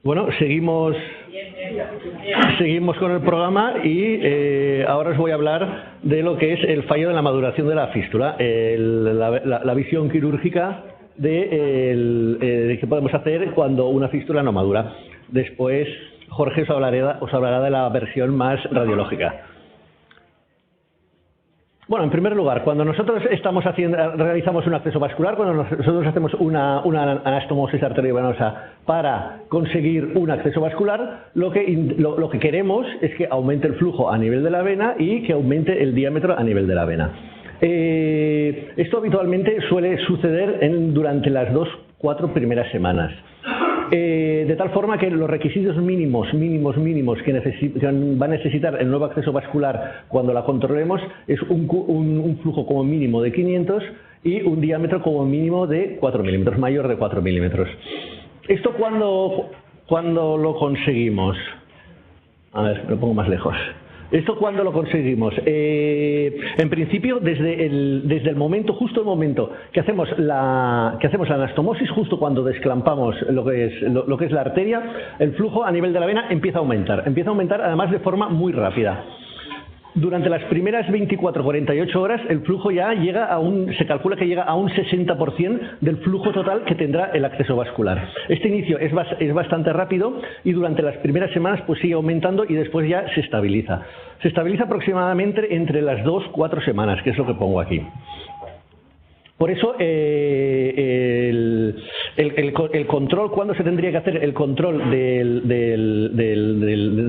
Bueno, seguimos con el programa y ahora os voy a hablar de lo que es el fallo de la maduración de la fístula, la visión quirúrgica de qué podemos hacer cuando una fístula no madura. Después Jorge os hablará de la versión más radiológica. Bueno, en primer lugar, cuando nosotros realizamos un acceso vascular, cuando nosotros hacemos una anastomosis arteriovenosa para conseguir un acceso vascular, lo que queremos es que aumente el flujo a nivel de la vena y que aumente el diámetro a nivel de la vena. Esto habitualmente suele suceder durante las 2-4 primeras semanas. De tal forma que los requisitos mínimos que va a necesitar el nuevo acceso vascular cuando la controlemos es un flujo como mínimo de 500 y un diámetro como mínimo de 4 milímetros, mayor de 4 milímetros. ¿Esto cuándo lo conseguimos? A ver, lo pongo más lejos. ¿Esto cuándo lo conseguimos? En principio, desde el momento, justo el momento que hacemos la anastomosis, justo cuando desclampamos lo que es la arteria, el flujo a nivel de la vena empieza a aumentar. Empieza a aumentar además de forma muy rápida. Durante las primeras 24-48 horas el flujo ya se calcula que llega a un 60% del flujo total que tendrá el acceso vascular. Este inicio es bastante rápido y durante las primeras semanas pues sigue aumentando y después ya se estabiliza. Se estabiliza aproximadamente entre las 2-4 semanas, que es lo que pongo aquí. Por eso el control, ¿cuándo se tendría que hacer el control del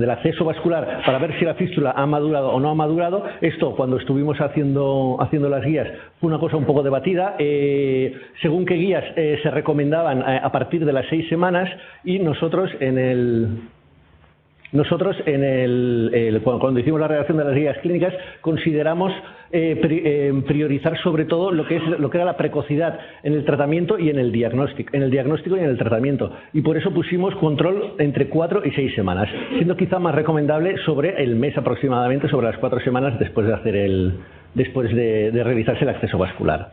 acceso vascular para ver si la fístula ha madurado o no ha madurado? Esto, cuando estuvimos haciendo las guías, fue una cosa un poco debatida. Según qué guías se recomendaban a partir de las 6 semanas y nosotros cuando hicimos la redacción de las guías clínicas consideramos priorizar sobre todo lo que era la precocidad en el tratamiento y en el diagnóstico y en el tratamiento, y por eso pusimos control entre 4 y 6 semanas, siendo quizá más recomendable sobre el mes aproximadamente, sobre las 4 semanas después de realizarse el acceso vascular.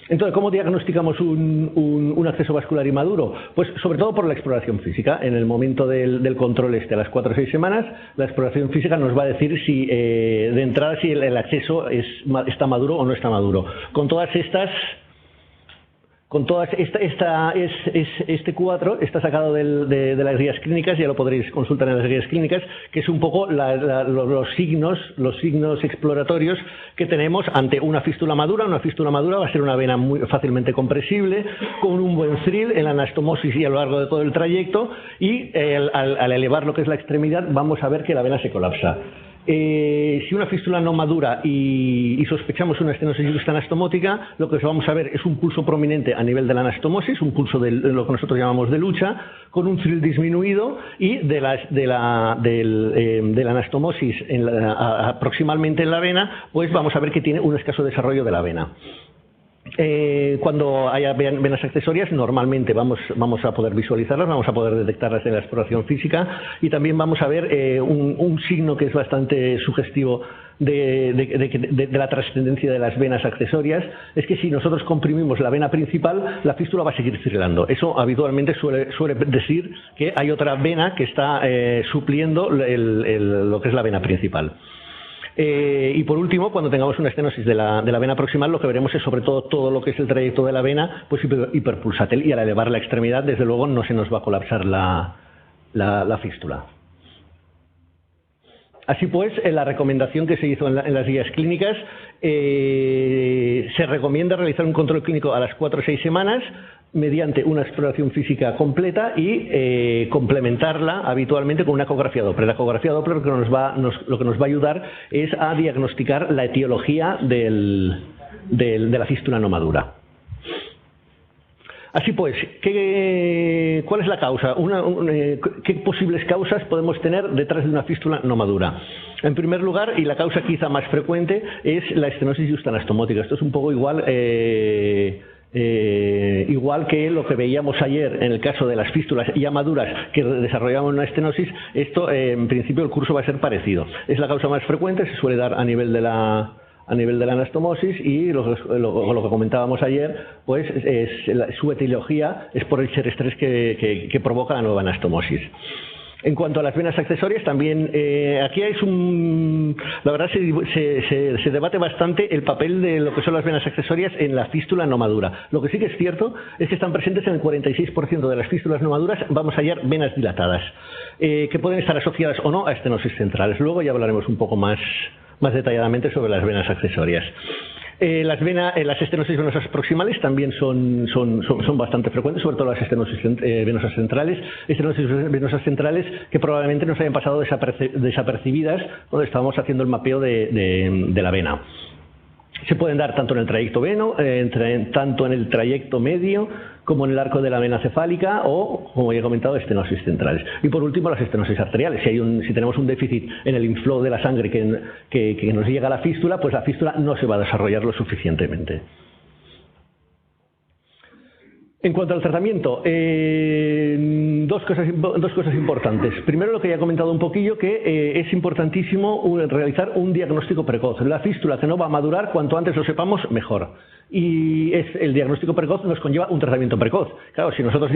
Entonces, ¿cómo diagnosticamos un acceso vascular inmaduro? Pues sobre todo por la exploración física. En el momento del control a las 4 o 6 semanas, la exploración física nos va a decir si de entrada si el acceso está maduro o no está maduro. Este cuadro está sacado de las guías clínicas, ya lo podréis consultar en las guías clínicas, que es un poco los signos exploratorios que tenemos ante una fístula madura. Una fístula madura va a ser una vena muy fácilmente compresible, con un buen thrill en la anastomosis y a lo largo de todo el trayecto, y al elevar lo que es la extremidad vamos a ver que la vena se colapsa. Si una fístula no madura y sospechamos una estenosis justaanastomótica, lo que vamos a ver es un pulso prominente a nivel de la anastomosis, un pulso de lo que nosotros llamamos de lucha, con un thrill disminuido, y de la anastomosis proximalmente en la vena, pues vamos a ver que tiene un escaso desarrollo de la vena. Cuando haya venas accesorias, normalmente vamos a poder visualizarlas, vamos a poder detectarlas en la exploración física, y también vamos a ver un signo que es bastante sugestivo de la trascendencia de las venas accesorias, es que si nosotros comprimimos la vena principal, la fístula va a seguir circulando. Eso habitualmente suele decir que hay otra vena que está supliendo lo que es la vena principal. Y por último, cuando tengamos una estenosis de la vena proximal, lo que veremos es sobre todo lo que es el trayecto de la vena, pues hiperpulsátil, y al elevar la extremidad, desde luego, no se nos va a colapsar la fístula. Así pues, en la recomendación que se hizo en las guías clínicas, se recomienda realizar un control clínico a las 4 o 6 semanas mediante una exploración física completa y complementarla habitualmente con una ecografía Doppler. La ecografía Doppler lo que nos va a ayudar es a diagnosticar la etiología de la fístula no madura. Así pues, ¿cuál es la causa? ¿Qué posibles causas podemos tener detrás de una fístula no madura? En primer lugar, y la causa quizá más frecuente, es la estenosis justaanastomótica. Esto es un poco igual que lo que veíamos ayer en el caso de las fístulas ya maduras que desarrollaban una estenosis. Esto, en principio, el curso va a ser parecido. Es la causa más frecuente, se suele dar a nivel de la a nivel de la anastomosis, y lo que comentábamos ayer, pues su etiología es por el estrés que provoca la nueva anastomosis. En cuanto a las venas accesorias, también aquí la verdad se debate bastante el papel de lo que son las venas accesorias en la fístula no madura. Lo que sí que es cierto es que están presentes en el 46% de las fístulas no maduras. Vamos a hallar venas dilatadas, que pueden estar asociadas o no a estenosis centrales. Luego ya hablaremos un poco más detalladamente sobre las venas accesorias. Las estenosis venosas proximales también son bastante frecuentes, sobre todo las estenosis venosas centrales, estenosis venosas centrales que probablemente nos hayan pasado desapercibidas cuando estábamos haciendo el mapeo de la vena. Se pueden dar tanto en el trayecto veno, tanto en el trayecto medio, como en el arco de la vena cefálica, o, como ya he comentado, estenosis centrales. Y por último, las estenosis arteriales. Si tenemos un déficit en el inflow de la sangre que nos llega a la fístula, pues la fístula no se va a desarrollar lo suficientemente. En cuanto al tratamiento, dos cosas importantes. Primero, lo que ya he comentado un poquillo, que es importantísimo realizar un diagnóstico precoz. La fístula que no va a madurar, cuanto antes lo sepamos, mejor. Y el diagnóstico precoz nos conlleva un tratamiento precoz. Claro, si nosotros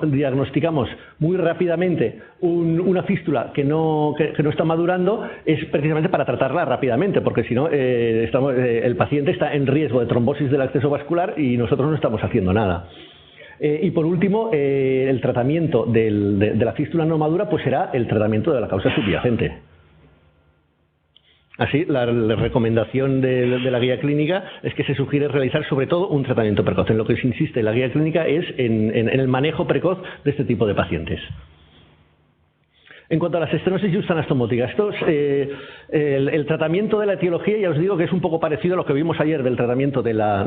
diagnosticamos muy rápidamente una fístula que no está madurando, es precisamente para tratarla rápidamente, porque si no, el paciente está en riesgo de trombosis del acceso vascular y nosotros no estamos haciendo nada. Y por último, el tratamiento de la fístula no madura pues será el tratamiento de la causa subyacente. Así, la recomendación de la guía clínica es que se sugiere realizar sobre todo un tratamiento precoz. En lo que se insiste la guía clínica es en el manejo precoz de este tipo de pacientes. En cuanto a las estenosis justanastomóticas, el tratamiento de la etiología, ya os digo que es un poco parecido a lo que vimos ayer del tratamiento de la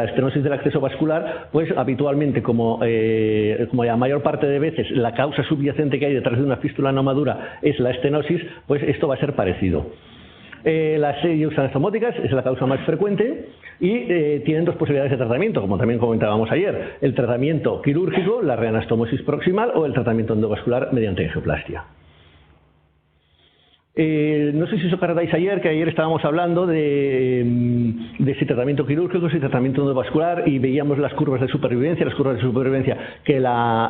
estenosis del acceso vascular, pues habitualmente, como la mayor parte de veces la causa subyacente que hay detrás de una fístula no madura es la estenosis, pues esto va a ser parecido. Las justanastomóticas es la causa más frecuente y tienen dos posibilidades de tratamiento, como también comentábamos ayer: el tratamiento quirúrgico, la reanastomosis proximal, o el tratamiento endovascular mediante angioplastia. No sé si os acordáis que ayer estábamos hablando de si tratamiento quirúrgico, si tratamiento endovascular, y veíamos las curvas de supervivencia, que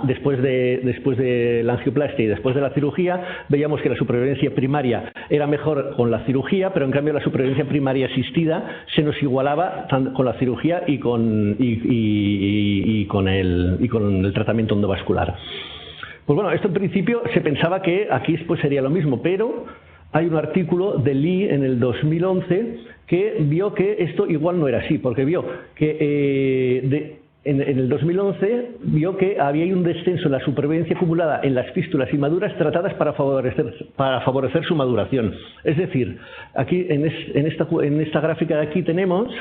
después de la angioplastia y después de la cirugía, veíamos que la supervivencia primaria era mejor con la cirugía, pero en cambio la supervivencia primaria asistida se nos igualaba con la cirugía y con el tratamiento endovascular. Pues bueno, esto en principio se pensaba que aquí pues sería lo mismo, pero hay un artículo de Lee en el 2011 que vio que esto igual no era así, porque vio que en el 2011 vio que había un descenso en la supervivencia acumulada en las fístulas inmaduras tratadas para favorecer su maduración. Es decir, aquí en esta gráfica de aquí tenemos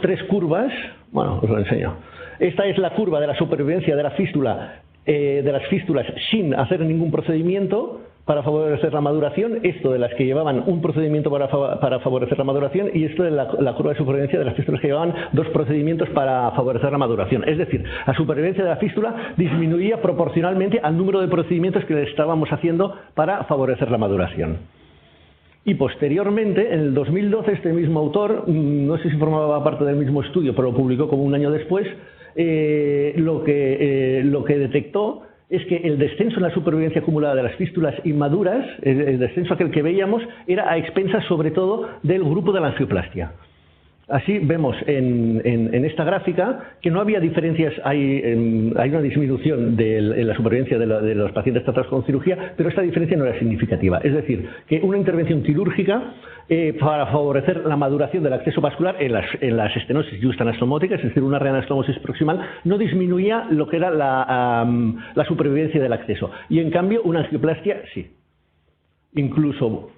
tres curvas. Bueno, os lo enseño. Esta es la curva de la supervivencia de la fístula, de las fístulas sin hacer ningún procedimiento para favorecer la maduración, esto de las que llevaban un procedimiento para favorecer la maduración, y esto de la curva de supervivencia de las fístulas que llevaban dos procedimientos para favorecer la maduración. Es decir, la supervivencia de la fístula disminuía proporcionalmente al número de procedimientos que estábamos haciendo para favorecer la maduración. Y posteriormente, en el 2012, este mismo autor, no sé si formaba parte del mismo estudio, pero lo publicó como un año después, lo que detectó es que el descenso en la supervivencia acumulada de las fístulas inmaduras, el descenso aquel que veíamos, era a expensas sobre todo del grupo de la angioplastia. Así vemos en esta gráfica que no había diferencias, hay una disminución en la supervivencia de los pacientes tratados con cirugía, pero esta diferencia no era significativa. Es decir, que una intervención quirúrgica para favorecer la maduración del acceso vascular en las estenosis justanastomóticas, es decir, una reanastomosis proximal, no disminuía lo que era la supervivencia del acceso. Y en cambio, una angioplastia sí. Incluso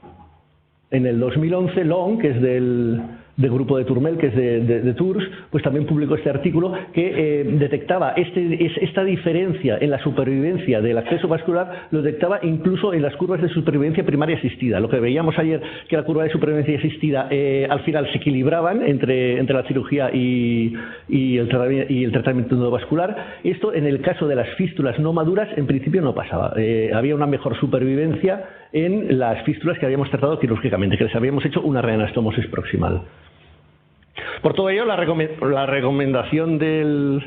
en el 2011, Long, que es del grupo de Turmel, que es de Tours, pues también publicó este artículo que detectaba esta diferencia en la supervivencia del acceso vascular, lo detectaba incluso en las curvas de supervivencia primaria asistida. Lo que veíamos ayer, que la curva de supervivencia asistida al final se equilibraban entre la cirugía y el tratamiento endovascular. Esto, en el caso de las fístulas no maduras, en principio no pasaba. Había una mejor supervivencia en las fístulas que habíamos tratado quirúrgicamente, que les habíamos hecho una reanastomosis proximal. Por todo ello, la recomendación de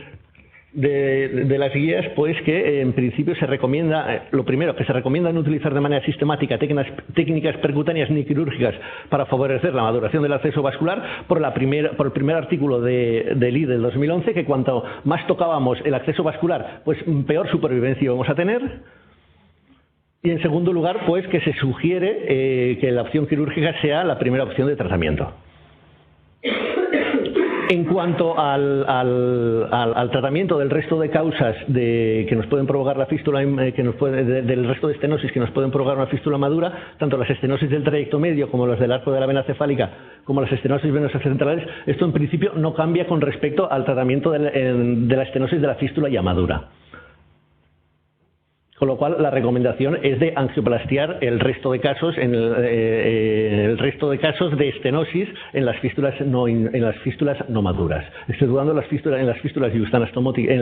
las guías, pues que en principio se recomienda, lo primero, que se recomienda no utilizar de manera sistemática técnicas percutáneas ni quirúrgicas para favorecer la maduración del acceso vascular, por el primer artículo del I del 2011, que cuanto más tocábamos el acceso vascular, pues peor supervivencia íbamos a tener. Y en segundo lugar, pues que se sugiere que la opción quirúrgica sea la primera opción de tratamiento. En cuanto al tratamiento del resto de causas que nos pueden provocar la fístula, del resto de estenosis que nos pueden provocar una fístula madura, tanto las estenosis del trayecto medio como las del arco de la vena cefálica, como las estenosis venosas centrales, esto en principio no cambia con respecto al tratamiento de la estenosis de la fístula ya madura. Con lo cual, la recomendación es de angioplastiar el resto de casos, de estenosis en las fístulas no maduras. Exceptuando en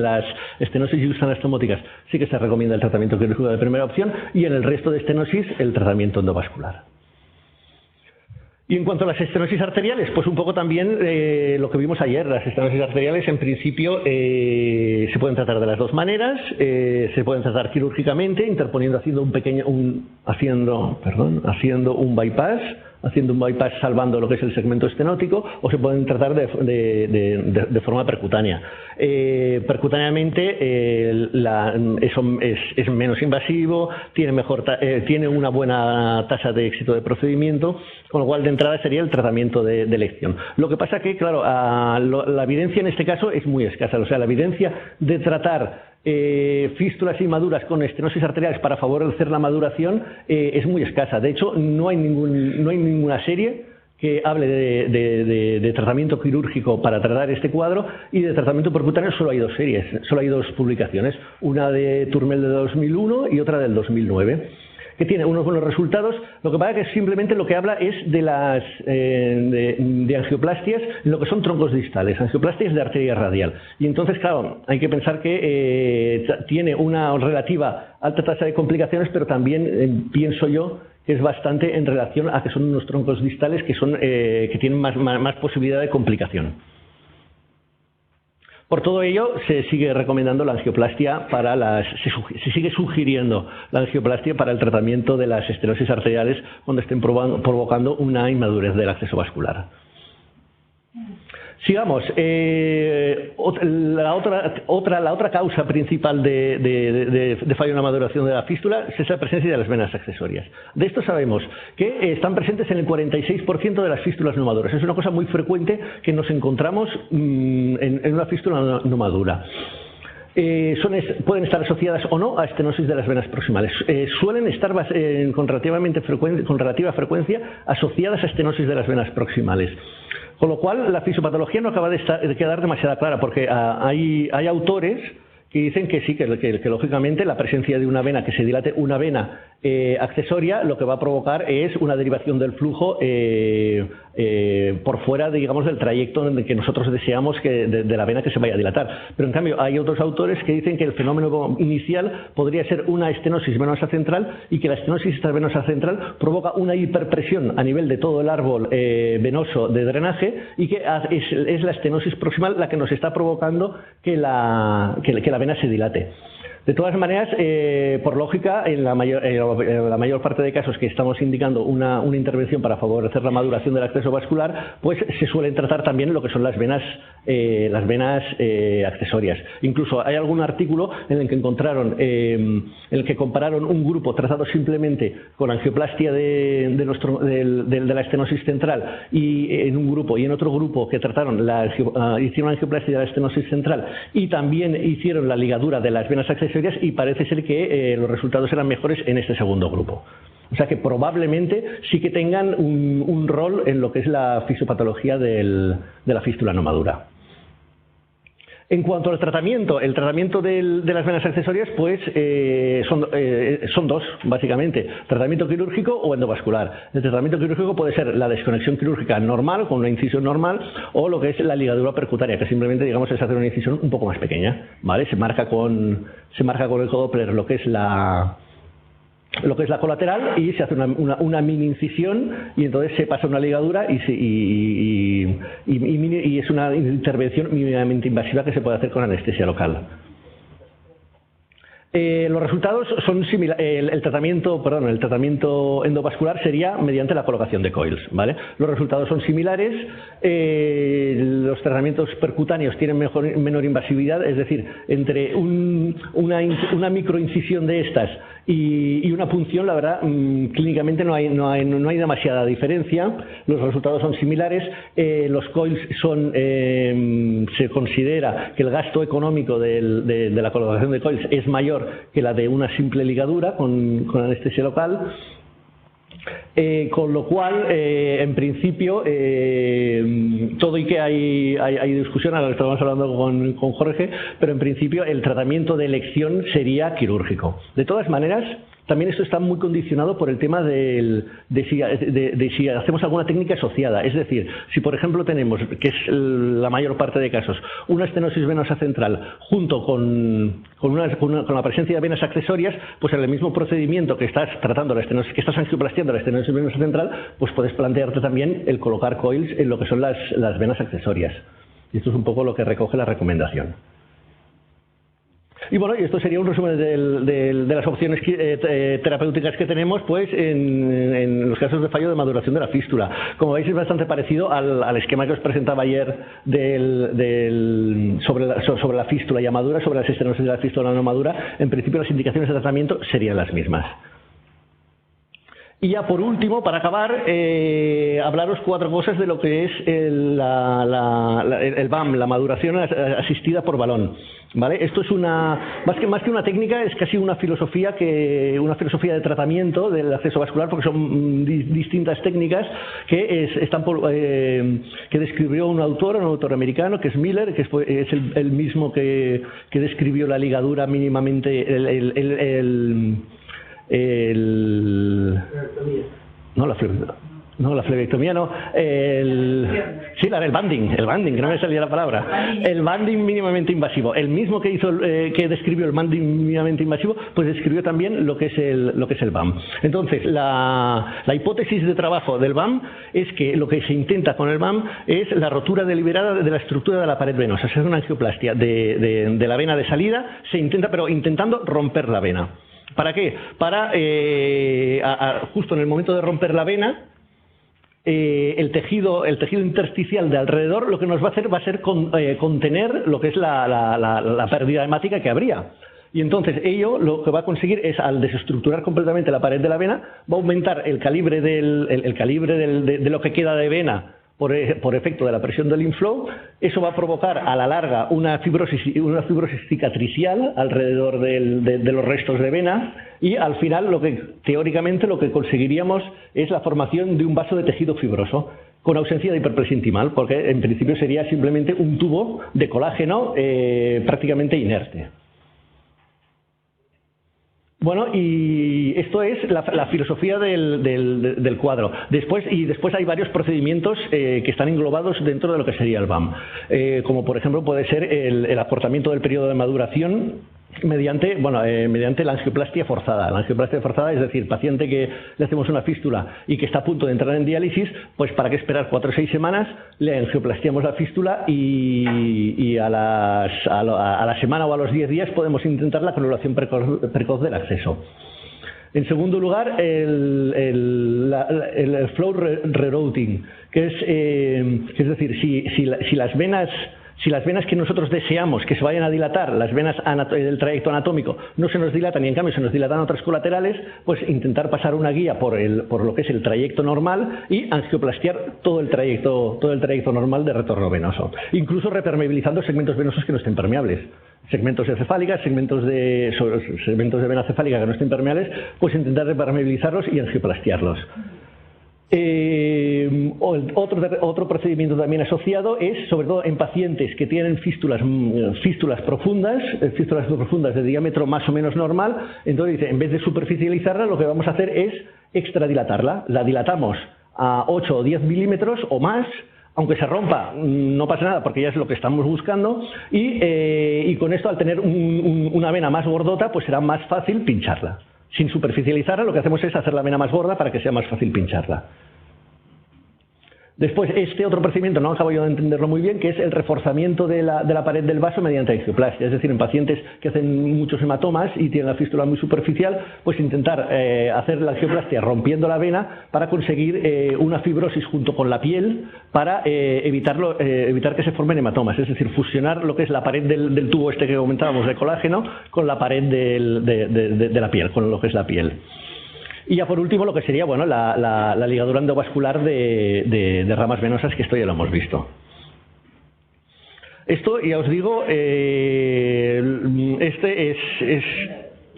las estenosis yustanastomóticas sí que se recomienda el tratamiento quirúrgico de primera opción, y en el resto de estenosis el tratamiento endovascular. Y en cuanto a las estenosis arteriales, pues un poco también lo que vimos ayer. Las estenosis arteriales en principio se pueden tratar de las dos maneras. Se pueden tratar quirúrgicamente, interponiendo, haciendo un bypass, salvando lo que es el segmento estenótico, o se pueden tratar de forma percutánea. Percutáneamente eso es menos invasivo, tiene una buena tasa de éxito de procedimiento, con lo cual de entrada sería el tratamiento de elección. Lo que pasa que, claro, la evidencia en este caso es muy escasa. O sea, la evidencia de tratar fístulas inmaduras con estenosis arteriales para favorecer la maduración es muy escasa. De hecho, no hay ninguna serie que hable de tratamiento quirúrgico para tratar este cuadro, y de tratamiento percutáneo solo hay dos series, solo hay dos publicaciones, una de Turmel de 2001 y otra del 2009. Que tiene unos buenos resultados. Lo que pasa es que simplemente lo que habla es de las de angioplastias en lo que son troncos distales, angioplastias de arteria radial. Y entonces, claro, hay que pensar que tiene una relativa alta tasa de complicaciones, pero también pienso yo que es bastante en relación a que son unos troncos distales que tienen más posibilidad de complicación. Por todo ello, se sigue recomendando la angioplastia se sigue sugiriendo la angioplastia para el tratamiento de las estenosis arteriales cuando estén provocando una inmadurez del acceso vascular. Sigamos. La otra causa principal de fallo en la maduración de la fístula es la presencia de las venas accesorias. De esto sabemos que están presentes en el 46% de las fístulas no maduras. Es una cosa muy frecuente que nos encontramos en una fístula no madura. Pueden estar asociadas o no a estenosis de las venas proximales. Suelen estar con relativa frecuencia asociadas a estenosis de las venas proximales. Con lo cual, la fisiopatología no acaba de quedar demasiado clara, porque hay autores que dicen que sí, que lógicamente la presencia de una vena, que se dilate una vena accesoria, lo que va a provocar es una derivación del flujo por fuera, digamos, del trayecto en el que nosotros deseamos de la vena que se vaya a dilatar. Pero en cambio hay otros autores que dicen que el fenómeno inicial podría ser una estenosis venosa central, y que la estenosis venosa central provoca una hiperpresión a nivel de todo el árbol venoso de drenaje, y que es la estenosis proximal la que nos está provocando que la vena se dilate. De todas maneras, por lógica, en la mayor parte de casos que estamos indicando una intervención para favorecer la maduración del acceso vascular, pues se suelen tratar también lo que son las venas accesorias. Incluso hay algún artículo en el que compararon un grupo tratado simplemente con angioplastia de la estenosis central, y en un grupo, y en otro grupo que trataron hicieron angioplastia de la estenosis central y también hicieron la ligadura de las venas accesorias, y parece ser que los resultados eran mejores en este segundo grupo. O sea que probablemente sí que tengan un rol en lo que es la fisiopatología de la fístula no madura. En cuanto al tratamiento, el tratamiento de las venas accesorias, pues son dos, básicamente: tratamiento quirúrgico o endovascular. El tratamiento quirúrgico puede ser la desconexión quirúrgica normal, con una incisión normal, o lo que es la ligadura percutánea, que simplemente, digamos, es hacer una incisión un poco más pequeña, ¿vale? Se marca con el Doppler lo que es la lo que es la colateral y se hace una mini incisión y entonces se pasa una ligadura y es una intervención mínimamente invasiva que se puede hacer con anestesia local. Los resultados son similares. El tratamiento endovascular sería mediante la colocación de coils, ¿vale? Los resultados son similares. Los tratamientos percutáneos tienen menor invasividad, es decir, entre una microincisión de estas y una punción, la verdad, clínicamente no hay demasiada diferencia. Los resultados son similares. Los coils se considera que el gasto económico de la colocación de coils es mayor que la de una simple ligadura con anestesia local. Con lo cual, en principio, todo y que hay discusión, ahora estamos hablando con Jorge, pero en principio el tratamiento de elección sería quirúrgico. De todas maneras, también esto está muy condicionado por el tema de si hacemos alguna técnica asociada. Es decir, si por ejemplo tenemos, que es la mayor parte de casos, una estenosis venosa central junto con la presencia de venas accesorias, pues en el mismo procedimiento que estás tratando la estenosis, que estás angioplastiando la estenosis venosa central, pues puedes plantearte también el colocar coils en lo que son las venas accesorias. Y esto es un poco lo que recoge la recomendación. Y bueno, y esto sería un resumen de las opciones terapéuticas que tenemos pues en los casos de fallo de maduración de la fístula. Como veis, es bastante parecido al esquema que os presentaba ayer sobre la fístula ya madura, sobre las estenosis de la fístula no madura. En principio, las indicaciones de tratamiento serían las mismas. Y ya por último, para acabar, hablaros 4 cosas de lo que es el BAM, la maduración asistida por balón. ¿Vale? Esto es más que una técnica, es casi una filosofía de tratamiento del acceso vascular, porque son distintas técnicas que describió un autor americano, que es Miller, que es el mismo que describió la ligadura mínimamente, la flebectomía no, el banding, que no me salía la palabra, el banding mínimamente invasivo. El mismo que describió el banding mínimamente invasivo, pues describió también lo que es el BAM. Entonces, la hipótesis de trabajo del BAM es que lo que se intenta con el BAM es la rotura deliberada de la estructura de la pared venosa. Se hace una angioplastia de la vena de salida, pero intentando romper la vena. ¿Para qué? Para, justo en el momento de romper la vena, el tejido intersticial de alrededor lo que nos va a hacer va a ser contener lo que es la pérdida hemática que habría. Y entonces ello lo que va a conseguir es, al desestructurar completamente la pared de la vena, va a aumentar el calibre de lo que queda de vena por efecto de la presión del inflow. Eso va a provocar a la larga una fibrosis cicatricial alrededor de los restos de vena, y al final teóricamente lo que conseguiríamos es la formación de un vaso de tejido fibroso con ausencia de hiperplasia intimal, porque en principio sería simplemente un tubo de colágeno prácticamente inerte. Bueno, y esto es la filosofía del cuadro. Después hay varios procedimientos que están englobados dentro de lo que sería el BAM, como por ejemplo puede ser el acortamiento del periodo de maduración mediante la angioplastia forzada. La angioplastia forzada, es decir, paciente que le hacemos una fístula y que está a punto de entrar en diálisis, pues para qué esperar 4 o 6 semanas, le angioplastiamos la fístula y a la semana o a los 10 días podemos intentar la colocación precoz del acceso. En segundo lugar, el flow rerouting, que es decir, si las venas que nosotros deseamos que se vayan a dilatar, las venas del trayecto anatómico, no se nos dilatan y en cambio se nos dilatan otras colaterales, pues intentar pasar una guía por lo que es el trayecto normal y angioplastiar todo el trayecto normal de retorno venoso, incluso repermeabilizando segmentos venosos que no estén permeables. Segmentos cefálicas, segmentos de vena cefálica que no estén permeables, pues intentar repermeabilizarlos y angioplastiarlos. Otro procedimiento también asociado es, sobre todo en pacientes que tienen fístulas profundas de diámetro más o menos normal. Entonces, en vez de superficializarla, lo que vamos a hacer es extradilatarla. La dilatamos a 8 o 10 milímetros o más. Aunque se rompa, no pasa nada porque ya es lo que estamos buscando, y con esto, al tener una vena más gordota, pues será más fácil pincharla. Sin superficializarla, lo que hacemos es hacer la vena más gorda para que sea más fácil pincharla. Después, este otro procedimiento no acabo yo de entenderlo muy bien, que es el reforzamiento de la pared del vaso mediante angioplastia. Es decir, en pacientes que hacen muchos hematomas y tienen la fístula muy superficial, pues intentar hacer la angioplastia rompiendo la vena para conseguir una fibrosis junto con la piel para evitar que se formen hematomas. Es decir, fusionar lo que es la pared del tubo este que comentábamos de colágeno con la pared de la piel, con lo que es la piel. Y ya por último lo que sería bueno, la ligadura endovascular de ramas venosas, que esto ya lo hemos visto. Esto, ya os digo,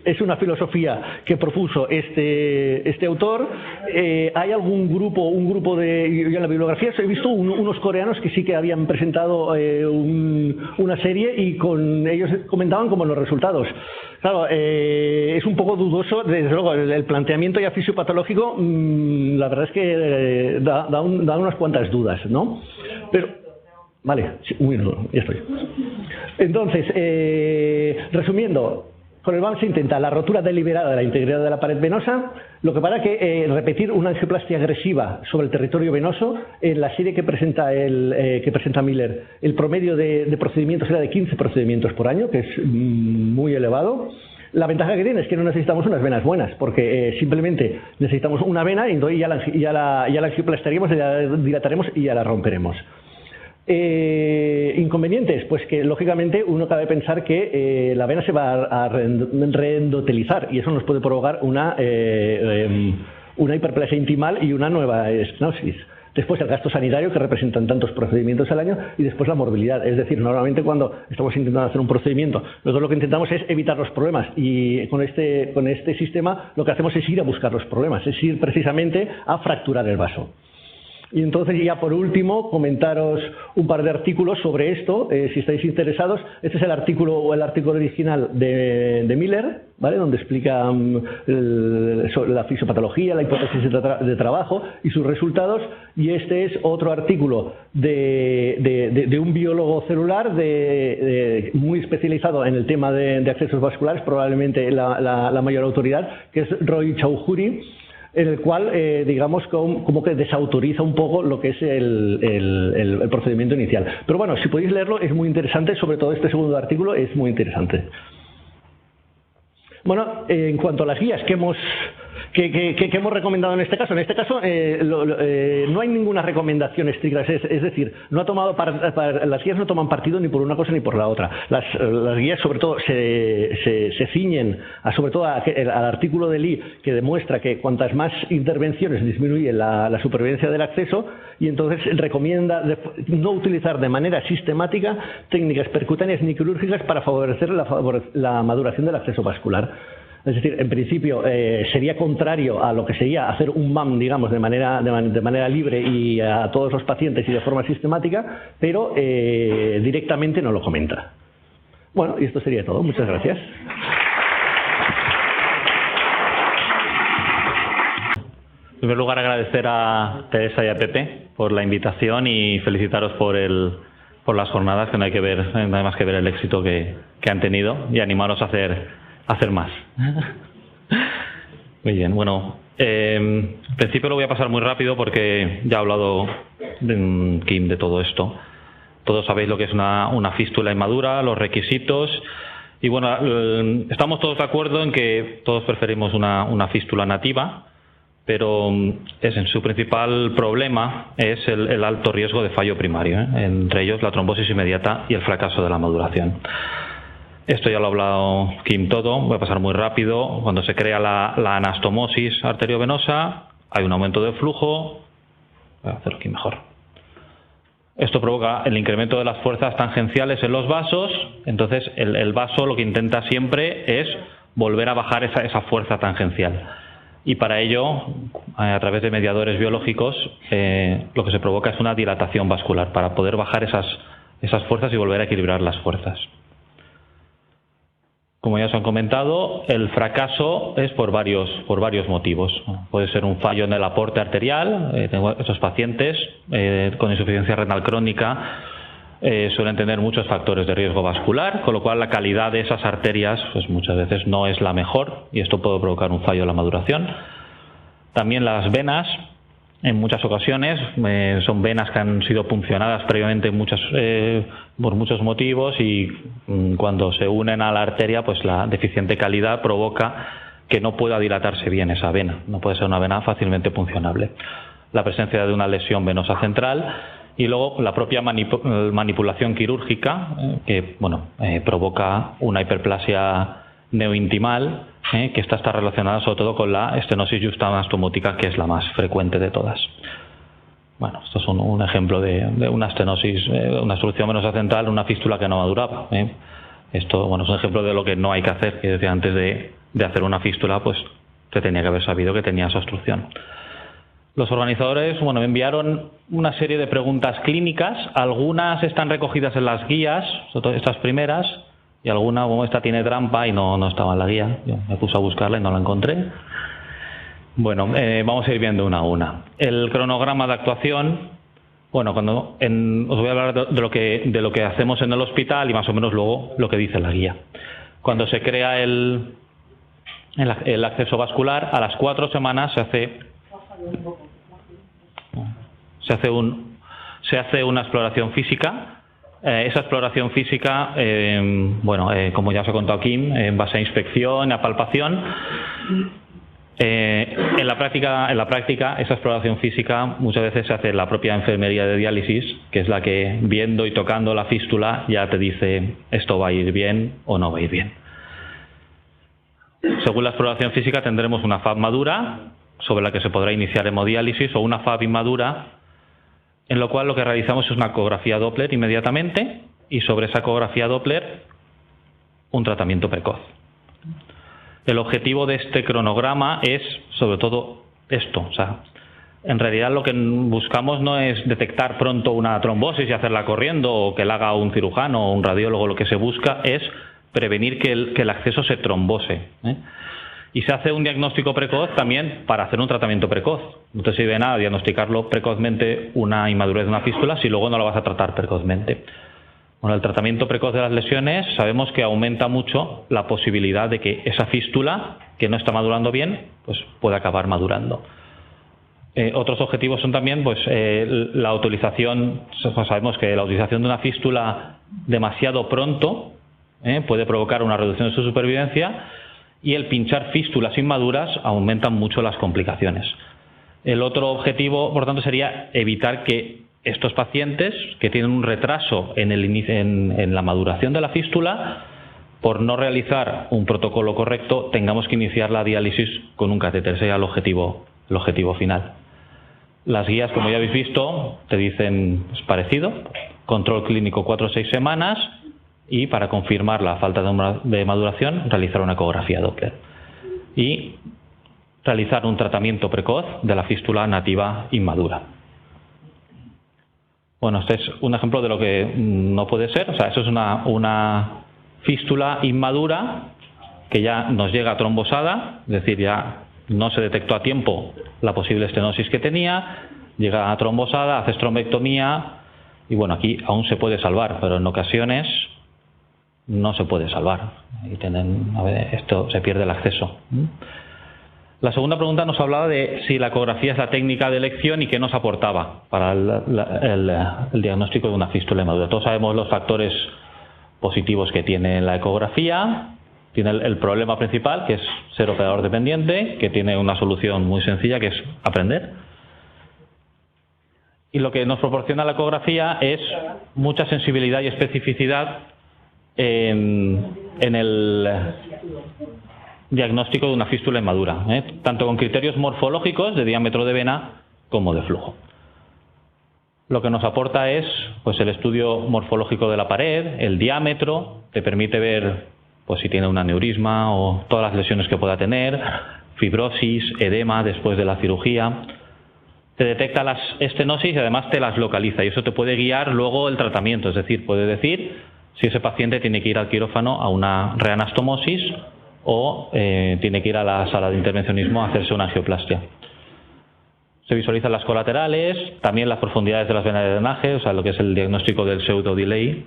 es una filosofía que propuso este autor. Hay un grupo de... Yo en la bibliografía he visto unos coreanos que sí que habían presentado una serie y con ellos comentaban como los resultados. Claro, es un poco dudoso, desde luego, el planteamiento ya fisiopatológico, la verdad es que da unas cuantas dudas, ¿no? Pero, vale, sí, ya estoy. Entonces, resumiendo, con el BAM se intenta la rotura deliberada de la integridad de la pared venosa, lo que para que repetir una angioplastia agresiva sobre el territorio venoso. En la serie que presenta Miller, el promedio de procedimientos era de 15 procedimientos por año, que es muy elevado. La ventaja que tiene es que no necesitamos unas venas buenas, porque simplemente necesitamos una vena y entonces ya la angioplastiaremos, ya la dilataremos y ya la romperemos. Inconvenientes, pues que lógicamente uno cabe pensar que la vena se va a reendotelizar y eso nos puede provocar una hiperplasia intimal y una nueva estenosis. Después el gasto sanitario, que representan tantos procedimientos al año, y después la morbilidad. Es decir, normalmente cuando estamos intentando hacer un procedimiento, nosotros lo que intentamos es evitar los problemas, y con este sistema lo que hacemos es ir a buscar los problemas, es ir precisamente a fracturar el vaso. Y entonces, ya por último, comentaros un par de artículos sobre esto, si estáis interesados. Este es el artículo original de Miller, ¿vale?, donde explica sobre la fisiopatología, la hipótesis de trabajo y sus resultados. Y este es otro artículo de un biólogo celular muy especializado en el tema de accesos vasculares, probablemente la mayor autoridad, que es Roy Chowdhury, en el cual, digamos, como que desautoriza un poco lo que es el procedimiento inicial. Pero bueno, si podéis leerlo, es muy interesante, sobre todo este segundo artículo es muy interesante. Bueno, en cuanto a las guías que hemos recomendado en este caso no hay ninguna recomendación estricta, es decir, las guías no toman partido ni por una cosa ni por la otra. Las guías sobre todo se ciñen sobre todo al artículo de Lee, que demuestra que cuantas más intervenciones disminuye la supervivencia del acceso, y entonces recomienda no utilizar de manera sistemática técnicas percutáneas ni quirúrgicas para favorecer la maduración del acceso vascular. Es decir, en principio sería contrario a lo que sería hacer un BAM, digamos, de manera libre y a todos los pacientes y de forma sistemática, pero directamente no lo comenta. Bueno, y esto sería todo. Muchas gracias. En primer lugar, agradecer a Teresa y a Pepe por la invitación y felicitaros por las jornadas, que no hay que ver, nada más que ver el éxito que han tenido, y animaros a hacer más. Muy bien, bueno, en principio lo voy a pasar muy rápido porque ya ha hablado Kim de todo esto. Todos sabéis lo que es una fístula inmadura, los requisitos, y bueno, estamos todos de acuerdo en que todos preferimos una fístula nativa, pero en su principal problema es el alto riesgo de fallo primario, entre ellos la trombosis inmediata y el fracaso de la maduración. Esto ya lo ha hablado Kim todo, voy a pasar muy rápido. Cuando se crea la anastomosis arteriovenosa, hay un aumento de flujo. Voy a hacerlo aquí mejor. Esto provoca el incremento de las fuerzas tangenciales en los vasos. Entonces el vaso lo que intenta siempre es volver a bajar esa fuerza tangencial. Y para ello, a través de mediadores biológicos, lo que se provoca es una dilatación vascular para poder bajar esas fuerzas y volver a equilibrar las fuerzas. Como ya os han comentado, el fracaso es por varios motivos. Puede ser un fallo en el aporte arterial. Tengo estos pacientes con insuficiencia renal crónica suelen tener muchos factores de riesgo vascular, con lo cual la calidad de esas arterias pues muchas veces no es la mejor y esto puede provocar un fallo en la maduración. También las venas, en muchas ocasiones, son venas que han sido puncionadas previamente por muchos motivos y cuando se unen a la arteria, pues la deficiente calidad provoca que no pueda dilatarse bien esa vena, no puede ser una vena fácilmente puncionable. La presencia de una lesión venosa central y luego la propia manipulación quirúrgica que provoca una hiperplasia neointimal, que está relacionada sobre todo con la estenosis juxtaanastomótica, que es la más frecuente de todas. Bueno, esto es un ejemplo de una estenosis, una obstrucción venosa central, una fístula que no maduraba. Esto es un ejemplo de lo que no hay que hacer, que decía antes de hacer una fístula, pues se tenía que haber sabido que tenía esa obstrucción. Los organizadores me enviaron una serie de preguntas clínicas, algunas están recogidas en las guías, sobre todo estas primeras, y alguna, como esta tiene trampa y no estaba en la guía. Yo me puse a buscarla y no la encontré. Bueno, vamos a ir viendo una a una. El cronograma de actuación, os voy a hablar de lo que hacemos en el hospital y más o menos luego lo que dice la guía. Cuando se crea el acceso vascular, a las 4 semanas se hace una exploración física. Esa exploración física, como ya os he contado Kim, en base a inspección, a palpación. En la práctica, esa exploración física muchas veces se hace en la propia enfermería de diálisis, que es la que, viendo y tocando la fístula, ya te dice esto va a ir bien o no va a ir bien. Según la exploración física tendremos una FAB madura, sobre la que se podrá iniciar hemodiálisis, o una FAB inmadura, en lo cual lo que realizamos es una ecografía Doppler inmediatamente y sobre esa ecografía Doppler un tratamiento precoz. El objetivo de este cronograma es sobre todo esto, en realidad lo que buscamos no es detectar pronto una trombosis y hacerla corriendo o que la haga un cirujano o un radiólogo, lo que se busca es prevenir que el acceso se trombose. Y se hace un diagnóstico precoz también para hacer un tratamiento precoz. No te sirve nada diagnosticarlo precozmente una inmadurez de una fístula si luego no la vas a tratar precozmente. El tratamiento precoz de las lesiones sabemos que aumenta mucho la posibilidad de que esa fístula, que no está madurando bien, pues pueda acabar madurando. Otros objetivos son también la utilización. Sabemos que la utilización de una fístula demasiado pronto puede provocar una reducción de su supervivencia, y el pinchar fístulas inmaduras aumentan mucho las complicaciones. El otro objetivo, por tanto, sería evitar que estos pacientes que tienen un retraso en la maduración de la fístula, por no realizar un protocolo correcto, tengamos que iniciar la diálisis con un catéter. Ese sería el objetivo final. Las guías, como ya habéis visto, te dicen parecido: control clínico 4 o 6 semanas, y para confirmar la falta de maduración, realizar una ecografía Doppler y realizar un tratamiento precoz de la fístula nativa inmadura. Este es un ejemplo de lo que no puede ser. Eso es una fístula inmadura que ya nos llega trombosada, es decir, ya no se detectó a tiempo la posible estenosis que tenía, llega trombosada, haces trombectomía y aquí aún se puede salvar, pero en ocasiones no se puede salvar y esto se pierde el acceso. La segunda pregunta nos hablaba de si la ecografía es la técnica de elección y qué nos aportaba para el diagnóstico de una fístula inmadura. Todos sabemos los factores positivos que tiene la ecografía. Tiene el problema principal, que es ser operador dependiente, que tiene una solución muy sencilla, que es aprender. Y lo que nos proporciona la ecografía es mucha sensibilidad y especificidad en el diagnóstico de una fístula inmadura, tanto con criterios morfológicos de diámetro de vena como de flujo. Lo que nos aporta es el estudio morfológico de la pared, el diámetro, te permite ver si tiene un aneurisma o todas las lesiones que pueda tener, fibrosis, edema después de la cirugía. Te detecta las estenosis y además te las localiza, y eso te puede guiar luego el tratamiento, es decir, puede decir si ese paciente tiene que ir al quirófano a una reanastomosis o tiene que ir a la sala de intervencionismo a hacerse una angioplastia. Se visualizan las colaterales, también las profundidades de las venas de drenaje, o sea, lo que es el diagnóstico del pseudo-delay.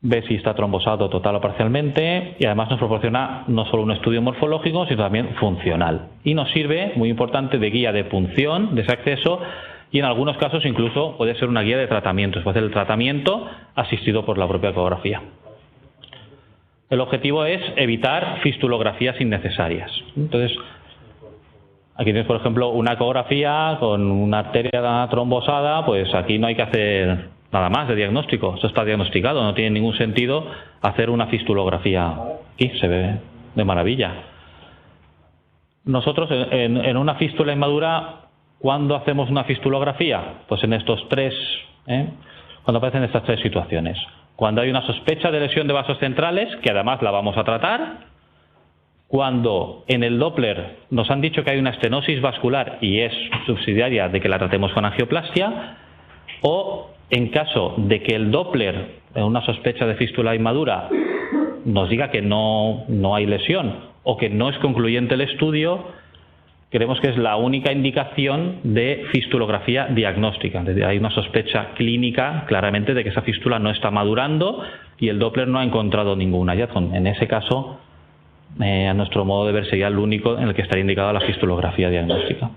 Ve si está trombosado total o parcialmente, y además nos proporciona no solo un estudio morfológico, sino también funcional. Y nos sirve, muy importante, de guía de punción de ese acceso, y en algunos casos incluso puede ser una guía de tratamiento. Se puede hacer el tratamiento asistido por la propia ecografía. El objetivo es evitar fistulografías innecesarias. Entonces, aquí tienes, por ejemplo, una ecografía con una arteria trombosada, pues aquí no hay que hacer nada más de diagnóstico, esto está diagnosticado, no tiene ningún sentido hacer una fistulografía. Aquí se ve de maravilla. Nosotros en una fístula inmadura, ¿cuándo hacemos una fistulografía? Pues en estos tres, cuando aparecen estas tres situaciones. Cuando hay una sospecha de lesión de vasos centrales, que además la vamos a tratar. Cuando en el Doppler nos han dicho que hay una estenosis vascular y es subsidiaria de que la tratemos con angioplastia, o en caso de que el Doppler, en una sospecha de fístula inmadura, nos diga que no hay lesión o que no es concluyente el estudio, creemos que es la única indicación de fistulografía diagnóstica. Hay una sospecha clínica claramente de que esa fístula no está madurando y el Doppler no ha encontrado ningún hallazgo. En ese caso, a nuestro modo de ver, sería el único en el que estaría indicada la fistulografía diagnóstica.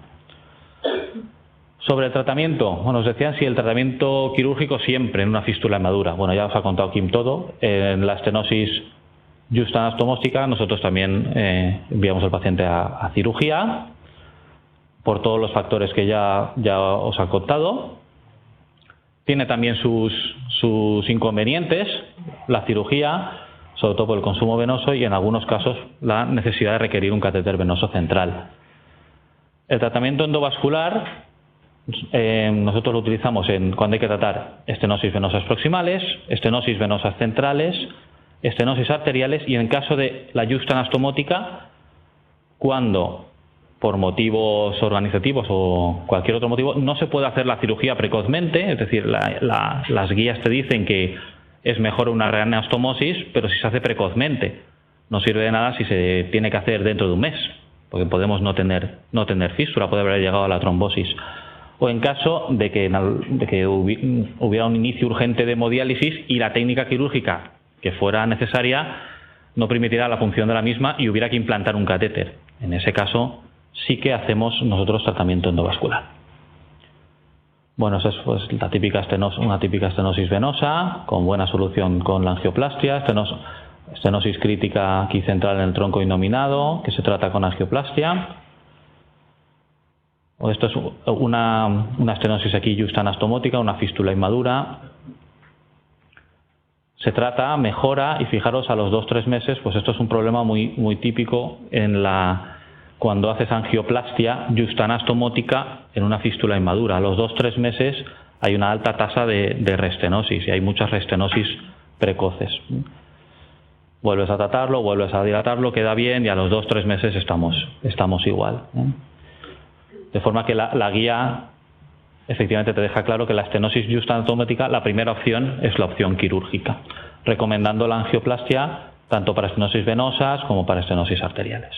Sobre el tratamiento, bueno, os decían si el tratamiento quirúrgico siempre en una fístula inmadura. Bueno, ya os ha contado Kim todo. En la estenosis justanastomóstica nosotros también enviamos al paciente a cirugía por todos los factores que ya os ha contado. Tiene también sus inconvenientes, la cirugía, sobre todo por el consumo venoso y en algunos casos la necesidad de requerir un catéter venoso central. El tratamiento endovascular nosotros lo utilizamos cuando hay que tratar estenosis venosas proximales, estenosis venosas centrales, estenosis arteriales y en caso de la justanastomótica, cuando por motivos organizativos o cualquier otro motivo no se puede hacer la cirugía precozmente, es decir, las guías te dicen que es mejor una reanastomosis, pero si se hace precozmente. No sirve de nada si se tiene que hacer dentro de un mes, porque podemos no tener fístula, puede haber llegado a la trombosis. O en caso de que hubiera un inicio urgente de hemodiálisis y la técnica quirúrgica que fuera necesaria no permitiera la función de la misma y hubiera que implantar un catéter. En ese caso sí que hacemos nosotros tratamiento endovascular. Bueno, esa es pues una típica estenosis venosa con buena solución con la angioplastia, estenosis crítica aquí central en el tronco innominado que se trata con angioplastia. Esto es una estenosis aquí justanastomótica, una fístula inmadura. Se trata, mejora y fijaros a los 2-3 meses, pues esto es un problema muy típico cuando haces angioplastia justanastomótica en una fístula inmadura. A los 2-3 meses hay una alta tasa de restenosis y hay muchas restenosis precoces. Vuelves a tratarlo, vuelves a dilatarlo, queda bien y a los 2-3 meses estamos igual. De forma que la guía efectivamente te deja claro que la estenosis justanastomótica, la primera opción es la opción quirúrgica, recomendando la angioplastia tanto para estenosis venosas como para estenosis arteriales.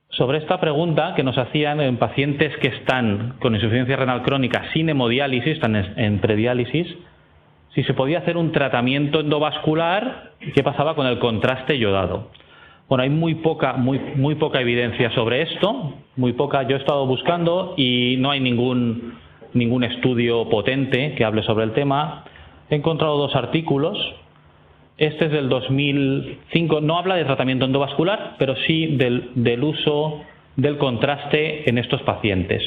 Sobre esta pregunta que nos hacían en pacientes que están con insuficiencia renal crónica sin hemodiálisis, están en prediálisis, si se podía hacer un tratamiento endovascular, ¿qué pasaba con el contraste yodado? Bueno, hay muy poca evidencia sobre esto, muy poca. Yo he estado buscando y no hay ningún estudio potente que hable sobre el tema. He encontrado 2 artículos. Este es del 2005, no habla de tratamiento endovascular, pero sí del uso del contraste en estos pacientes.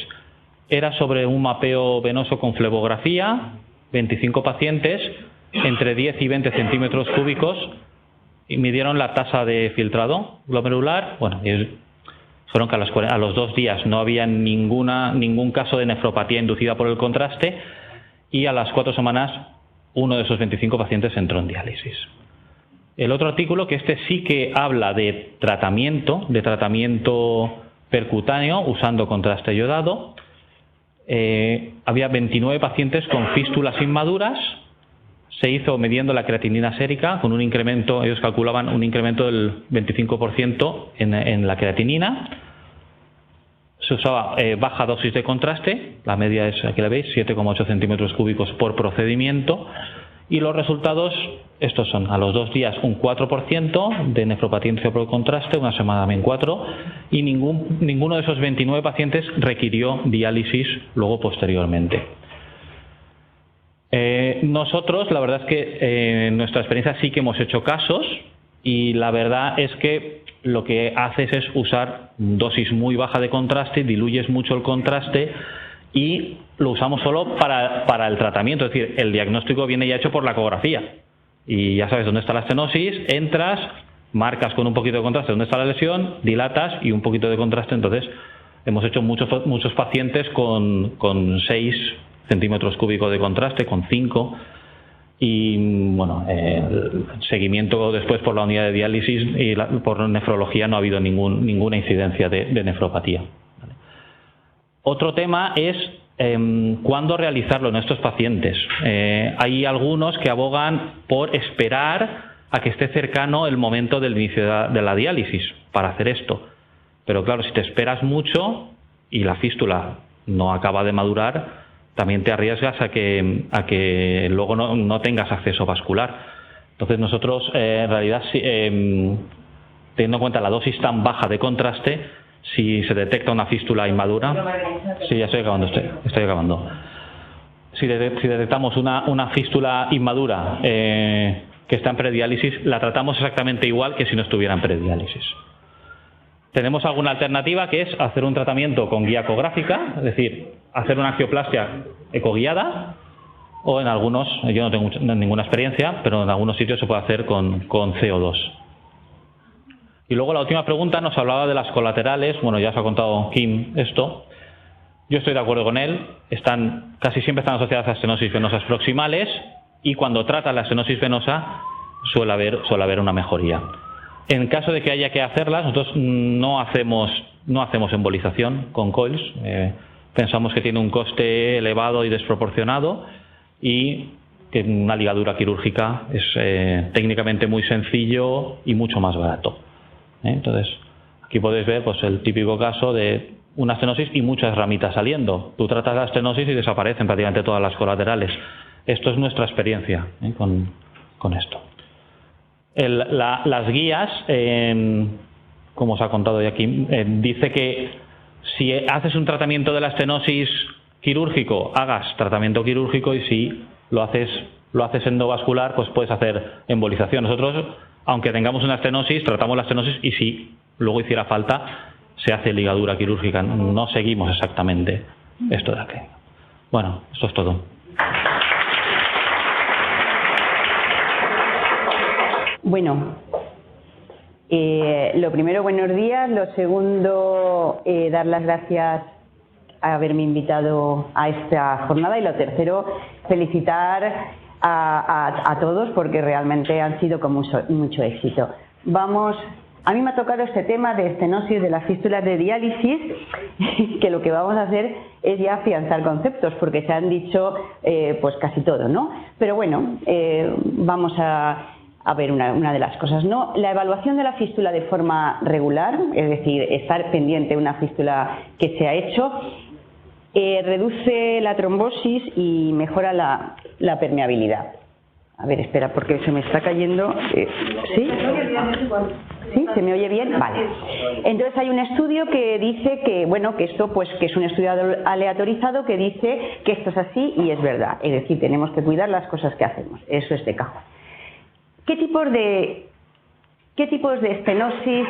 Era sobre un mapeo venoso con flebografía, 25 pacientes, entre 10 y 20 centímetros cúbicos, y midieron la tasa de filtrado glomerular. Bueno, fueron que a los 2 días no había ningún caso de nefropatía inducida por el contraste, y a las 4 semanas uno de esos 25 pacientes entró en diálisis. El otro artículo, que este sí que habla de tratamiento percutáneo usando contraste yodado, había 29 pacientes con fístulas inmaduras se hizo midiendo la creatinina sérica con un incremento, ellos calculaban un incremento del 25% en la creatinina. Se usaba baja dosis de contraste, la media es, aquí la veis, 7,8 centímetros cúbicos por procedimiento, y los resultados, estos son: a los 2 días un 4% de nefropatía por contraste, una semana también 4%, y ninguno de esos 29 pacientes requirió diálisis luego posteriormente. Nosotros, la verdad es que en nuestra experiencia sí que hemos hecho casos, y la verdad es que lo que haces es usar dosis muy baja de contraste, diluyes mucho el contraste y lo usamos solo para el tratamiento. Es decir, el diagnóstico viene ya hecho por la ecografía y ya sabes dónde está la estenosis, entras, marcas con un poquito de contraste dónde está la lesión, dilatas y un poquito de contraste. Entonces hemos hecho muchos pacientes con 6 centímetros cúbicos de contraste, con 5, y bueno, el seguimiento después por la unidad de diálisis y por nefrología no ha habido ninguna incidencia de nefropatía. ¿Vale? Otro tema es cuándo realizarlo en estos pacientes. Hay algunos que abogan por esperar a que esté cercano el momento del inicio de la diálisis para hacer esto, pero claro, si te esperas mucho y la fístula no acaba de madurar, también te arriesgas a que luego no tengas acceso vascular. Entonces nosotros, en realidad, teniendo en cuenta la dosis tan baja de contraste, si se detecta una fístula inmadura... Sí, ya estoy acabando. Si detectamos una fístula inmadura que está en prediálisis, la tratamos exactamente igual que si no estuviera en prediálisis. Tenemos alguna alternativa, que es hacer un tratamiento con guía ecográfica, es decir, hacer una angioplastia ecoguiada, o en algunos, yo no tengo ninguna experiencia, pero en algunos sitios se puede hacer con CO2. Y luego la última pregunta nos hablaba de las colaterales. Bueno, ya os ha contado Kim esto. Yo estoy de acuerdo con él. Casi siempre están asociadas a estenosis venosas proximales, y cuando trata la estenosis venosa suele haber una mejoría. En caso de que haya que hacerlas, nosotros no hacemos embolización con coils. Pensamos que tiene un coste elevado y desproporcionado, y que una ligadura quirúrgica es técnicamente muy sencillo y mucho más barato. Entonces, aquí podéis ver pues el típico caso de una estenosis y muchas ramitas saliendo. Tú tratas la estenosis y desaparecen prácticamente todas las colaterales. Esto es nuestra experiencia con esto. Las guías, como os ha contado ya aquí, dice que si haces un tratamiento de la estenosis quirúrgico, hagas tratamiento quirúrgico, y si lo haces endovascular, pues puedes hacer embolización. Nosotros, aunque tengamos una estenosis, tratamos la estenosis, y si luego hiciera falta, se hace ligadura quirúrgica. No seguimos exactamente esto de aquí. Bueno, esto es todo. Bueno, lo primero, buenos días. Lo segundo, dar las gracias a haberme invitado a esta jornada. Y lo tercero, felicitar a todos, porque realmente han sido con mucho éxito. A mí me ha tocado este tema de estenosis de las fístulas de diálisis, que lo que vamos a hacer es ya afianzar conceptos, porque se han dicho pues casi todo, ¿no? Pero bueno, vamos a ver una de las cosas, ¿no? La evaluación de la fístula de forma regular, es decir, estar pendiente de una fístula que se ha hecho, reduce la trombosis y mejora la permeabilidad. A ver, espera, porque se me está cayendo. ¿Sí? ¿Sí? ¿Se me oye bien? Vale. Entonces hay un estudio que dice que, bueno, que esto pues que es un estudio aleatorizado, que dice que esto es así y es verdad. Es decir, tenemos que cuidar las cosas que hacemos. Eso es de cajón. ¿Qué tipos de estenosis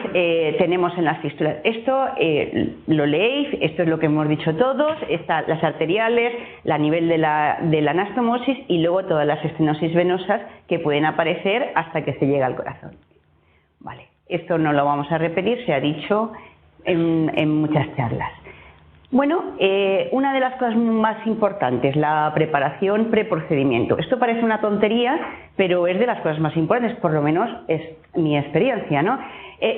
tenemos en las fístulas? Esto lo leéis, esto es lo que hemos dicho todos, están las arteriales, a nivel de la anastomosis, y luego todas las estenosis venosas que pueden aparecer hasta que se llega al corazón. Vale, esto no lo vamos a repetir, se ha dicho en muchas charlas. Bueno, una de las cosas más importantes, la preparación preprocedimiento. Esto parece una tontería, pero es de las cosas más importantes, por lo menos es mi experiencia, ¿no?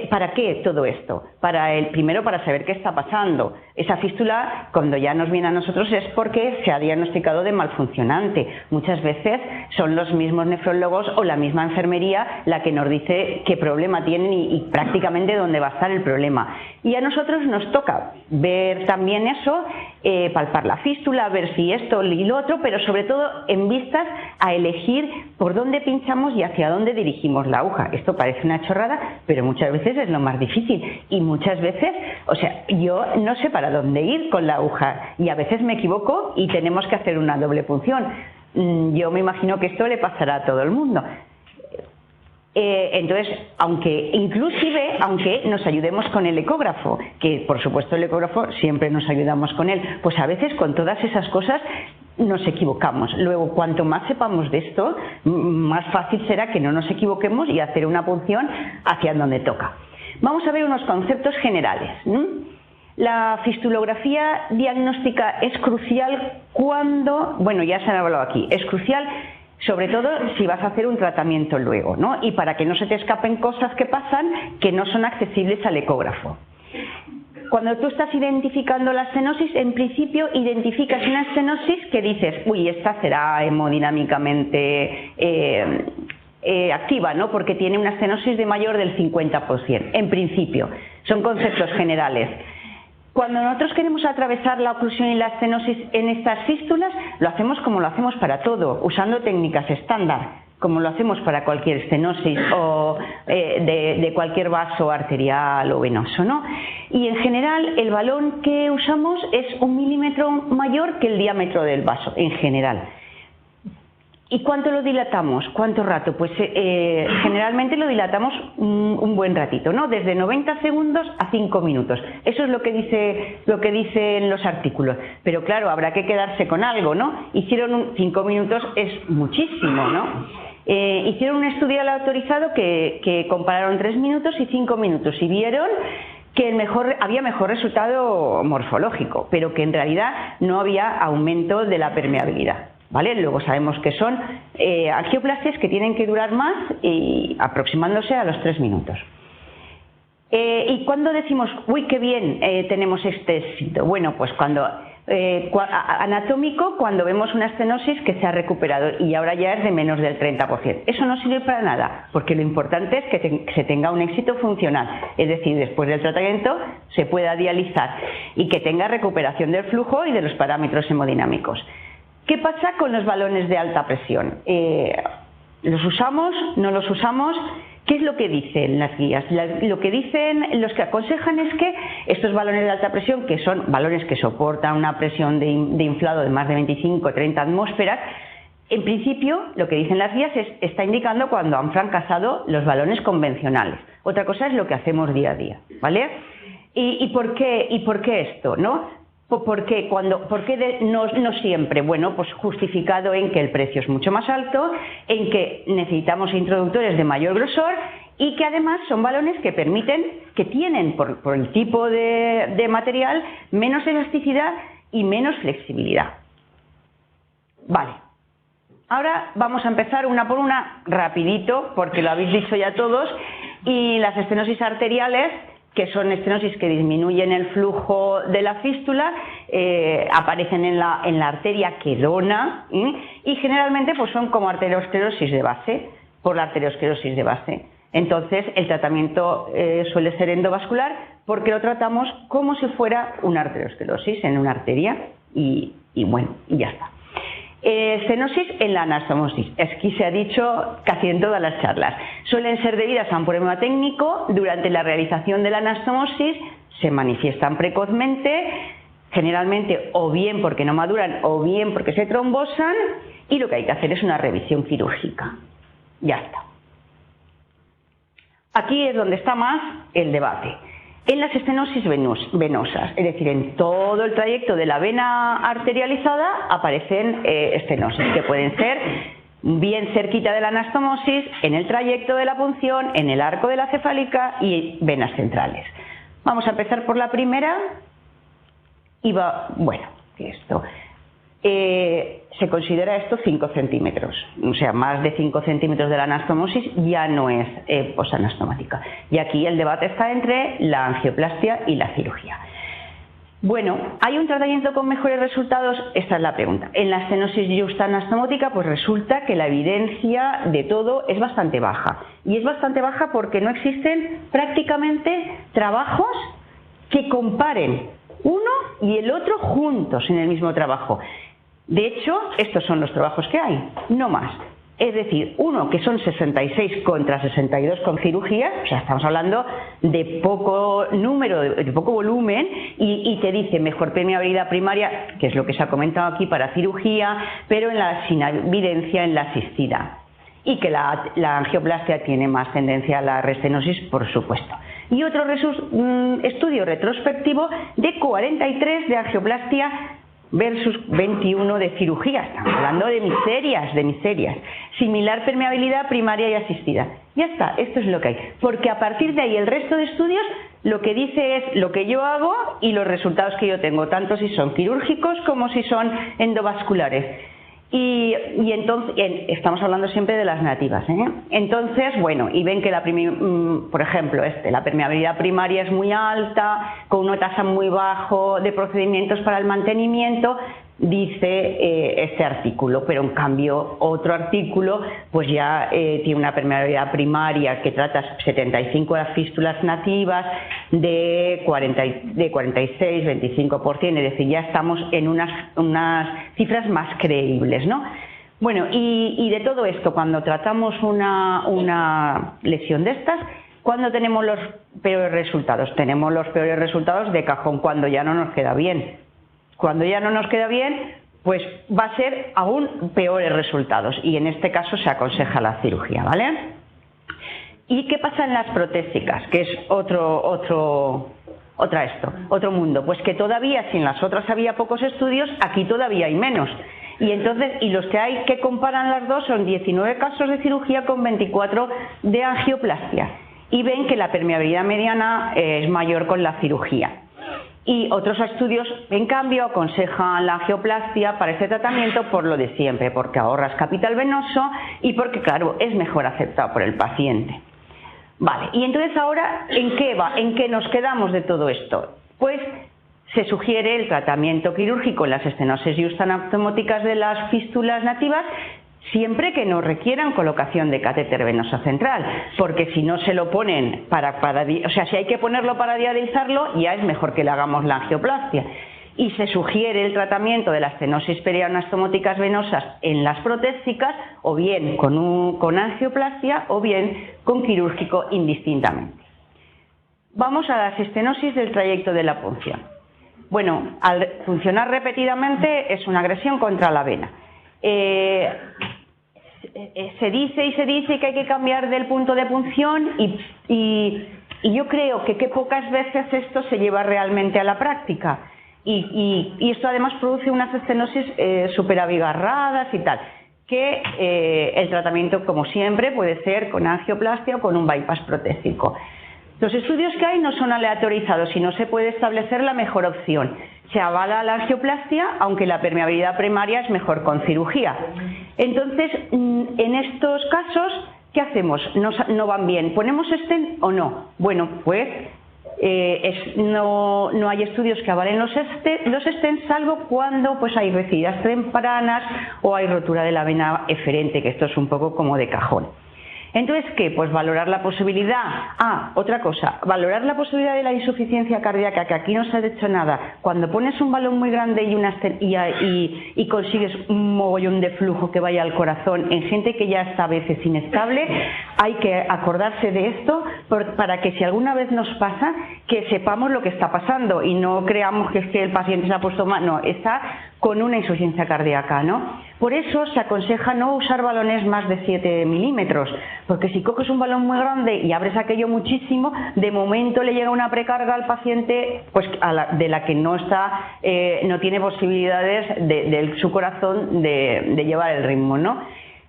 ¿Para qué todo esto? Primero, para saber qué está pasando. Esa fístula, cuando ya nos viene a nosotros, es porque se ha diagnosticado de malfuncionante. Muchas veces son los mismos nefrólogos o la misma enfermería la que nos dice qué problema tienen y prácticamente dónde va a estar el problema. Y a nosotros nos toca ver también eso, palpar la fístula, ver si esto y lo otro, pero sobre todo en vistas a elegir por dónde pinchamos y hacia dónde dirigimos la aguja. Esto parece una chorrada, pero muchas veces es lo más difícil. Y muchas veces, o sea, yo no sé para dónde ir con la aguja y a veces me equivoco y tenemos que hacer una doble punción. Yo me imagino que esto le pasará a todo el mundo. Entonces, aunque nos ayudemos con el ecógrafo, que por supuesto el ecógrafo siempre nos ayudamos con él, pues a veces con todas esas cosas nos equivocamos. Luego, cuanto más sepamos de esto, más fácil será que no nos equivoquemos y hacer una punción hacia donde toca. Vamos a ver unos conceptos generales. La fistulografía diagnóstica es crucial cuando, bueno, ya se ha hablado aquí, es crucial sobre todo si vas a hacer un tratamiento luego, ¿no? Y para que no se te escapen cosas que pasan que no son accesibles al ecógrafo. Cuando tú estás identificando la estenosis, en principio identificas una estenosis que dices, uy, esta será hemodinámicamente activa, ¿no? Porque tiene una estenosis de mayor del 50%, en principio. Son conceptos generales. Cuando nosotros queremos atravesar la oclusión y la estenosis en estas fístulas, lo hacemos como lo hacemos para todo, usando técnicas estándar, como lo hacemos para cualquier estenosis o de cualquier vaso arterial o venoso, ¿no? Y en general el balón que usamos es 1 milímetro mayor que el diámetro del vaso, en general. ¿Y cuánto lo dilatamos? ¿Cuánto rato? Pues generalmente lo dilatamos un buen ratito, ¿no? Desde 90 segundos a 5 minutos. Eso es lo que dicen los artículos. Pero claro, habrá que quedarse con algo, ¿no? 5 minutos es muchísimo, ¿no? Hicieron un estudio autorizado que compararon 3 minutos y 5 minutos y vieron que había mejor resultado morfológico, pero que en realidad no había aumento de la permeabilidad. ¿Vale? Luego sabemos que son angioplastias que tienen que durar más y aproximándose a los 3 minutos. ¿Y cuándo decimos, uy, qué bien tenemos este éxito? Bueno, pues cuando anatómico, cuando vemos una estenosis que se ha recuperado y ahora ya es de menos del 30%. Eso no sirve para nada, porque lo importante es que se tenga un éxito funcional, es decir, después del tratamiento se pueda dializar y que tenga recuperación del flujo y de los parámetros hemodinámicos. ¿Qué pasa con los balones de alta presión? ¿Los usamos? ¿No los usamos? ¿Qué es lo que dicen las guías? Lo que dicen los que aconsejan es que estos balones de alta presión, que son balones que soportan una presión de inflado de más de 25 o 30 atmósferas, en principio lo que dicen las guías está indicando cuando han fracasado los balones convencionales. Otra cosa es lo que hacemos día a día, ¿vale? ¿Y por qué esto, no? ¿Por qué no siempre? Bueno, pues justificado en que el precio es mucho más alto, en que necesitamos introductores de mayor grosor y que además son balones que tienen por el tipo de material menos elasticidad y menos flexibilidad. Vale. Ahora vamos a empezar una por una rapidito, porque lo habéis dicho ya todos, y las estenosis arteriales, que son estenosis que disminuyen el flujo de la fístula, aparecen en la arteria que dona y generalmente pues son como arteriosclerosis de base, por la arteriosclerosis de base. Entonces el tratamiento suele ser endovascular porque lo tratamos como si fuera una arteriosclerosis en una arteria y bueno, y ya está. Estenosis en la anastomosis. Aquí se ha dicho casi en todas las charlas. Suelen ser debidas a un problema técnico. Durante la realización de la anastomosis se manifiestan precozmente, generalmente o bien porque no maduran o bien porque se trombosan, y lo que hay que hacer es una revisión quirúrgica. Ya está. Aquí es donde está más el debate. En las estenosis venosas, es decir, en todo el trayecto de la vena arterializada aparecen estenosis que pueden ser bien cerquita de la anastomosis, en el trayecto de la punción, en el arco de la cefálica y venas centrales. Vamos a empezar por la primera. bueno, esto se considera esto 5 centímetros, o sea, más de 5 centímetros de la anastomosis ya no es posanastomática. Y aquí el debate está entre la angioplastia y la cirugía. Bueno, ¿hay un tratamiento con mejores resultados? Esta es la pregunta. En la estenosis juxtaanastomótica, pues resulta que la evidencia de todo es bastante baja. Y es bastante baja porque no existen prácticamente trabajos que comparen uno y el otro juntos en el mismo trabajo. De hecho, estos son los trabajos que hay, no más. Es decir, uno que son 66 contra 62 con cirugía, o sea, estamos hablando de poco número, de poco volumen, y te dice mejor permeabilidad primaria, que es lo que se ha comentado aquí para cirugía, pero sin evidencia en la asistida. Y que la angioplastia tiene más tendencia a la restenosis, por supuesto. Y otro estudio retrospectivo de 43 de angioplastia versus 21 de cirugía. Estamos hablando de miserias. Similar permeabilidad primaria y asistida. Ya está, esto es lo que hay. Porque a partir de ahí el resto de estudios lo que dice es lo que yo hago y los resultados que yo tengo, tanto si son quirúrgicos como si son endovasculares. Y entonces, estamos hablando siempre de las nativas, ¿eh? Entonces, bueno, y ven que por ejemplo, la permeabilidad primaria es muy alta, con una tasa muy baja de procedimientos para el mantenimiento, dice este artículo, pero en cambio otro artículo pues ya tiene una permeabilidad primaria que trata 75 de las fístulas nativas de 46, 25%, es decir, ya estamos en unas cifras más creíbles, ¿no? Bueno, y de todo esto, cuando tratamos una lesión de estas, ¿cuándo tenemos los peores resultados? Tenemos los peores resultados de cajón cuando ya no nos queda bien. Cuando ya no nos queda bien, pues va a ser aún peores resultados y en este caso se aconseja la cirugía, ¿vale? ¿Y qué pasa en las protésicas? Que es otro mundo. Pues que todavía, si en las otras había pocos estudios, aquí todavía hay menos. Y los que hay que comparan las dos son 19 casos de cirugía con 24 de angioplastia. Y ven que la permeabilidad mediana es mayor con la cirugía. Y otros estudios, en cambio, aconsejan la angioplastia para este tratamiento por lo de siempre, porque ahorras capital venoso y porque, claro, es mejor aceptado por el paciente. Vale, y entonces ahora, ¿en qué nos quedamos de todo esto? Pues se sugiere el tratamiento quirúrgico en las estenosis juxtaanastomóticas de las fístulas nativas, siempre que no requieran colocación de catéter venoso central, porque si no se lo ponen si hay que ponerlo para dializarlo, ya es mejor que le hagamos la angioplastia. Y se sugiere el tratamiento de las estenosis perianastomóticas venosas en las protésicas, o bien con angioplastia, o bien con quirúrgico indistintamente. Vamos a las estenosis del trayecto de la punción. Bueno, al funcionar repetidamente es una agresión contra la vena. Se dice que hay que cambiar del punto de punción y yo creo que pocas veces esto se lleva realmente a la práctica y esto además produce unas estenosis superabigarradas y tal, que el tratamiento, como siempre, puede ser con angioplastia o con un bypass protésico. Los estudios que hay no son aleatorizados y no se puede establecer la mejor opción. Se avala la angioplastia, aunque la permeabilidad primaria es mejor con cirugía. Entonces, en estos casos, ¿qué hacemos? ¿No van bien? ¿Ponemos stent o no? Bueno, pues no hay estudios que avalen los stents, salvo cuando pues hay recididas tempranas o hay rotura de la vena eferente, que esto es un poco como de cajón. Entonces, ¿qué? Pues valorar la posibilidad. Otra cosa, valorar la posibilidad de la insuficiencia cardíaca, que aquí no se ha hecho nada. Cuando pones un balón muy grande y consigues un mogollón de flujo que vaya al corazón en gente que ya está a veces inestable, hay que acordarse de esto para que si alguna vez nos pasa, que sepamos lo que está pasando y no creamos que es que el paciente se ha puesto mal. No, está con una insuficiencia cardíaca, ¿no? Por eso se aconseja no usar balones más de 7 milímetros, porque si coges un balón muy grande y abres aquello muchísimo, de momento le llega una precarga al paciente pues de la que no tiene posibilidades de su corazón de llevar el ritmo, ¿no?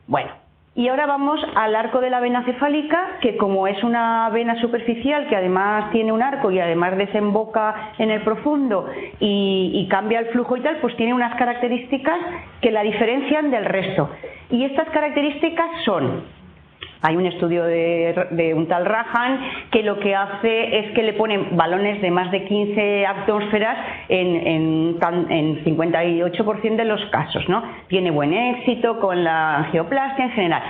Bueno, Y ahora vamos al arco de la vena cefálica, que como es una vena superficial que además tiene un arco y además desemboca en el profundo y cambia el flujo y tal, pues tiene unas características que la diferencian del resto. Y estas características son... Hay un estudio de un tal Rajan que lo que hace es que le ponen balones de más de 15 atmósferas en 58% de los casos, ¿no? Tiene buen éxito con la angioplastia en general.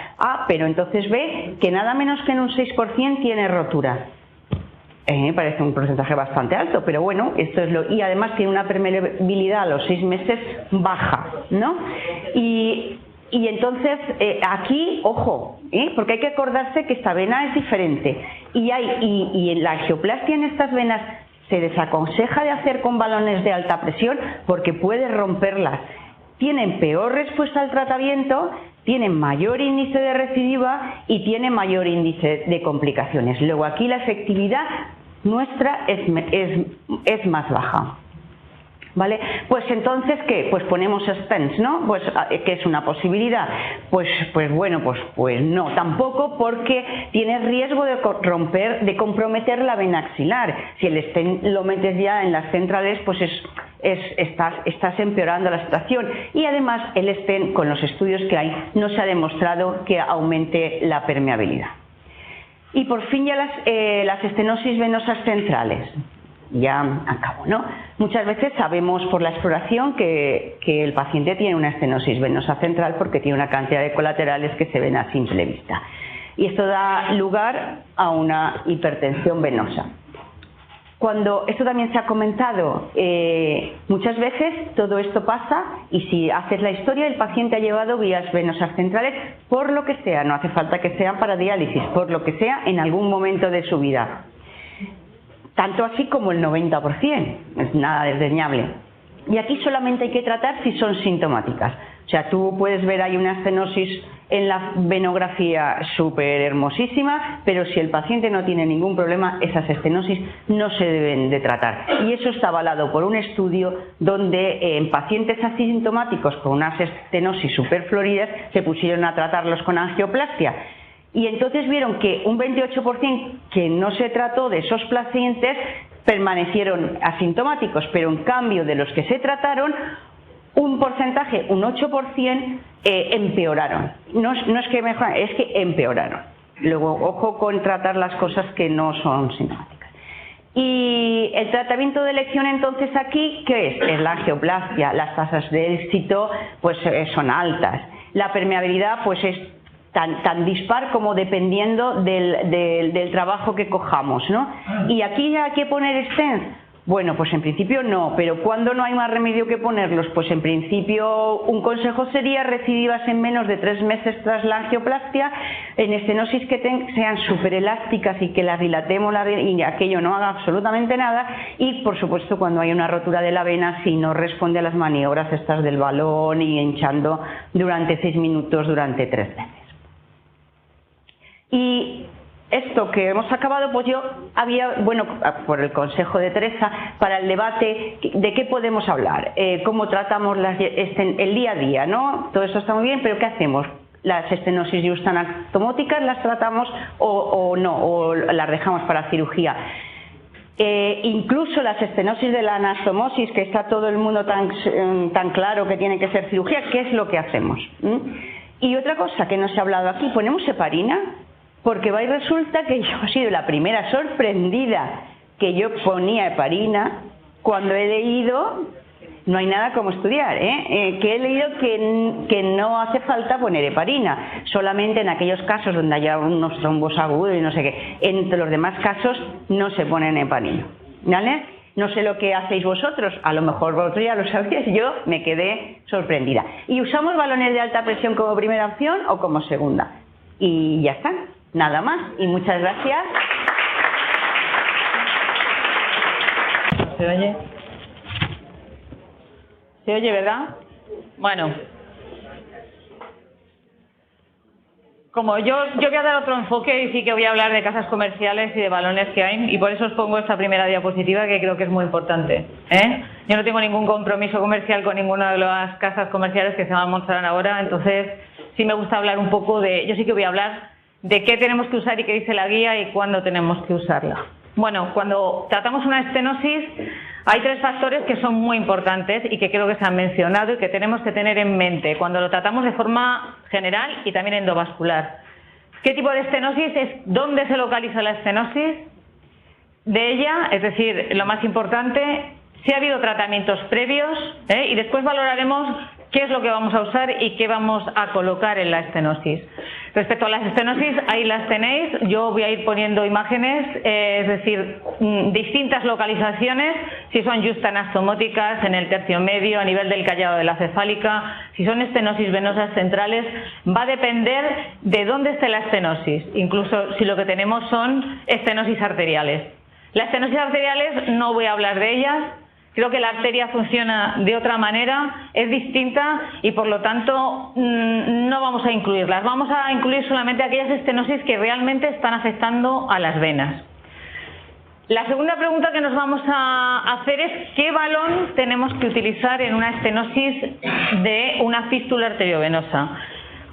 Pero entonces ve que nada menos que en un 6% tiene rotura. Me parece un porcentaje bastante alto, pero bueno, esto es lo... Y además tiene una permeabilidad a los 6 meses baja, ¿no? Y entonces aquí, ojo, porque hay que acordarse que esta vena es diferente y en la angioplastia en estas venas se desaconseja de hacer con balones de alta presión porque puede romperlas. Tienen peor respuesta al tratamiento, tienen mayor índice de recidiva y tienen mayor índice de complicaciones. Luego aquí la efectividad nuestra es más baja. ¿Vale? Pues entonces, ¿qué? Pues ponemos stents, ¿no? Pues, ¿qué es una posibilidad? Pues no, tampoco, porque tienes riesgo de comprometer la vena axilar. Si el stent lo metes ya en las centrales, pues estás empeorando la situación. Y además el stent, con los estudios que hay, no se ha demostrado que aumente la permeabilidad. Y por fin ya las estenosis venosas centrales. Ya acabo, ¿no? Muchas veces sabemos por la exploración que el paciente tiene una estenosis venosa central porque tiene una cantidad de colaterales que se ven a simple vista. Y esto da lugar a una hipertensión venosa. Cuando esto también se ha comentado, muchas veces todo esto pasa y si haces la historia, el paciente ha llevado vías venosas centrales por lo que sea, no hace falta que sean para diálisis, por lo que sea en algún momento de su vida. Tanto así como el 90%, es nada desdeñable. Y aquí solamente hay que tratar si son sintomáticas. O sea, tú puedes ver ahí una estenosis en la venografía súper hermosísima, pero si el paciente no tiene ningún problema, esas estenosis no se deben de tratar. Y eso está avalado por un estudio donde en pacientes asintomáticos con unas estenosis superfloridas se pusieron a tratarlos con angioplastia. Y entonces vieron que un 28% que no se trató de esos pacientes permanecieron asintomáticos, pero en cambio de los que se trataron, un porcentaje, un 8%, empeoraron. No es que mejoraron, es que empeoraron. Luego, ojo con tratar las cosas que no son sintomáticas. Y el tratamiento de elección entonces aquí, ¿qué es? Es la angioplastia. Las tasas de éxito pues son altas. La permeabilidad pues es tan dispar como dependiendo del trabajo que cojamos, ¿no? Y aquí hay que poner stents. Bueno, pues en principio no, pero ¿cuándo no hay más remedio que ponerlos? Pues en principio un consejo sería recidivas en menos de 3 meses tras la angioplastia, en estenosis que sean súper elásticas y que las dilatemos y aquello no haga absolutamente nada, y por supuesto cuando hay una rotura de la vena, si no responde a las maniobras estas del balón y hinchando durante 6 minutos durante 3 veces. Y esto que hemos acabado, pues yo había, bueno, por el consejo de Teresa, para el debate de qué podemos hablar, cómo tratamos el día a día, ¿no? Todo eso está muy bien, pero ¿qué hacemos? Las estenosis justaanastomóticas las tratamos o no, o las dejamos para cirugía. Incluso las estenosis de la anastomosis, que está todo el mundo tan claro que tiene que ser cirugía, ¿qué es lo que hacemos? Y otra cosa que no se ha hablado aquí, ¿ponemos heparina? Porque va y resulta que yo he sido la primera sorprendida que yo ponía heparina cuando he leído, no hay nada como estudiar, que he leído que no hace falta poner heparina, solamente en aquellos casos donde haya unos trombos agudos y no sé qué. En los demás casos no se ponen heparina, ¿vale? No sé lo que hacéis vosotros, a lo mejor vosotros ya lo sabéis, yo me quedé sorprendida. ¿Y usamos balones de alta presión como primera opción o como segunda? Y ya está. Nada más, y muchas gracias. ¿Se oye? ¿Se oye, verdad? Bueno. Como yo voy a dar otro enfoque y sí que voy a hablar de casas comerciales y de balones que hay, y por eso os pongo esta primera diapositiva que creo que es muy importante. Yo no tengo ningún compromiso comercial con ninguna de las casas comerciales que se van a mostrar ahora, entonces sí me gusta hablar un poco de, yo sí que voy a hablar de qué tenemos que usar y qué dice la guía y cuándo tenemos que usarla. Bueno, cuando tratamos una estenosis hay 3 factores que son muy importantes y que creo que se han mencionado y que tenemos que tener en mente cuando lo tratamos de forma general y también endovascular. ¿Qué tipo de estenosis es? ¿Dónde se localiza la estenosis de ella? Es decir, lo más importante, si ha habido tratamientos previos, y después valoraremos qué es lo que vamos a usar y qué vamos a colocar en la estenosis. Respecto a las estenosis, ahí las tenéis, yo voy a ir poniendo imágenes, es decir, distintas localizaciones, si son justanastomóticas, en el tercio medio, a nivel del callado de la cefálica, si son estenosis venosas centrales, va a depender de dónde esté la estenosis, incluso si lo que tenemos son estenosis arteriales. Las estenosis arteriales no voy a hablar de ellas. Creo que la arteria funciona de otra manera, es distinta y por lo tanto no vamos a incluirlas. Vamos a incluir solamente aquellas estenosis que realmente están afectando a las venas. La segunda pregunta que nos vamos a hacer es ¿qué balón tenemos que utilizar en una estenosis de una fístula arteriovenosa?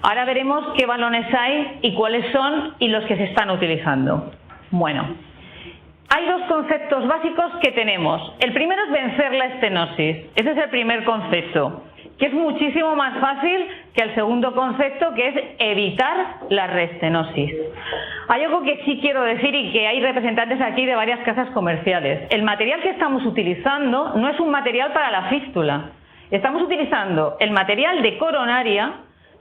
Ahora veremos qué balones hay y cuáles son y los que se están utilizando. Bueno. Hay 2 conceptos básicos que tenemos. El primero es vencer la estenosis. Ese es el primer concepto, que es muchísimo más fácil que el segundo concepto, que es evitar la reestenosis. Hay algo que sí quiero decir y que hay representantes aquí de varias casas comerciales. El material que estamos utilizando no es un material para la fístula. Estamos utilizando el material de coronaria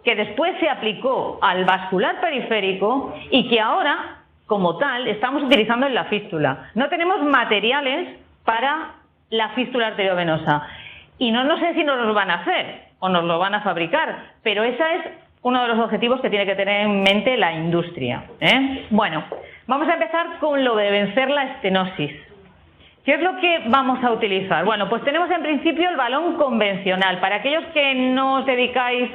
que después se aplicó al vascular periférico y que ahora, como tal, estamos utilizando en la fístula. No tenemos materiales para la fístula arteriovenosa. Y no sé si nos los van a hacer o nos lo van a fabricar, pero ese es uno de los objetivos que tiene que tener en mente la industria. Bueno, vamos a empezar con lo de vencer la estenosis. ¿Qué es lo que vamos a utilizar? Bueno, pues tenemos en principio el balón convencional. Para aquellos que no os dedicáis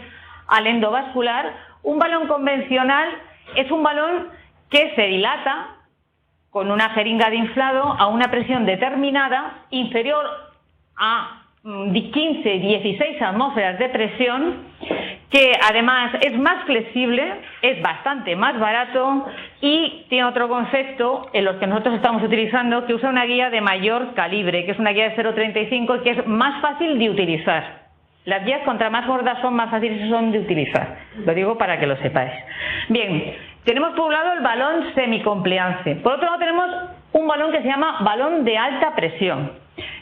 al endovascular, un balón convencional es un balón que se dilata con una jeringa de inflado a una presión determinada inferior a 15-16 atmósferas de presión, que además es más flexible, es bastante más barato y tiene otro concepto en los que nosotros estamos utilizando, que usa una guía de mayor calibre, que es una guía de 0,35 y que es más fácil de utilizar. Las guías contra más gordas son más fáciles son de utilizar. Lo digo para que lo sepáis. Bien, tenemos por un lado el balón semicompliance. Por otro lado tenemos un balón que se llama balón de alta presión.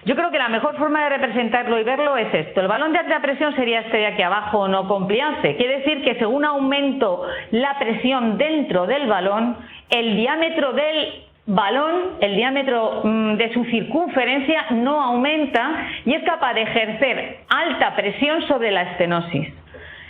Yo creo que la mejor forma de representarlo y verlo es esto. El balón de alta presión sería este de aquí abajo, no compliance. Quiere decir que según aumento la presión dentro del balón, el diámetro del balón, el diámetro de su circunferencia no aumenta y es capaz de ejercer alta presión sobre la estenosis.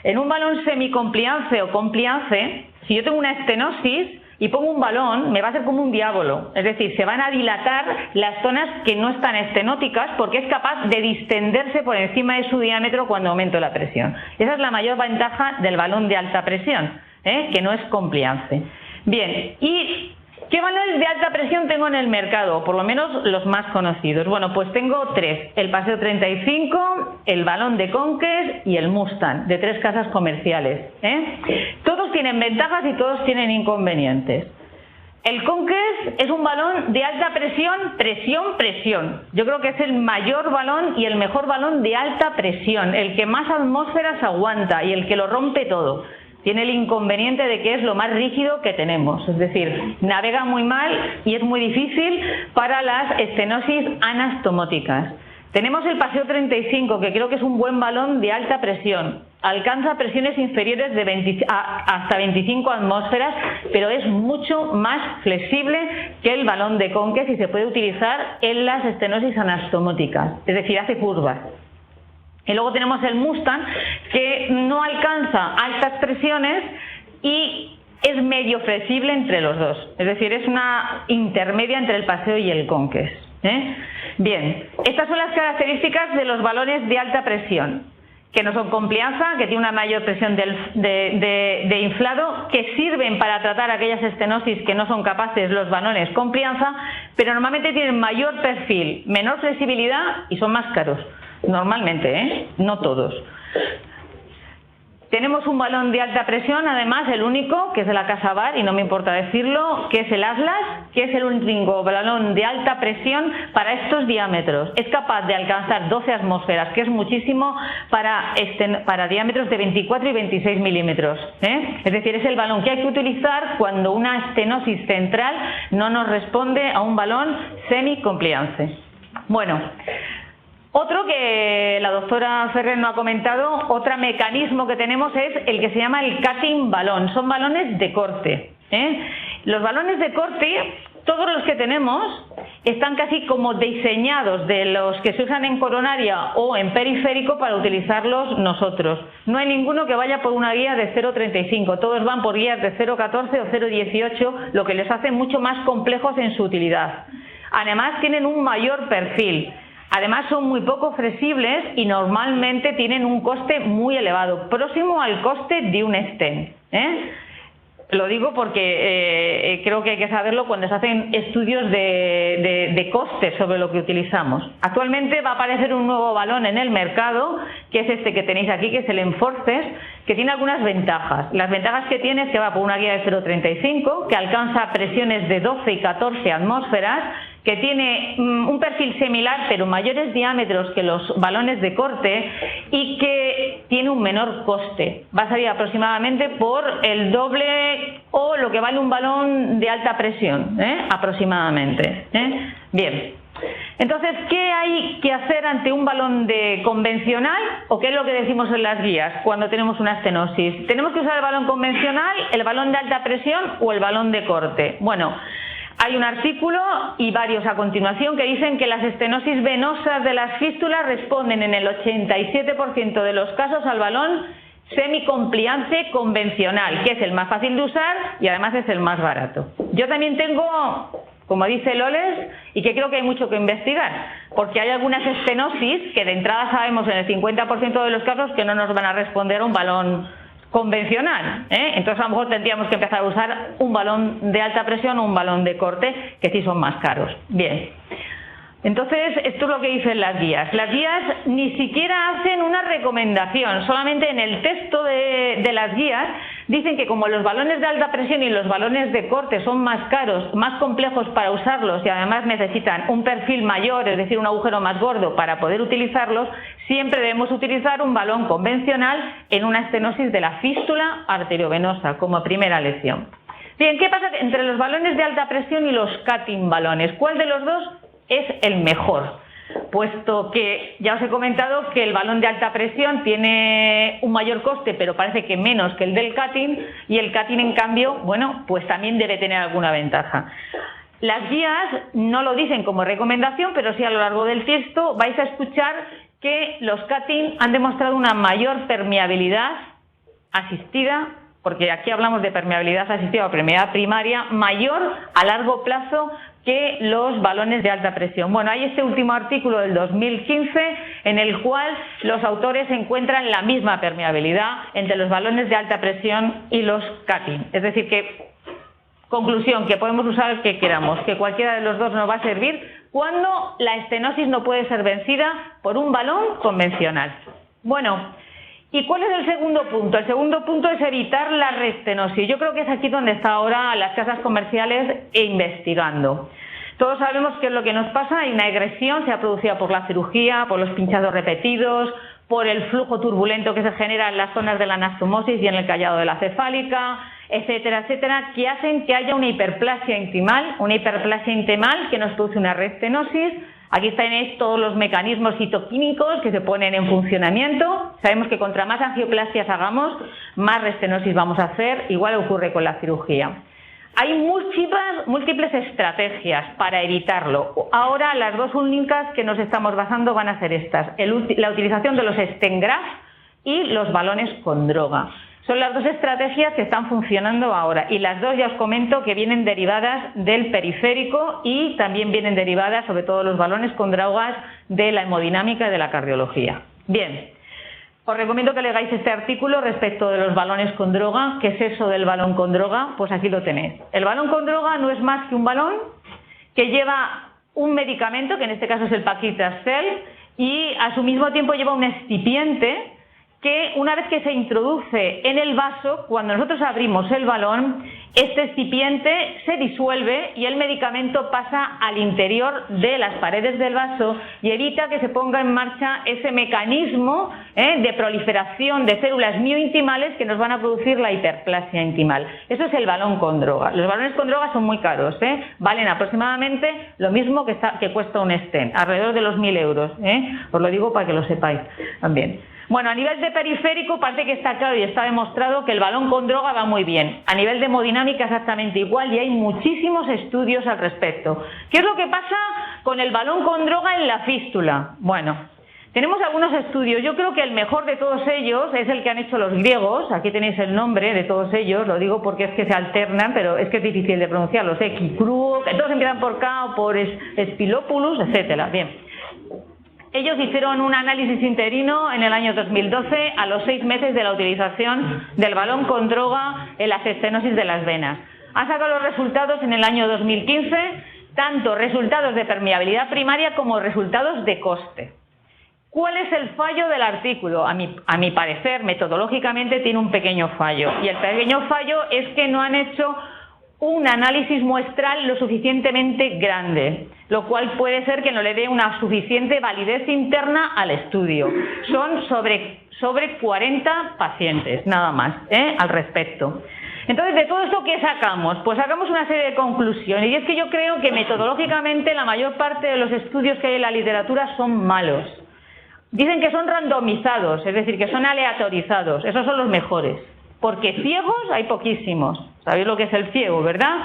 En un balón semicompliance o compliance, si yo tengo una estenosis y pongo un balón, me va a hacer como un diablo. Es decir, se van a dilatar las zonas que no están estenóticas porque es capaz de distenderse por encima de su diámetro cuando aumento la presión. Esa es la mayor ventaja del balón de alta presión, que no es compliance. Bien, y ¿qué balones de alta presión tengo en el mercado? Por lo menos los más conocidos. Bueno, pues tengo 3. El Paseo 35, el balón de Conques y el Mustang, de 3 casas comerciales. Todos tienen ventajas y todos tienen inconvenientes. El Conques es un balón de alta presión, presión. Yo creo que es el mayor balón y el mejor balón de alta presión, el que más atmósferas aguanta y el que lo rompe todo. Tiene el inconveniente de que es lo más rígido que tenemos, es decir, navega muy mal y es muy difícil para las estenosis anastomóticas. Tenemos el Paseo 35, que creo que es un buen balón de alta presión. Alcanza presiones inferiores de hasta 25 atmósferas, pero es mucho más flexible que el balón de Conques y se puede utilizar en las estenosis anastomóticas, es decir, hace curvas. Y luego tenemos el Mustang, que no alcanza altas presiones y es medio flexible entre los dos. Es decir, es una intermedia entre el Paseo y el Conques. Bien, estas son las características de los balones de alta presión, que no son compliance, que tiene una mayor presión de inflado, que sirven para tratar aquellas estenosis que no son capaces los balones compliance, pero normalmente tienen mayor perfil, menor flexibilidad y son más caros. Normalmente, no todos. Tenemos un balón de alta presión, además el único, que es de la casa Bar, y no me importa decirlo, que es el Atlas, que es el único balón de alta presión para estos diámetros. Es capaz de alcanzar 12 atmósferas, que es muchísimo para diámetros de 24 y 26 milímetros. Es decir, es el balón que hay que utilizar cuando una estenosis central no nos responde a un balón semi-compliance. Bueno, otro que la doctora Ferrer no ha comentado, otro mecanismo que tenemos es el que se llama el cutting balón. Son balones de corte. Los balones de corte, todos los que tenemos, están casi como diseñados de los que se usan en coronaria o en periférico para utilizarlos nosotros. No hay ninguno que vaya por una guía de 0,35. Todos van por guías de 0,14 o 0,18, lo que les hace mucho más complejos en su utilidad. Además, tienen un mayor perfil. Además son muy poco flexibles y normalmente tienen un coste muy elevado, próximo al coste de un stent. Lo digo porque creo que hay que saberlo cuando se hacen estudios de costes sobre lo que utilizamos. Actualmente va a aparecer un nuevo balón en el mercado, que es este que tenéis aquí, que es el Enforces, que tiene algunas ventajas. Las ventajas que tiene es que va por una guía de 0,35, que alcanza presiones de 12 y 14 atmósferas, que tiene un perfil similar pero mayores diámetros que los balones de corte y que tiene un menor coste. Va a salir aproximadamente por el doble o lo que vale un balón de alta presión, aproximadamente. Bien. Entonces, ¿qué hay que hacer ante un balón convencional o qué es lo que decimos en las guías cuando tenemos una estenosis? ¿Tenemos que usar el balón convencional, el balón de alta presión o el balón de corte? Bueno, hay un artículo y varios a continuación que dicen que las estenosis venosas de las fístulas responden en el 87% de los casos al balón semicompliance convencional, que es el más fácil de usar y además es el más barato. Yo también tengo, como dice Loles, y que creo que hay mucho que investigar, porque hay algunas estenosis que de entrada sabemos en el 50% de los casos que no nos van a responder a un balón convencional, entonces a lo mejor tendríamos que empezar a usar un balón de alta presión o un balón de corte, que sí son más caros. Bien, entonces esto es lo que dicen las guías. Las guías ni siquiera hacen una recomendación, solamente en el texto de las guías dicen que como los balones de alta presión y los balones de corte son más caros, más complejos para usarlos y además necesitan un perfil mayor, es decir, un agujero más gordo para poder utilizarlos, siempre debemos utilizar un balón convencional en una estenosis de la fístula arteriovenosa como primera lección. Bien, ¿qué pasa entre los balones de alta presión y los cutting balones? ¿Cuál de los dos es el mejor? Puesto que ya os he comentado que el balón de alta presión tiene un mayor coste, pero parece que menos que el del cutting, y el cutting en cambio, bueno, pues también debe tener alguna ventaja. Las guías no lo dicen como recomendación, pero sí a lo largo del texto vais a escuchar que los cutting han demostrado una mayor permeabilidad asistida, porque aquí hablamos de permeabilidad asistida o permeabilidad primaria, mayor a largo plazo que los balones de alta presión. Bueno, hay este último artículo del 2015 en el cual los autores encuentran la misma permeabilidad entre los balones de alta presión y los cutting. Es decir que, conclusión, que podemos usar el que queramos, que cualquiera de los dos nos va a servir cuando la estenosis no puede ser vencida por un balón convencional. Bueno, ¿y cuál es el segundo punto? El segundo punto es evitar la restenosis. Yo creo que es aquí donde está ahora las casas comerciales investigando. Todos sabemos qué es lo que nos pasa. Hay una agresión, se ha producido por la cirugía, por los pinchados repetidos, por el flujo turbulento que se genera en las zonas de la anastomosis y en el callado de la cefálica, etcétera, etcétera, que hacen que haya una hiperplasia intimal que nos produce una restenosis. Aquí tenéis todos los mecanismos citoquímicos que se ponen en funcionamiento. Sabemos que contra más angioplastias hagamos, más restenosis vamos a hacer. Igual ocurre con la cirugía. Hay múltiples estrategias para evitarlo. Ahora las dos únicas que nos estamos basando van a ser estas. La utilización de los stent graft y los balones con droga. Son las dos estrategias que están funcionando ahora y las dos ya os comento que vienen derivadas del periférico y también vienen derivadas, sobre todo los balones con drogas, de la hemodinámica y de la cardiología. Bien, os recomiendo que leáis este artículo respecto de los balones con droga. ¿Qué es eso del balón con droga? Pues aquí lo tenéis. El balón con droga no es más que un balón que lleva un medicamento, que en este caso es el paclitaxel, y a su mismo tiempo lleva un excipiente que una vez que se introduce en el vaso, cuando nosotros abrimos el balón, este excipiente se disuelve y el medicamento pasa al interior de las paredes del vaso y evita que se ponga en marcha ese mecanismo de proliferación de células miointimales que nos van a producir la hiperplasia intimal. Eso es el balón con droga. Los balones con droga son muy caros, valen aproximadamente lo mismo que cuesta un stent, alrededor de los 1.000 euros. Os lo digo para que lo sepáis también. Bueno, a nivel de periférico parece que está claro y está demostrado que el balón con droga va muy bien. A nivel de hemodinámica exactamente igual y hay muchísimos estudios al respecto. ¿Qué es lo que pasa con el balón con droga en la fístula? Bueno, tenemos algunos estudios. Yo creo que el mejor de todos ellos es el que han hecho los griegos. Aquí tenéis el nombre de todos ellos, lo digo porque es que se alternan, pero es que es difícil de pronunciarlos. Kikruo, que todos empiezan por K o por Spilopoulos, etcétera. Bien. Ellos hicieron un análisis interino en el año 2012 a los 6 meses de la utilización del balón con droga en la estenosis de las venas. Han sacado los resultados en el año 2015, tanto resultados de permeabilidad primaria como resultados de coste. ¿Cuál es el fallo del artículo? A mi parecer, metodológicamente tiene un pequeño fallo. Y el pequeño fallo es que no han hecho un análisis muestral lo suficientemente grande, lo cual puede ser que no le dé una suficiente validez interna al estudio. Son sobre 40 pacientes, nada más, al respecto. Entonces, de todo esto, ¿qué sacamos? Pues sacamos una serie de conclusiones, y es que yo creo que metodológicamente la mayor parte de los estudios que hay en la literatura son malos. Dicen que son randomizados, es decir, que son aleatorizados, esos son los mejores, porque ciegos hay poquísimos. ¿Sabéis lo que es el ciego, verdad?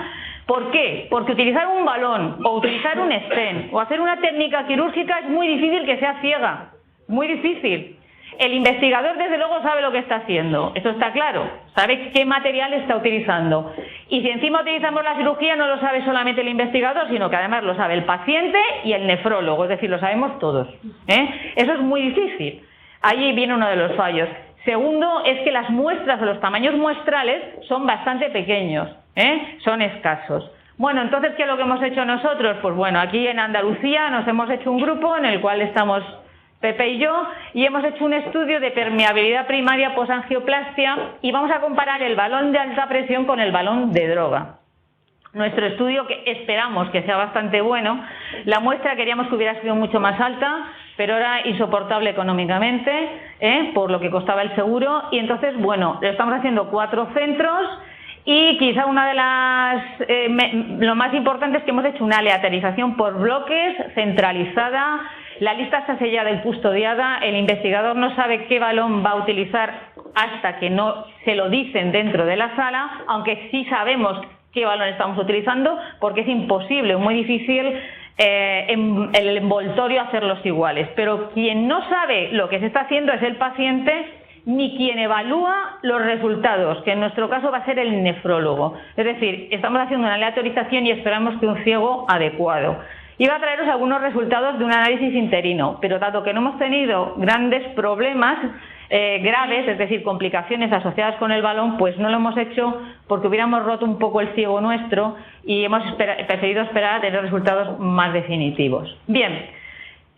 ¿Por qué? Porque utilizar un balón o utilizar un stent o hacer una técnica quirúrgica es muy difícil que sea ciega, muy difícil. El investigador desde luego sabe lo que está haciendo, eso está claro, sabe qué material está utilizando. Y si encima utilizamos la cirugía no lo sabe solamente el investigador, sino que además lo sabe el paciente y el nefrólogo, es decir, lo sabemos todos. Eso es muy difícil, ahí viene uno de los fallos. Segundo, es que las muestras o los tamaños muestrales son bastante pequeños, son escasos. Bueno, entonces, ¿qué es lo que hemos hecho nosotros? Pues bueno, aquí en Andalucía nos hemos hecho un grupo en el cual estamos Pepe y yo, y hemos hecho un estudio de permeabilidad primaria posangioplasia y vamos a comparar el balón de alta presión con el balón de droga. Nuestro estudio, que esperamos que sea bastante bueno, la muestra queríamos que hubiera sido mucho más alta, pero era insoportable económicamente, por lo que costaba el seguro, y entonces, bueno, lo estamos haciendo 4 centros, y quizá una de las, lo más importante es que hemos hecho una aleatorización por bloques, centralizada, la lista está sellada y custodiada, el investigador no sabe qué balón va a utilizar hasta que no se lo dicen dentro de la sala, aunque sí sabemos qué balón estamos utilizando, porque es imposible, muy difícil el envoltorio hacerlos iguales. Pero quien no sabe lo que se está haciendo es el paciente, ni quien evalúa los resultados, que en nuestro caso va a ser el nefrólogo. Es decir, estamos haciendo una aleatorización y esperamos que un ciego adecuado. Iba a traeros algunos resultados de un análisis interino, pero dado que no hemos tenido grandes problemas graves, es decir, complicaciones asociadas con el balón, pues no lo hemos hecho porque hubiéramos roto un poco el ciego nuestro y hemos preferido esperar a tener resultados más definitivos. Bien,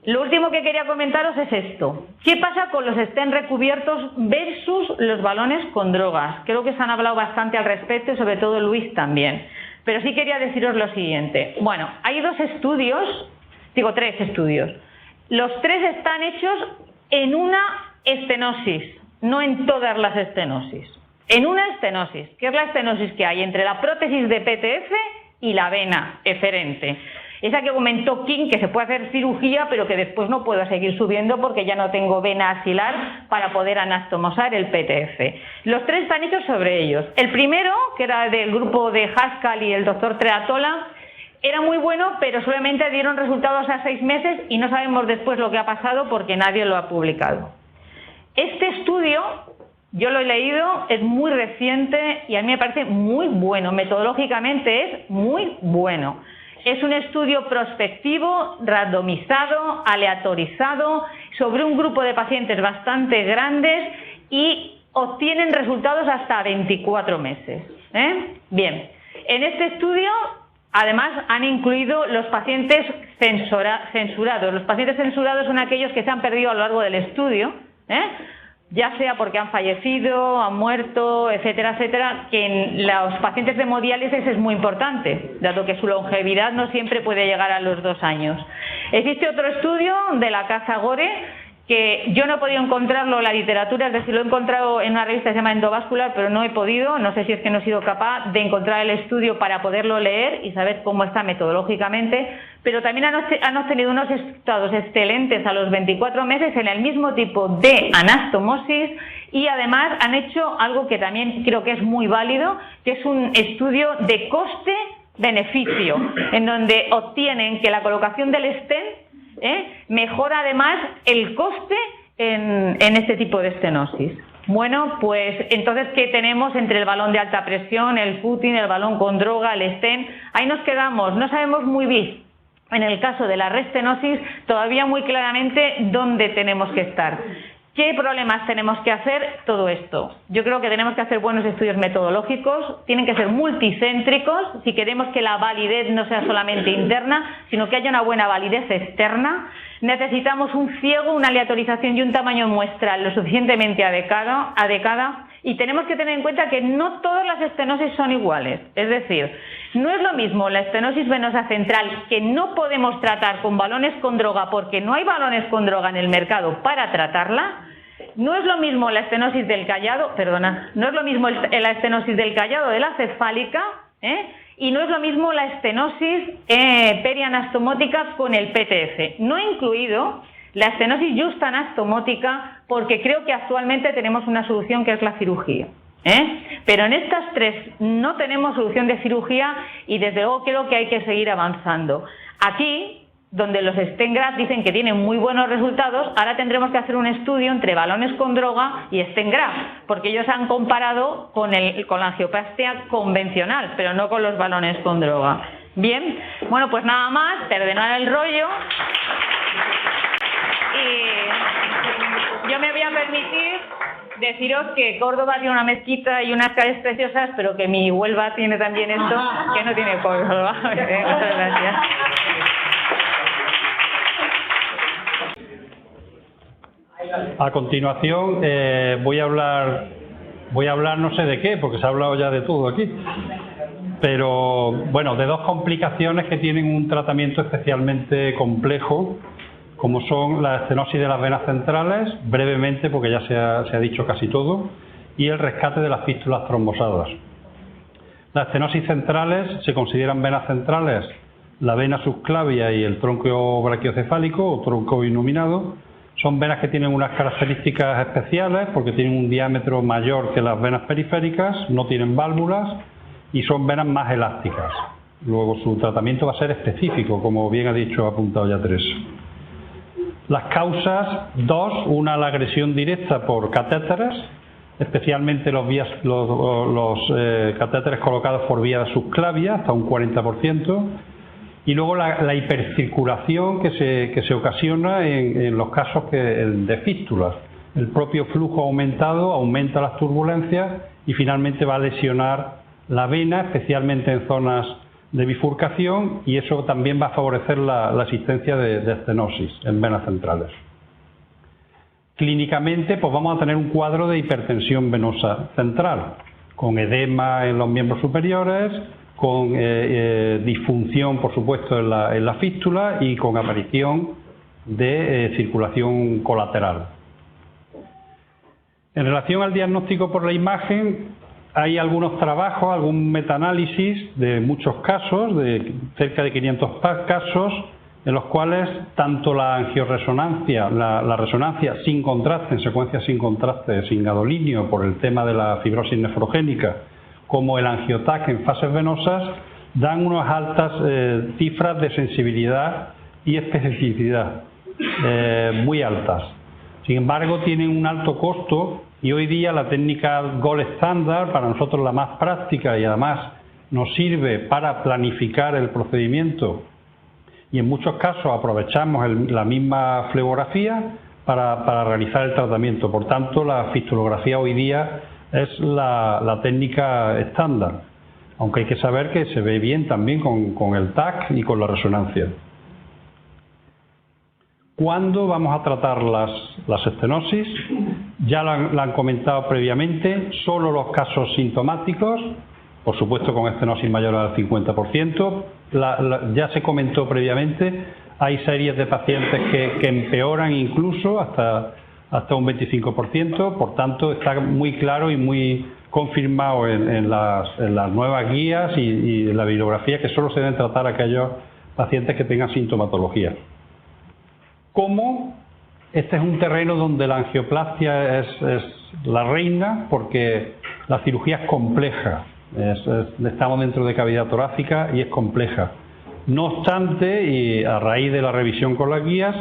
lo último que quería comentaros es esto. ¿Qué pasa con los stent recubiertos versus los balones con drogas? Creo que se han hablado bastante al respecto y sobre todo Luis también. Pero sí quería deciros lo siguiente. Bueno, hay 3 estudios. Los 3 están hechos en una estenosis, no en todas las estenosis. En una estenosis, que es la estenosis que hay entre la prótesis de PTF y la vena eferente. Esa que comentó King, que se puede hacer cirugía, pero que después no puedo seguir subiendo porque ya no tengo vena axilar para poder anastomosar el PTF. Los 3 están hechos sobre ellos. El primero, que era del grupo de Haskell y el doctor Treatola, era muy bueno, pero solamente dieron resultados a 6 meses y no sabemos después lo que ha pasado porque nadie lo ha publicado. Este estudio, yo lo he leído, es muy reciente y a mí me parece muy bueno. Metodológicamente es muy bueno. Es un estudio prospectivo, randomizado, aleatorizado, sobre un grupo de pacientes bastante grandes y obtienen resultados hasta 24 meses. Bien, en este estudio además han incluido los pacientes censurados. Los pacientes censurados son aquellos que se han perdido a lo largo del estudio, ya sea porque han fallecido, han muerto, etcétera, etcétera, que en los pacientes de hemodiálisis es muy importante, dado que su longevidad no siempre puede llegar a los 2 años. Existe otro estudio de la Casa Gore, que yo no he podido encontrarlo en la literatura, es decir, lo he encontrado en una revista que se llama Endovascular, pero no he podido, no sé si es que no he sido capaz de encontrar el estudio para poderlo leer y saber cómo está metodológicamente, pero también han obtenido unos resultados excelentes a los 24 meses en el mismo tipo de anastomosis y además han hecho algo que también creo que es muy válido, que es un estudio de coste-beneficio, en donde obtienen que la colocación del stent mejora además el coste en este tipo de estenosis. Bueno, pues entonces, ¿qué tenemos entre el balón de alta presión, el footing, el balón con droga, el stent? Ahí nos quedamos, no sabemos muy bien, en el caso de la restenosis, todavía muy claramente dónde tenemos que estar. ¿Qué problemas tenemos que hacer? Todo esto. Yo creo que tenemos que hacer buenos estudios metodológicos, tienen que ser multicéntricos, si queremos que la validez no sea solamente interna, sino que haya una buena validez externa. Necesitamos un ciego, una aleatorización y un tamaño muestra lo suficientemente adecuada y tenemos que tener en cuenta que no todas las estenosis son iguales. Es decir, no es lo mismo la estenosis venosa central, que no podemos tratar con balones con droga porque no hay balones con droga en el mercado para tratarla. No es lo mismo la estenosis del callado, no es lo mismo la estenosis del callado de la cefálica, y no es lo mismo la estenosis perianastomótica con el PTF. No he incluido la estenosis justanastomótica porque creo que actualmente tenemos una solución que es la cirugía. Pero en estas 3 no tenemos solución de cirugía y desde luego creo que hay que seguir avanzando. Aquí, donde los stent graft dicen que tienen muy buenos resultados, ahora tendremos que hacer un estudio entre balones con droga y stent graft, porque ellos han comparado con la angioplastia convencional, pero no con los balones con droga. Bien, bueno, pues nada más, perdonad el rollo. Y yo me voy a permitir deciros que Córdoba tiene una mezquita y unas calles preciosas, pero que mi Huelva tiene también esto, que no tiene Córdoba. Muchas gracias. A continuación voy a hablar no sé de qué, porque se ha hablado ya de todo aquí, pero bueno, de 2 complicaciones que tienen un tratamiento especialmente complejo, como son la estenosis de las venas centrales, brevemente porque ya se ha dicho casi todo, y el rescate de las fístulas trombosadas. Las estenosis centrales se consideran venas centrales la vena subclavia y el tronco brachiocefálico o tronco iluminado. Son venas que tienen unas características especiales porque tienen un diámetro mayor que las venas periféricas, no tienen válvulas y son venas más elásticas. Luego su tratamiento va a ser específico, como bien ha dicho, ha apuntado ya Teresa. Las causas, 2, una la agresión directa por catéteres, especialmente los catéteres colocados por vía subclavia, hasta un 40%, y luego la hipercirculación que se ocasiona en los casos de fístulas. El propio flujo aumentado aumenta las turbulencias y finalmente va a lesionar la vena, especialmente en zonas de bifurcación, y eso también va a favorecer la existencia de estenosis en venas centrales. Clínicamente, pues vamos a tener un cuadro de hipertensión venosa central, con edema en los miembros superiores, con disfunción, por supuesto, en la fístula y con aparición de circulación colateral. En relación al diagnóstico por la imagen, hay algunos trabajos, algún metaanálisis de muchos casos, de cerca de 500 casos, en los cuales tanto la angioresonancia, la resonancia sin contraste, en secuencia sin contraste, sin gadolinio, por el tema de la fibrosis nefrogénica, como el angiotac en fases venosas, dan unas altas cifras de sensibilidad y especificidad, muy altas. Sin embargo, tienen un alto costo y hoy día la técnica gold standard, para nosotros la más práctica y además nos sirve para planificar el procedimiento, y en muchos casos aprovechamos la misma flebografía para realizar el tratamiento. Por tanto, la fistulografía hoy día es la técnica estándar, aunque hay que saber que se ve bien también con el TAC y con la resonancia. ¿Cuándo vamos a tratar las estenosis? ya lo han comentado previamente, solo los casos sintomáticos, por supuesto con estenosis mayor al 50%, ya se comentó previamente, hay series de pacientes que empeoran incluso hasta un 25%, por tanto está muy claro y muy confirmado en las nuevas guías y en la bibliografía que solo se deben tratar aquellos pacientes que tengan sintomatología. ¿Cómo? Este es un terreno donde la angioplastia es la reina, porque la cirugía es compleja, estamos dentro de cavidad torácica y es compleja. No obstante, y a raíz de la revisión con las guías,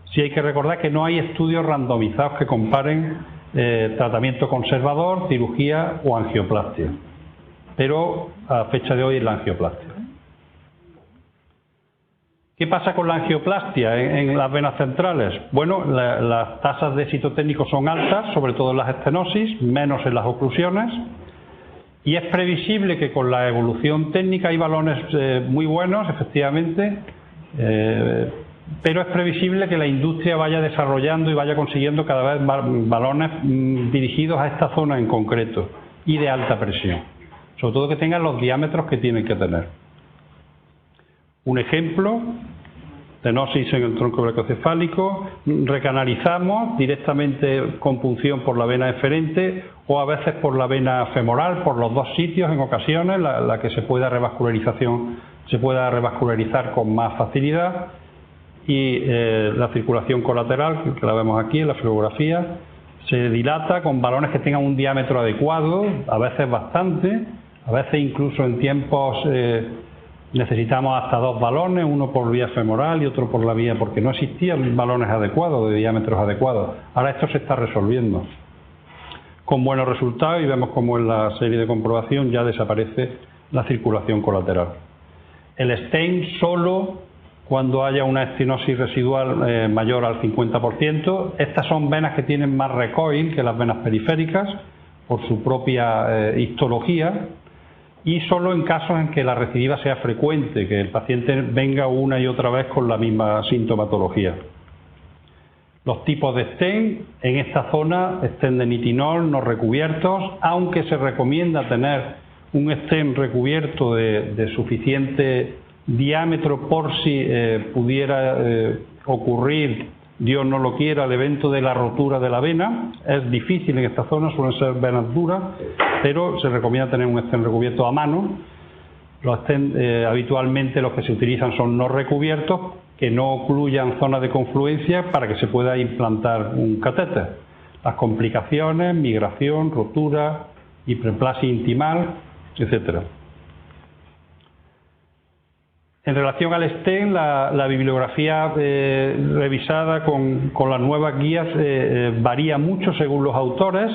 sí hay que recordar que no hay estudios randomizados que comparen tratamiento conservador, cirugía o angioplastia, pero a fecha de hoy es la angioplastia. ¿Qué pasa con la angioplastia en las venas centrales? Bueno, las tasas de éxito técnico son altas, sobre todo en las estenosis, menos en las oclusiones, y es previsible que con la evolución técnica hay balones muy buenos, efectivamente, pero es previsible que la industria vaya desarrollando y vaya consiguiendo cada vez balones dirigidos a esta zona en concreto y de alta presión, sobre todo que tengan los diámetros que tienen que tener. Un ejemplo, estenosis en el tronco brachicefálico, recanalizamos directamente con punción por la vena eferente o a veces por la vena femoral, por los dos sitios en ocasiones, la que se pueda revascularizar con más facilidad, y la circulación colateral, que la vemos aquí en la filografía, se dilata con balones que tengan un diámetro adecuado, a veces bastante, a veces incluso en tiempos necesitamos hasta 2 balones, uno por vía femoral y otro por la vía, porque no existían balones adecuados, de diámetros adecuados. Ahora esto se está resolviendo con buenos resultados y vemos como en la serie de comprobación ya desaparece la circulación colateral. El stent solo cuando haya una estenosis residual mayor al 50%. Estas son venas que tienen más recoil que las venas periféricas por su propia histología, y solo en casos en que la recidiva sea frecuente, que el paciente venga una y otra vez con la misma sintomatología. Los tipos de stent en esta zona, stent de nitinol, no recubiertos, aunque se recomienda tener un stent recubierto de suficiente diámetro por si pudiera ocurrir, Dios no lo quiera, el evento de la rotura de la vena. Es difícil en esta zona, suelen ser venas duras, pero se recomienda tener un stent recubierto a mano. Los stent habitualmente los que se utilizan son no recubiertos, que no ocluyan zonas de confluencia para que se pueda implantar un catéter. Las complicaciones, migración, rotura, hiperplasia intimal, etcétera. En relación al stent, la bibliografía revisada con las nuevas guías varía mucho según los autores.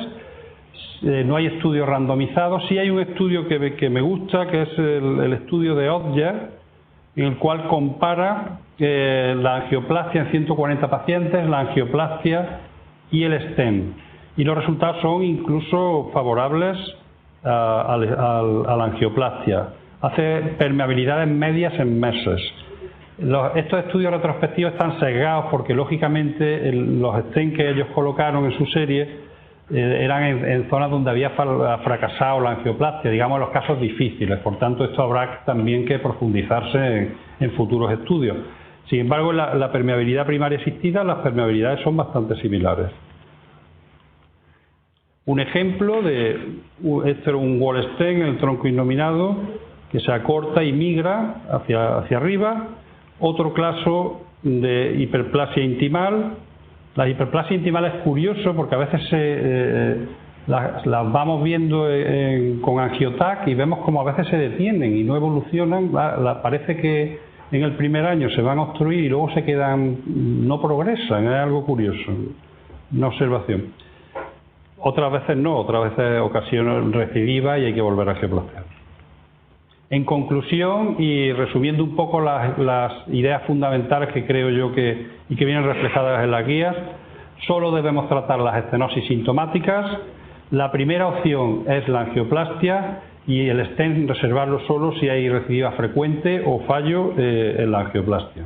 No hay estudios randomizados. Sí hay un estudio que me gusta, que es el estudio de Odger, en el cual compara la angioplastia en 140 pacientes, la angioplastia y el stent. Y los resultados son incluso favorables a la angioplastia. Hace permeabilidades medias en meses. Estos estudios retrospectivos están sesgados porque lógicamente los stent que ellos colocaron en su serie eran en zonas donde había fracasado la angioplastia, digamos en los casos difíciles. Por tanto, esto habrá también que profundizarse en futuros estudios. Sin embargo, la permeabilidad primaria asistida, las permeabilidades son bastante similares. Un ejemplo este era un wall stent en el tronco innominado que se acorta y migra hacia arriba. Otro caso de hiperplasia intimal. La hiperplasia intimal es curioso porque a veces las vamos viendo con angiotac y vemos como a veces se detienen y no evolucionan. Parece que en el primer año se van a obstruir y luego se quedan, no progresan. Es algo curioso, una observación. Otras veces no, otras veces ocasionan recidiva y hay que volver a angioplastiar. En conclusión, y resumiendo un poco las ideas fundamentales que creo yo que vienen reflejadas en las guías, solo debemos tratar las estenosis sintomáticas. La primera opción es la angioplastia y el stent reservarlo solo si hay recidiva frecuente o fallo en la angioplastia.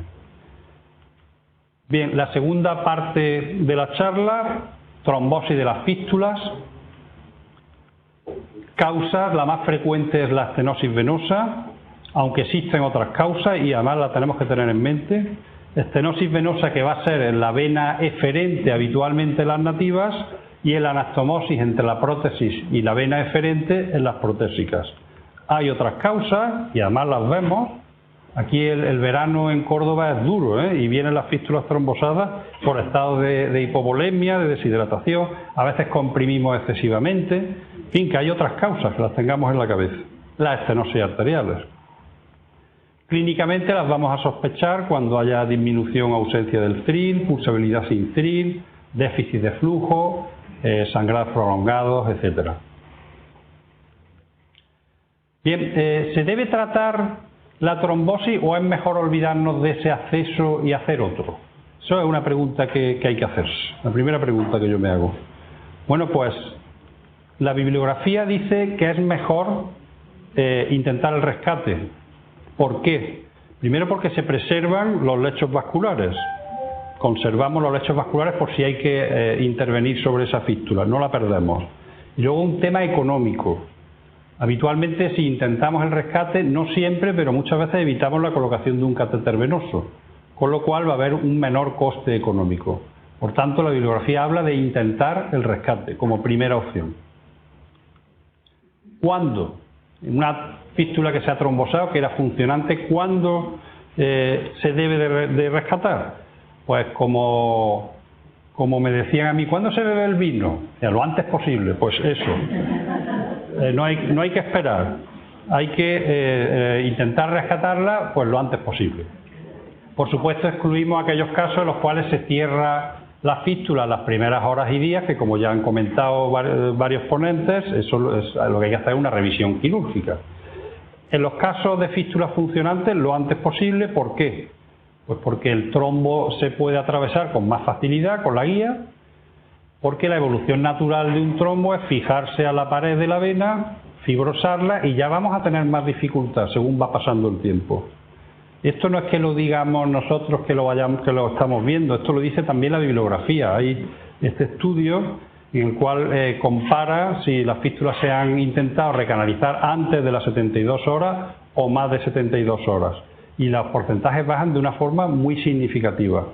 Bien, la segunda parte de la charla trombosis de las fístulas. Causas, la más frecuente es la estenosis venosa, aunque existen otras causas y además la tenemos que tener en mente. Estenosis venosa que va a ser en la vena eferente habitualmente en las nativas y en la anastomosis entre la prótesis y la vena eferente en las protésicas. Hay otras causas y además las vemos. Aquí el verano en Córdoba es duro, y vienen las fístulas trombosadas por estados de hipovolemia, de deshidratación, a veces comprimimos excesivamente, en fin, que hay otras causas que las tengamos en la cabeza. Las estenosis arteriales. Clínicamente las vamos a sospechar cuando haya disminución o ausencia del thrill, pulsabilidad sin thrill, déficit de flujo, sangrados prolongados, etc. Bien, ¿se debe tratar la trombosis o es mejor olvidarnos de ese acceso y hacer otro? Eso es una pregunta que hay que hacerse, la primera pregunta que yo me hago. Bueno, pues la bibliografía dice que es mejor intentar el rescate. ¿Por qué? Primero porque se preservan los lechos vasculares. Conservamos los lechos vasculares por si hay que intervenir sobre esa fístula, no la perdemos. Y luego un tema económico. Habitualmente si intentamos el rescate, no siempre, pero muchas veces evitamos la colocación de un catéter venoso, con lo cual va a haber un menor coste económico. Por tanto, la bibliografía habla de intentar el rescate como primera opción. ¿Cuándo? Una fístula que se ha trombosado, que era funcionante, ¿cuándo se debe de rescatar? Pues como me decían a mí, ¿cuándo se bebe el vino? Lo antes posible, pues eso. No hay que esperar, hay que intentar rescatarla pues lo antes posible. Por supuesto excluimos aquellos casos en los cuales se cierra la fístula las primeras horas y días, que como ya han comentado varios ponentes, eso es lo que hay que hacer, una revisión quirúrgica. En los casos de fístulas funcionantes lo antes posible, ¿por qué? Pues porque el trombo se puede atravesar con más facilidad con la guía, porque la evolución natural de un trombo es fijarse a la pared de la vena, fibrosarla y ya vamos a tener más dificultad según va pasando el tiempo. Esto no es que lo digamos nosotros que lo estamos viendo, esto lo dice también la bibliografía. Hay este estudio en el cual compara si las fístulas se han intentado recanalizar antes de las 72 horas o más de 72 horas. Y los porcentajes bajan de una forma muy significativa.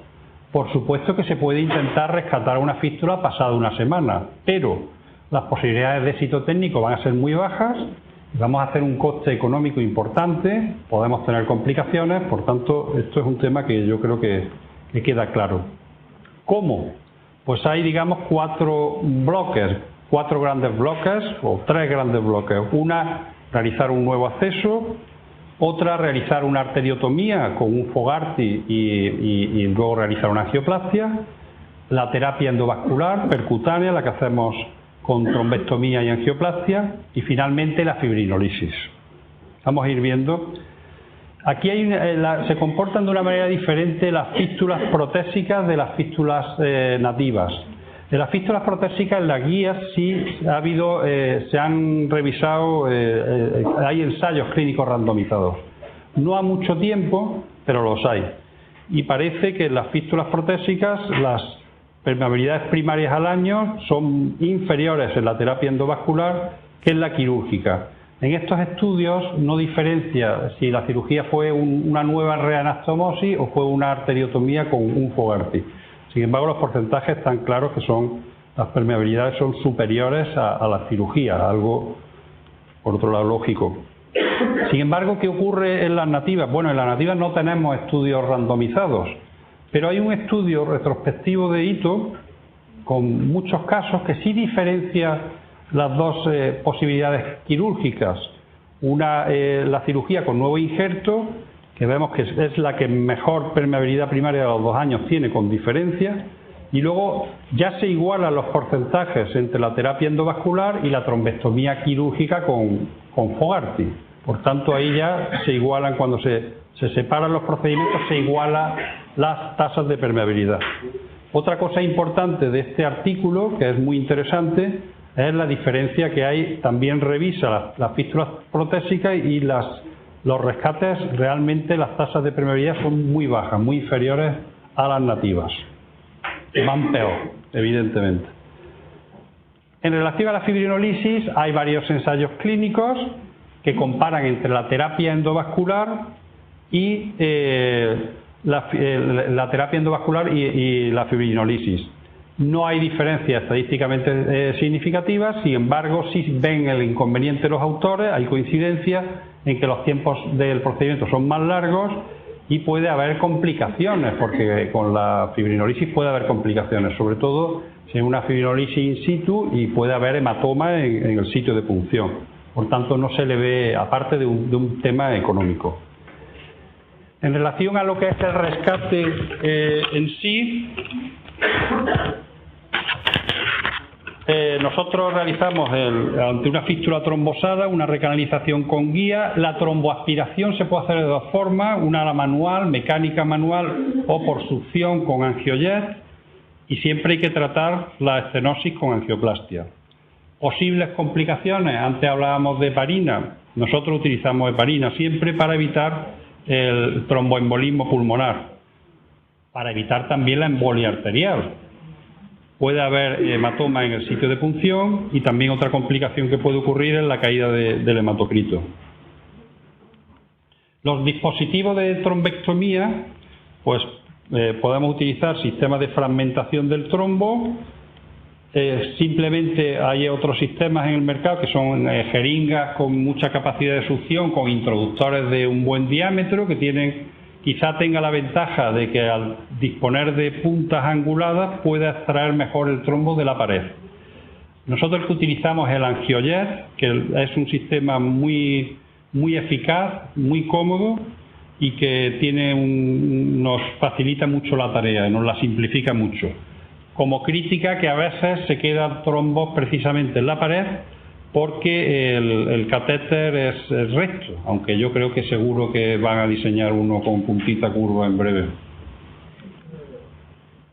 Por supuesto que se puede intentar rescatar una fístula pasada una semana, pero las posibilidades de éxito técnico van a ser muy bajas, vamos a hacer un coste económico importante, podemos tener complicaciones, por tanto esto es un tema que yo creo que queda claro. ¿Cómo? Pues hay, digamos, cuatro grandes bloques o tres grandes bloques. Una, realizar un nuevo acceso. Otra, realizar una arteriotomía con un Fogarty y luego realizar una angioplastia. La terapia endovascular percutánea, la que hacemos con trombectomía y angioplastia. Y finalmente la fibrinolisis. Vamos a ir viendo. Aquí se comportan de una manera diferente las fístulas protésicas de las fístulas nativas. En las fístulas protésicas, en las guías sí ha habido, se han revisado, hay ensayos clínicos randomizados. No a mucho tiempo, pero los hay. Y parece que en las fístulas protésicas las permeabilidades primarias al año son inferiores en la terapia endovascular que en la quirúrgica. En estos estudios no diferencia si la cirugía fue una nueva reanastomosis o fue una arteriotomía con un Fogarty. Sin embargo, los porcentajes están claros que las permeabilidades son superiores a la cirugía, algo, por otro lado, lógico. Sin embargo, ¿qué ocurre en las nativas? Bueno, en las nativas no tenemos estudios randomizados, pero hay un estudio retrospectivo de Ito con muchos casos que sí diferencia las dos posibilidades quirúrgicas. Una, la cirugía con nuevo injerto, que vemos que es la que mejor permeabilidad primaria de los 2 años tiene con diferencia, y luego ya se igualan los porcentajes entre la terapia endovascular y la trombectomía quirúrgica con Fogarty. Por tanto, ahí ya se igualan, cuando se separan los procedimientos, se igualan las tasas de permeabilidad. Otra cosa importante de este artículo, que es muy interesante, es la diferencia que hay. También revisa las fístulas protésicas y los rescates, realmente las tasas de permeabilidad son muy bajas, muy inferiores a las nativas. Van peor, evidentemente. En relación a la fibrinolisis, hay varios ensayos clínicos que comparan entre la terapia endovascular y la terapia endovascular y la fibrinolisis. No hay diferencias estadísticamente significativas, sin embargo, sí ven el inconveniente los autores, hay coincidencia en que los tiempos del procedimiento son más largos y puede haber complicaciones, porque con la fibrinolisis puede haber complicaciones, sobre todo si es una fibrinolisis in situ y puede haber hematoma en el sitio de punción. Por tanto, no se le ve, aparte de un tema económico. En relación a lo que es el rescate en sí, nosotros realizamos ante una fístula trombosada una recanalización con guía. La tromboaspiración se puede hacer de dos formas, una a la manual, mecánica manual, o por succión con angiojet, y siempre hay que tratar la estenosis con angioplastia. Posibles complicaciones, antes hablábamos de heparina, nosotros utilizamos heparina siempre para evitar el tromboembolismo pulmonar, para evitar también la embolia arterial. Puede haber hematoma en el sitio de punción y también otra complicación que puede ocurrir es la caída del hematocrito. Los dispositivos de trombectomía, pues podemos utilizar sistemas de fragmentación del trombo. Simplemente hay otros sistemas en el mercado que son jeringas con mucha capacidad de succión, con introductores de un buen diámetro, que quizá tenga la ventaja de que al disponer de puntas anguladas puede extraer mejor el trombo de la pared. Nosotros el que utilizamos es el angiojet, que es un sistema muy eficaz, muy cómodo y que nos facilita mucho la tarea y nos la simplifica mucho. Como crítica, que a veces se quedan trombos precisamente en la pared porque el catéter es recto, aunque yo creo que seguro que van a diseñar uno con puntita curva en breve.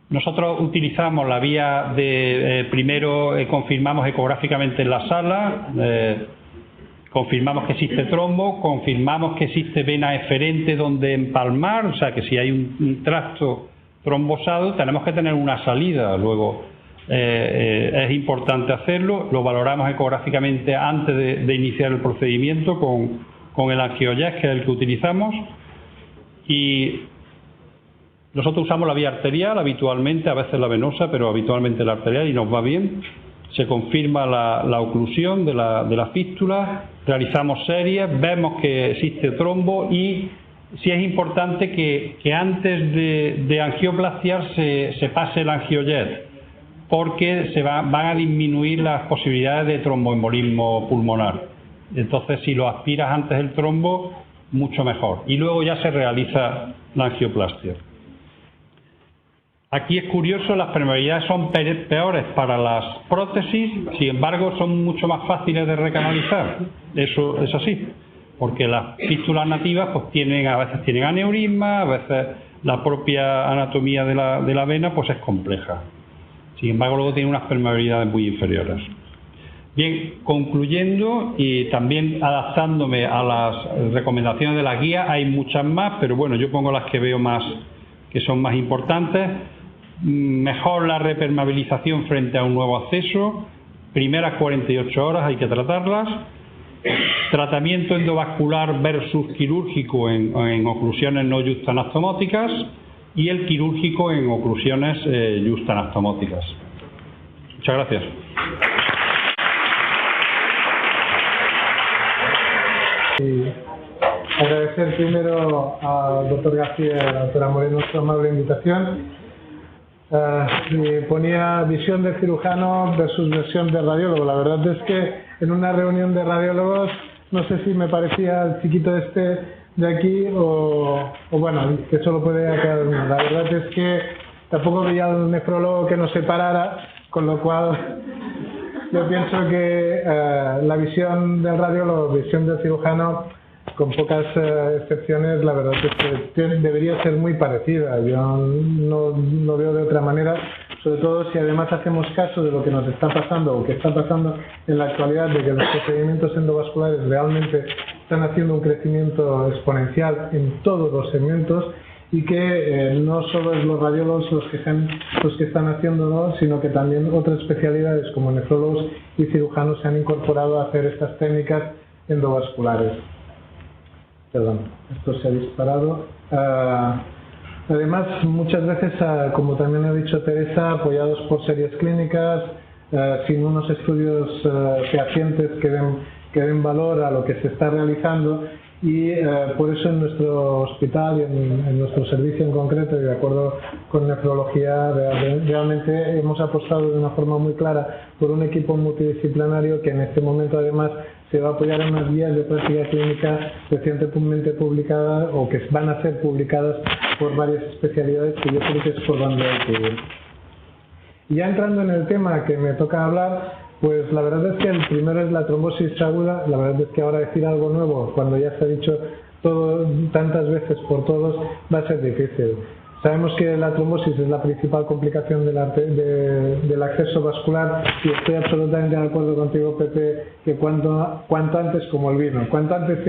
Nosotros utilizamos la vía de primero confirmamos ecográficamente en la sala, confirmamos que existe trombo, confirmamos que existe vena eferente donde empalmar, o sea que si hay un tracto trombosado tenemos que tener una salida. Luego es importante hacerlo, lo valoramos ecográficamente antes de iniciar el procedimiento con el angiojet, que es el que utilizamos, y nosotros usamos la vía arterial habitualmente, a veces la venosa, pero habitualmente la arterial, y nos va bien. Se confirma la oclusión de la fístula, realizamos series, vemos que existe trombo y sí es importante que antes de angioplastiar se pase el angiojet, porque van a disminuir las posibilidades de tromboembolismo pulmonar. Entonces, si lo aspiras antes del trombo, mucho mejor. Y luego ya se realiza la angioplastia. Aquí es curioso, las permeabilidades son peores para las prótesis, sin embargo son mucho más fáciles de recanalizar. Eso es así, porque las fístulas nativas pues a veces tienen aneurisma, a veces la propia anatomía de la vena pues es compleja. Sin embargo, luego tiene unas permeabilidades muy inferiores. Bien, concluyendo y también adaptándome a las recomendaciones de la guía, hay muchas más, pero bueno, yo pongo las que veo que son más importantes. Mejor la repermeabilización frente a un nuevo acceso, primeras 48 horas hay que tratarlas. Tratamiento endovascular versus quirúrgico en oclusiones no justanastomóticas y el quirúrgico en oclusiones justanastomóticas. Muchas gracias. Y agradecer primero al doctor García y a la doctora Moreno su amable invitación. Ponía visión de cirujano versus visión de radiólogo. La verdad es que en una reunión de radiólogos no sé si me parecía el chiquito de aquí o bueno, que solo puede quedar uno. La verdad es que tampoco veía un nefrólogo que nos separara, con lo cual yo pienso que la visión del radiólogo, visión del cirujano, con pocas excepciones, la verdad es que debería ser muy parecida. Yo no lo veo de otra manera, sobre todo si además hacemos caso de lo que nos está pasando o que está pasando en la actualidad, de que los procedimientos endovasculares realmente están haciendo un crecimiento exponencial en todos los segmentos y que no solo es los radiólogos los que están haciéndolo, sino que también otras especialidades como nefrólogos y cirujanos se han incorporado a hacer estas técnicas endovasculares. Perdón, esto se ha disparado. Además, muchas veces, como también ha dicho Teresa, apoyados por series clínicas, sin unos estudios fehacientes que den valor a lo que se está realizando, y por eso en nuestro hospital y en nuestro servicio en concreto, y de acuerdo con nefrología, realmente hemos apostado de una forma muy clara por un equipo multidisciplinario que en este momento además se va a apoyar en unas guías de práctica clínica recientemente publicadas o que van a ser publicadas por varias especialidades, que yo creo que es por donde hay que ir. Y ya entrando en el tema que me toca hablar, pues la verdad es que el primero es la trombosis aguda. La verdad es que ahora decir algo nuevo cuando ya se ha dicho todo tantas veces por todos va a ser difícil. Sabemos que la trombosis es la principal complicación del acceso vascular, y estoy absolutamente de acuerdo contigo, Pepe, que cuanto antes, como el vino, cuanto antes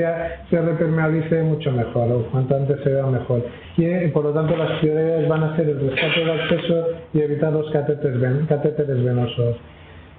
se repermeabilice mucho mejor, o cuanto antes se vea mejor. Y por lo tanto las prioridades van a ser el rescate del acceso y evitar los catéteres venosos.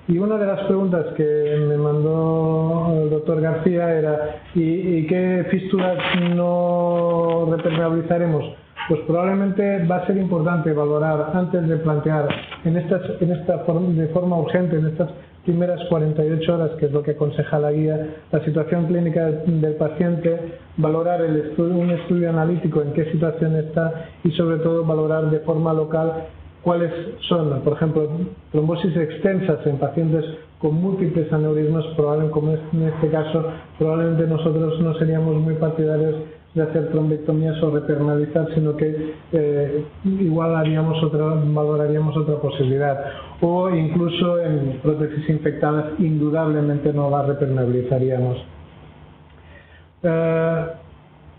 Y una de las preguntas que me mandó el doctor García era ¿y qué fístulas no repermeabilizaremos? Pues probablemente va a ser importante valorar antes de plantear de forma urgente, en estas primeras 48 horas, que es lo que aconseja la guía, la situación clínica del paciente, valorar un estudio analítico en qué situación está, y sobre todo valorar de forma local cuáles son, por ejemplo, trombosis extensas en pacientes con múltiples aneurismas. Probablemente, como es en este caso, probablemente nosotros no seríamos muy partidarios de hacer trombectomías o repermeabilizar, sino que igual valoraríamos otra posibilidad, o incluso en prótesis infectadas indudablemente no la repermeabilizaríamos.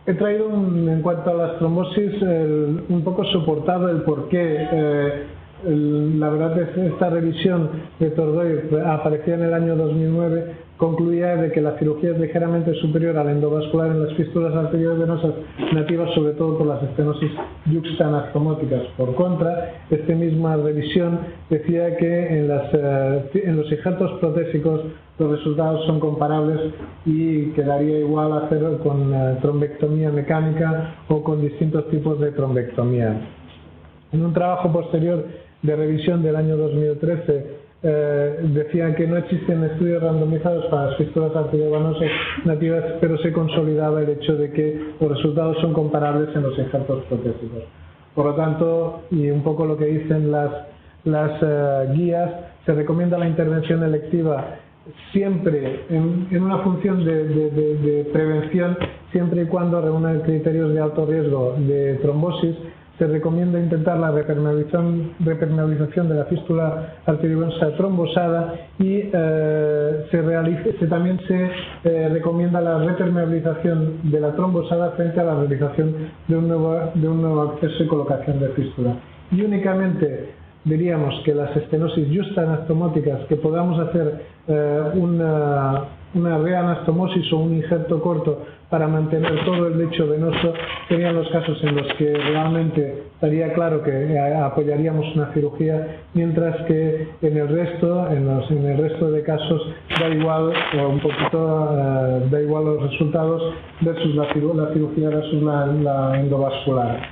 He traído en cuanto a las trombosis un poco soportado el porqué. La verdad es que esta revisión de Tordoy, aparecida en el año 2009, concluía de que la cirugía es ligeramente superior a la endovascular en las fístulas arteriovenosas nativas, sobre todo por las estenosis yuxtanastomóticas. Por contra, esta misma revisión decía que en los injertos protésicos los resultados son comparables y quedaría igual hacerlo con trombectomía mecánica o con distintos tipos de trombectomía. En un trabajo posterior de revisión del año 2013 decían que no existen estudios randomizados para las fístulas arteriovenosas nativas, pero se consolidaba el hecho de que los resultados son comparables en los injertos protésicos. Por lo tanto, y un poco lo que dicen las guías, se recomienda la intervención electiva siempre en una función de prevención, siempre y cuando reúna criterios de alto riesgo de trombosis. Se recomienda intentar la repermeabilización de la fístula arteriovenosa trombosada, y también se recomienda la repermeabilización de la trombosada frente a la realización de un nuevo acceso y colocación de fístula. Y únicamente diríamos que las estenosis justanastomóticas, que podamos hacer una reanastomosis o un injerto corto para mantener todo el lecho venoso, serían los casos en los que realmente estaría claro que apoyaríamos una cirugía, mientras que en el resto de casos da igual da igual los resultados versus la cirugía versus la endovascular.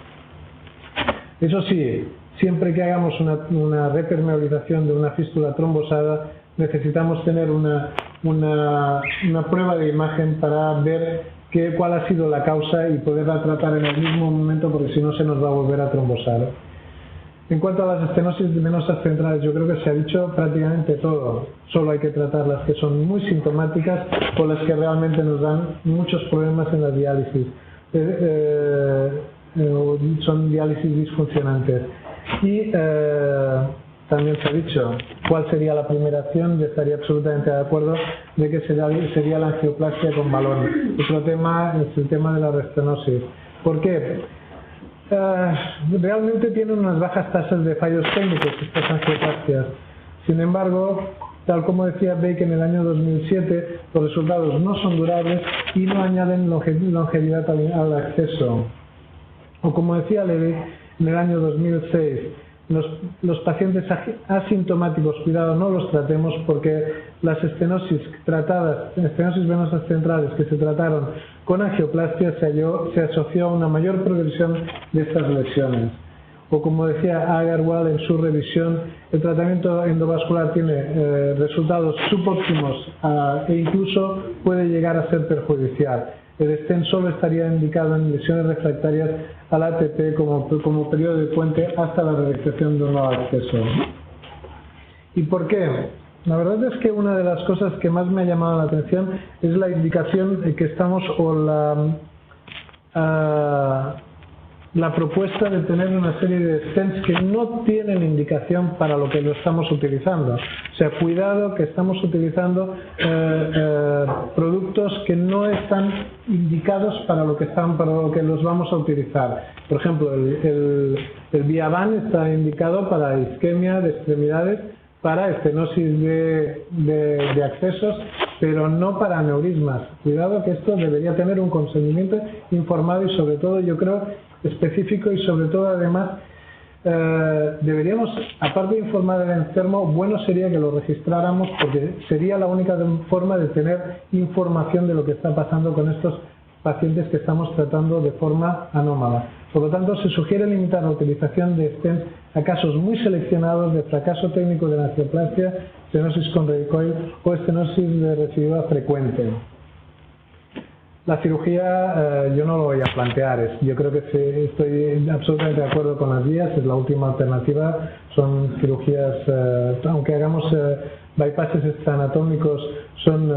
Eso sí, siempre que hagamos una repermeabilización de una fístula trombosada, necesitamos tener una prueba de imagen para ver cuál ha sido la causa y poderla tratar en el mismo momento, porque si no se nos va a volver a trombosar. En cuanto a las estenosis venosas centrales, yo creo que se ha dicho prácticamente todo. Solo hay que tratar las que son muy sintomáticas o las que realmente nos dan muchos problemas en la diálisis. Son diálisis disfuncionantes. Y también se ha dicho cuál sería la primera acción. Yo estaría absolutamente de acuerdo de que sería la angioplastia con balón. Otro tema es el tema de la restenosis. ¿Por qué? Realmente tienen unas bajas tasas de fallos técnicos estas angioplastias. Sin embargo, tal como decía Bake en el año 2007, los resultados no son durables y no añaden longevidad al acceso. O como decía Levy en el año 2006, los pacientes asintomáticos, cuidado, no los tratemos porque las estenosis venosas centrales que se trataron con angioplastia se asoció a una mayor progresión de estas lesiones. O como decía Agarwal en su revisión, el tratamiento endovascular tiene resultados subóptimos e incluso puede llegar a ser perjudicial. El stent solo estaría indicado en lesiones refractarias al ATP como periodo de puente hasta la realización de un nuevo acceso. ¿Y por qué? La verdad es que una de las cosas que más me ha llamado la atención es la indicación de que estamos, o la propuesta de tener una serie de stents que no tienen indicación para lo que lo estamos utilizando. O sea, cuidado que estamos utilizando productos que no están indicados para lo que los vamos a utilizar. Por ejemplo, el Viaban está indicado para isquemia de extremidades, para estenosis de accesos, pero no para aneurismas. Cuidado que esto debería tener un consentimiento informado y sobre todo, yo creo, específico, y sobre todo además deberíamos, aparte de informar al enfermo, bueno sería que lo registráramos porque sería la única forma de tener información de lo que está pasando con estos pacientes que estamos tratando de forma anómala. Por lo tanto, se sugiere limitar la utilización de stents a casos muy seleccionados de fracaso técnico de la angioplastia, estenosis con recoil o estenosis de recidiva frecuente. La cirugía yo no lo voy a plantear, yo creo que estoy absolutamente de acuerdo con las guías, es la última alternativa, son cirugías, aunque hagamos bypasses extraanatómicos, son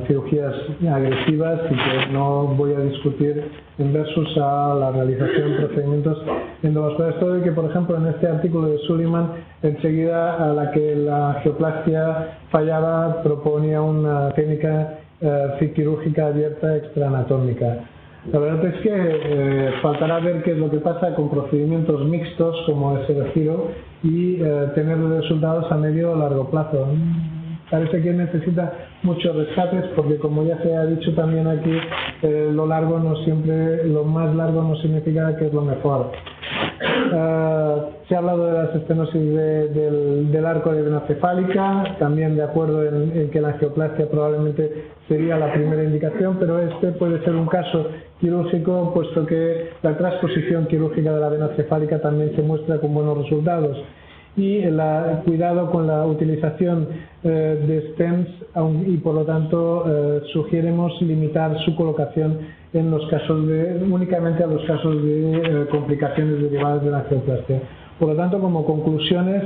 cirugías agresivas y que no voy a discutir en versus a la realización de procedimientos endovasculares. Todo y que, por ejemplo, en este artículo de Suleiman, enseguida a la que la angioplastia fallaba, proponía una técnica quirúrgica abierta extraanatómica. La verdad es que faltará ver qué es lo que pasa con procedimientos mixtos como es el giro y tener resultados a medio o largo plazo. Parece que necesita muchos rescates porque, como ya se ha dicho también aquí, lo más largo no significa que es lo mejor. Se ha hablado de las estenosis del arco de vena cefálica, también de acuerdo en que la angioplastia probablemente sería la primera indicación, pero este puede ser un caso quirúrgico, puesto que la transposición quirúrgica de la vena cefálica también se muestra con buenos resultados. Y cuidado con la utilización de stents y por lo tanto sugerimos limitar su colocación en los casos únicamente a los casos de complicaciones derivadas de la angioplastia. Por lo tanto, como conclusiones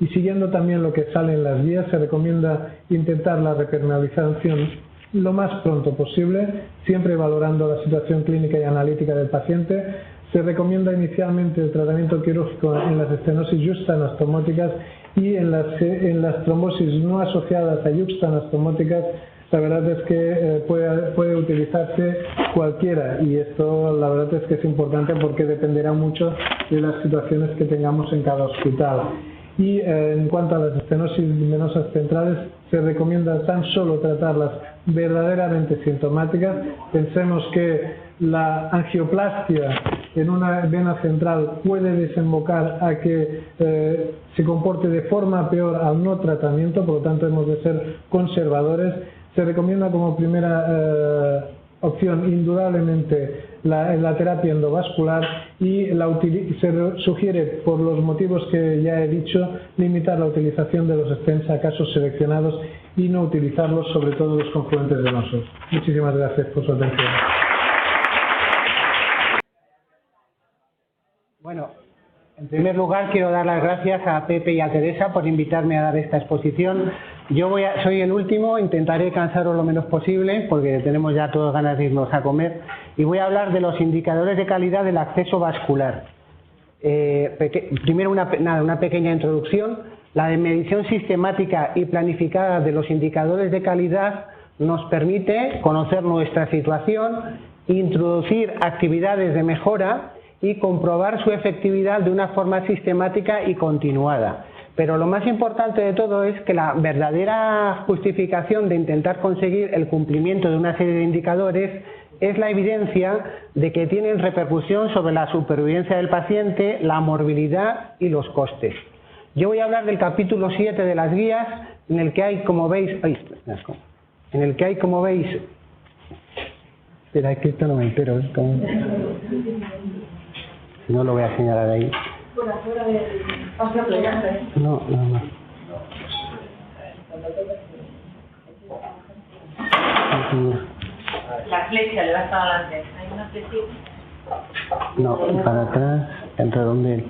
y siguiendo también lo que sale en las guías, se recomienda intentar la repermeabilización lo más pronto posible, siempre valorando la situación clínica y analítica del paciente. Se recomienda inicialmente el tratamiento quirúrgico en las estenosis yuxtanastomóticas y en las trombosis no asociadas a yuxtanastomóticas. La verdad es que puede utilizarse cualquiera, y esto la verdad es que es importante porque dependerá mucho de las situaciones que tengamos en cada hospital. Y en cuanto a las estenosis venosas centrales, se recomienda tan solo tratarlas verdaderamente sintomáticas. Pensemos que la angioplastia en una vena central puede desembocar a que se comporte de forma peor al no tratamiento, por lo tanto hemos de ser conservadores. Se recomienda como primera opción indudablemente la terapia endovascular y se sugiere, por los motivos que ya he dicho, limitar la utilización de los stents a casos seleccionados y no utilizarlos, sobre todo los confluentes venosos. Muchísimas gracias por su atención. Bueno, en primer lugar quiero dar las gracias a Pepe y a Teresa por invitarme a dar esta exposición. Soy el último, intentaré cansaros lo menos posible porque tenemos ya todas ganas de irnos a comer, y voy a hablar de los indicadores de calidad del acceso vascular. Primero una pequeña introducción. La medición sistemática y planificada de los indicadores de calidad nos permite conocer nuestra situación, introducir actividades de mejora y comprobar su efectividad de una forma sistemática y continuada. Pero lo más importante de todo es que la verdadera justificación de intentar conseguir el cumplimiento de una serie de indicadores es la evidencia de que tienen repercusión sobre la supervivencia del paciente, la morbilidad y los costes. Yo voy a hablar del capítulo 7 de las guías, en el que hay, como veis, espera, que esto no me entero, no lo voy a señalar ahí. No. La flecha le va hasta adelante. Hay una flechita. No, para atrás, el redondel.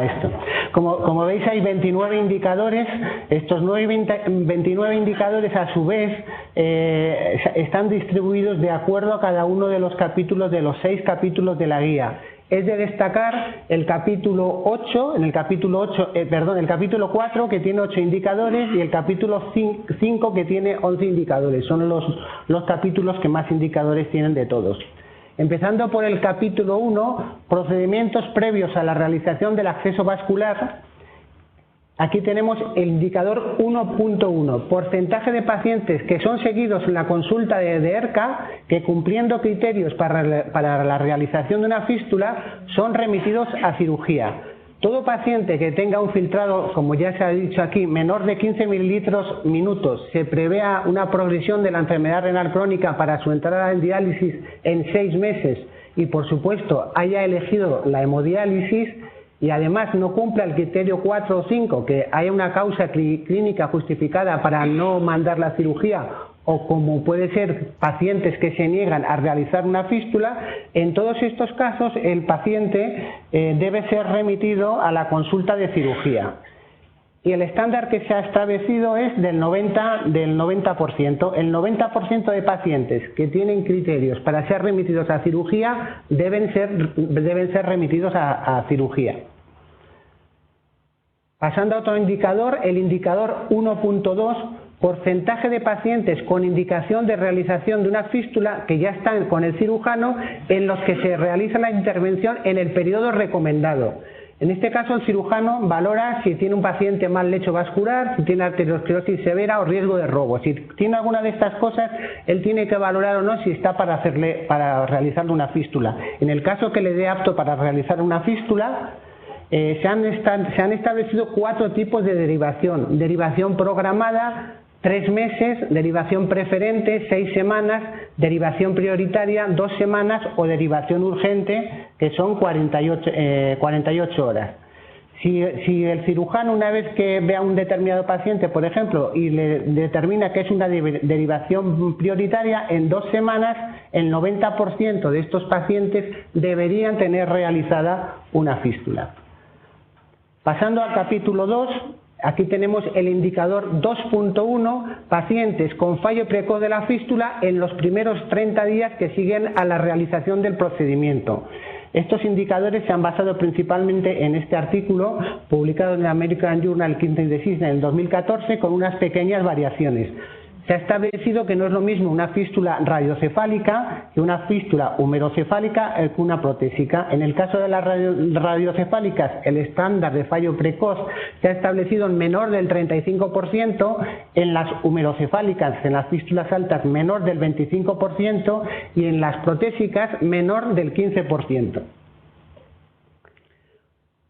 Esto. Como veis hay 29 indicadores. Estos 29 indicadores a su vez están distribuidos de acuerdo a cada uno de los capítulos de los 6 capítulos de la guía. Es de destacar el capítulo 8, el capítulo 4 que tiene 8 indicadores y el capítulo 5 que tiene 11 indicadores. Son los capítulos que más indicadores tienen de todos. Empezando por el capítulo 1, procedimientos previos a la realización del acceso vascular. Aquí tenemos el indicador 1.1, porcentaje de pacientes que son seguidos en la consulta de ERCA que cumpliendo criterios para la realización de una fístula son remitidos a cirugía. Todo paciente que tenga un filtrado, como ya se ha dicho aquí, menor de 15 mililitros minutos, se prevea una progresión de la enfermedad renal crónica para su entrada en diálisis en 6 meses y, por supuesto, haya elegido la hemodiálisis y además no cumpla el criterio 4 o 5, que haya una causa clínica justificada para no mandar la cirugía, o como puede ser pacientes que se niegan a realizar una fístula, en todos estos casos el paciente debe ser remitido a la consulta de cirugía. Y el estándar que se ha establecido es del 90%. El 90% de pacientes que tienen criterios para ser remitidos a cirugía deben ser remitidos a cirugía. Pasando a otro indicador, el indicador 1.2, porcentaje de pacientes con indicación de realización de una fístula que ya están con el cirujano en los que se realiza la intervención en el periodo recomendado. En este caso el cirujano valora si tiene un paciente mal lecho vascular, si tiene arteriosclerosis severa o riesgo de robo. Si tiene alguna de estas cosas, él tiene que valorar o no si está para realizarle una fístula. En el caso que le dé apto para realizar una fístula, se han establecido 4 tipos de derivación. Derivación programada, 3 meses, derivación preferente, 6 semanas, derivación prioritaria, 2 semanas o derivación urgente, que son 48 horas. Si el cirujano, una vez que ve a un determinado paciente, por ejemplo, y le determina que es una derivación prioritaria, en 2 semanas el 90% de estos pacientes deberían tener realizada una fístula. Pasando al capítulo 2, aquí tenemos el indicador 2.1, pacientes con fallo precoz de la fístula en los primeros 30 días que siguen a la realización del procedimiento. Estos indicadores se han basado principalmente en este artículo publicado en el American Journal Kidney Disease en el 2014 con unas pequeñas variaciones. Se ha establecido que no es lo mismo una fístula radiocefálica que una fístula humerocefálica que una protésica. En el caso de las radiocefálicas, el estándar de fallo precoz se ha establecido en menor del 35%, en las humerocefálicas, en las fístulas altas, menor del 25% y en las protésicas, menor del 15%.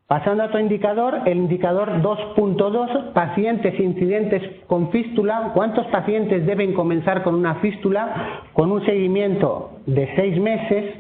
Pasando a otro indicador, el indicador 2.2, pacientes incidentes con fístula. ¿Cuántos pacientes deben comenzar con una fístula? Con un seguimiento de 6 meses.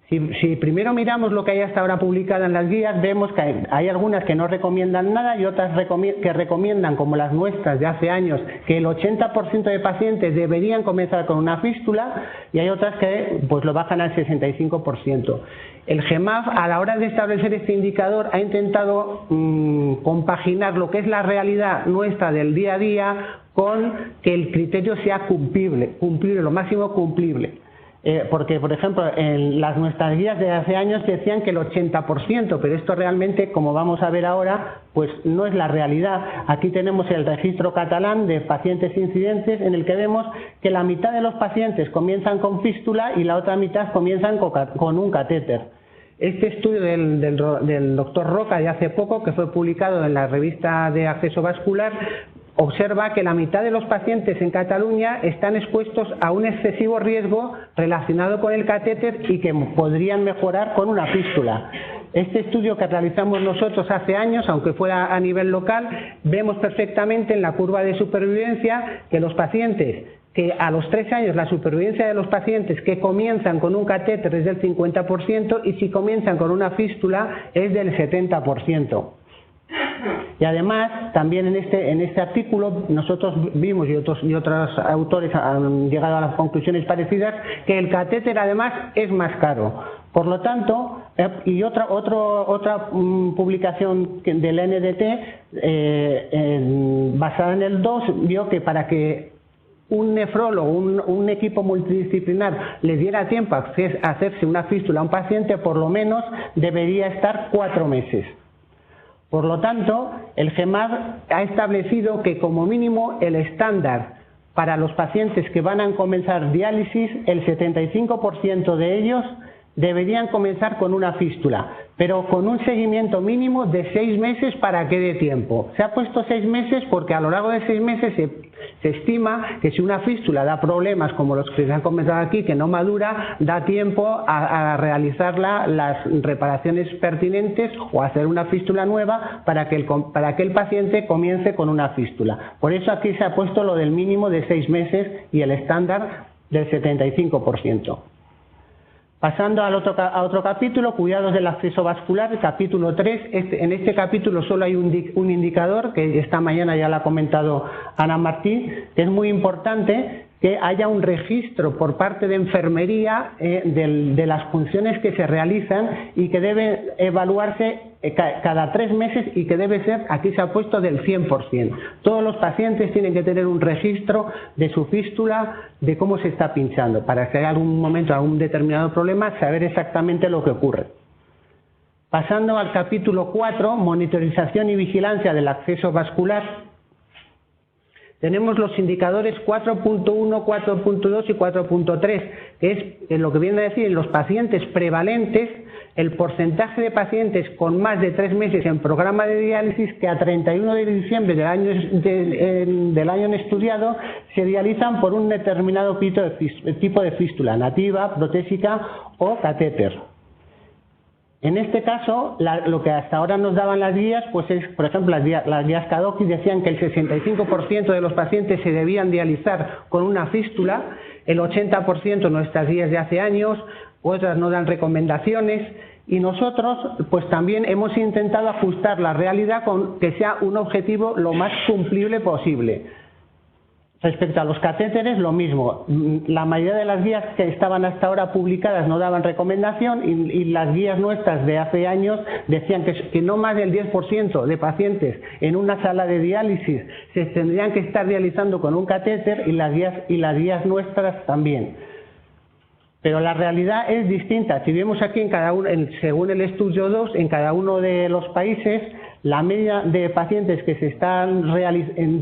Si primero miramos lo que hay hasta ahora publicado en las guías, vemos que hay algunas que no recomiendan nada y otras que recomiendan, como las nuestras de hace años, que el 80% de pacientes deberían comenzar con una fístula, y hay otras que pues lo bajan al 65%. El GEMAF, a la hora de establecer este indicador, ha intentado compaginar lo que es la realidad nuestra del día a día con que el criterio sea cumplible, lo máximo cumplible. Porque, por ejemplo, en nuestras guías de hace años decían que el 80%, pero esto realmente, como vamos a ver ahora, pues no es la realidad. Aquí tenemos el registro catalán de pacientes incidentes, en el que vemos que la mitad de los pacientes comienzan con fístula y la otra mitad comienzan con un catéter. Este estudio del doctor Roca de hace poco, que fue publicado en la revista de acceso vascular, observa que la mitad de los pacientes en Cataluña están expuestos a un excesivo riesgo relacionado con el catéter y que podrían mejorar con una fístula. Este estudio que realizamos nosotros hace años, aunque fuera a nivel local, vemos perfectamente en la curva de supervivencia que los pacientes que a los 3 años la supervivencia de los pacientes que comienzan con un catéter es del 50% y si comienzan con una fístula es del 70%. Y además, también en este artículo nosotros vimos y otros autores han llegado a las conclusiones parecidas que el catéter además es más caro. Por lo tanto, y otra publicación del NDT basada en el 2 vio que para que un nefrólogo, un equipo multidisciplinar le diera tiempo a hacerse una fístula a un paciente, por lo menos debería estar 4 meses. Por lo tanto, el GEMAB ha establecido que como mínimo el estándar para los pacientes que van a comenzar diálisis, el 75% de ellos deberían comenzar con una fístula, pero con un seguimiento mínimo de 6 meses para que dé tiempo. Se ha puesto 6 meses porque a lo largo de 6 meses se estima que si una fístula da problemas como los que se han comentado aquí, que no madura, da tiempo a realizar las reparaciones pertinentes o hacer una fístula nueva para que el paciente comience con una fístula. Por eso aquí se ha puesto lo del mínimo de 6 meses y el estándar del 75%. Pasando a otro capítulo, cuidados del acceso vascular, el capítulo 3. En este capítulo solo hay un indicador, que esta mañana ya lo ha comentado Ana Martín, que es muy importante que haya un registro por parte de enfermería de las funciones que se realizan y que debe evaluarse cada 3 meses y que debe ser, aquí se ha puesto, del 100%. Todos los pacientes tienen que tener un registro de su fístula, de cómo se está pinchando, para que en algún momento, algún determinado problema, saber exactamente lo que ocurre. Pasando al capítulo 4, monitorización y vigilancia del acceso vascular. Tenemos los indicadores 4.1, 4.2 y 4.3, que es lo que viene a decir en los pacientes prevalentes, el porcentaje de pacientes con más de 3 meses en programa de diálisis que a 31 de diciembre del año estudiado se dializan por un determinado tipo de fístula, nativa, protésica o catéter. En este caso, lo que hasta ahora nos daban las guías, pues es, por ejemplo, las guías Kadoki decían que el 65% de los pacientes se debían dializar con una fístula, el 80% nuestras guías de hace años, otras no dan recomendaciones, y nosotros pues también hemos intentado ajustar la realidad con que sea un objetivo lo más cumplible posible. Respecto a los catéteres, lo mismo. La mayoría de las guías que estaban hasta ahora publicadas no daban recomendación y las guías nuestras de hace años decían que no más del 10% de pacientes en una sala de diálisis se tendrían que estar dializando con un catéter y las guías nuestras también. Pero la realidad es distinta. Si vemos aquí según el estudio 2, en cada uno de los países, la media de pacientes que se están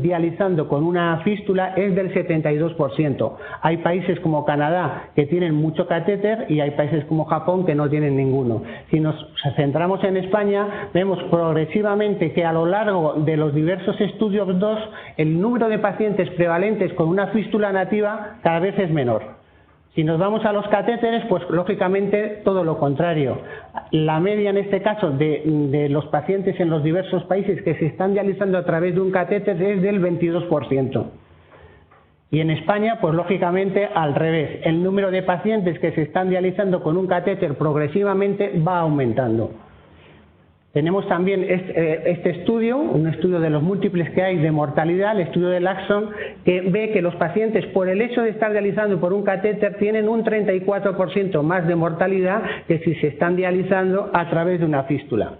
dializando con una fístula es del 72%. Hay países como Canadá que tienen mucho catéter y hay países como Japón que no tienen ninguno. Si nos centramos en España, vemos progresivamente que a lo largo de los diversos estudios 2, el número de pacientes prevalentes con una fístula nativa cada vez es menor. Si nos vamos a los catéteres, pues lógicamente todo lo contrario. La media en este caso de los pacientes en los diversos países que se están dializando a través de un catéter es del 22%. Y en España, pues lógicamente al revés. El número de pacientes que se están dializando con un catéter progresivamente va aumentando. Tenemos también este estudio, un estudio de los múltiples que hay de mortalidad, el estudio de Laxon, que ve que los pacientes, por el hecho de estar dializando por un catéter, tienen un 34% más de mortalidad que si se están dializando a través de una fístula.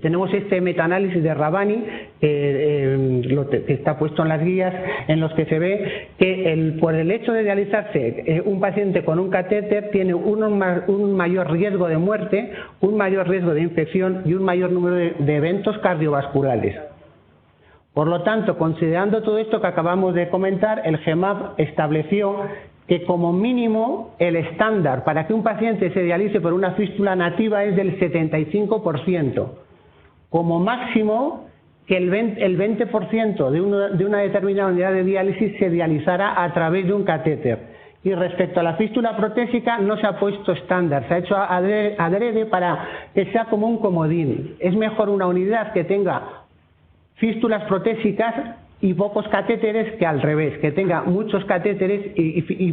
Tenemos este metaanálisis de Rabbani que está puesto en las guías, en los que se ve que por el hecho de dializarse un paciente con un catéter tiene un mayor riesgo de muerte, un mayor riesgo de infección y un mayor número de eventos cardiovasculares. Por lo tanto, considerando todo esto que acabamos de comentar, el GEMAB estableció que como mínimo el estándar para que un paciente se dialice por una fístula nativa es del 75%. Como máximo, que el 20% de una determinada unidad de diálisis se dializara a través de un catéter. Y respecto a la fístula protésica no se ha puesto estándar, se ha hecho adrede para que sea como un comodín. Es mejor una unidad que tenga fístulas protésicas y pocos catéteres que al revés, que tenga muchos catéteres y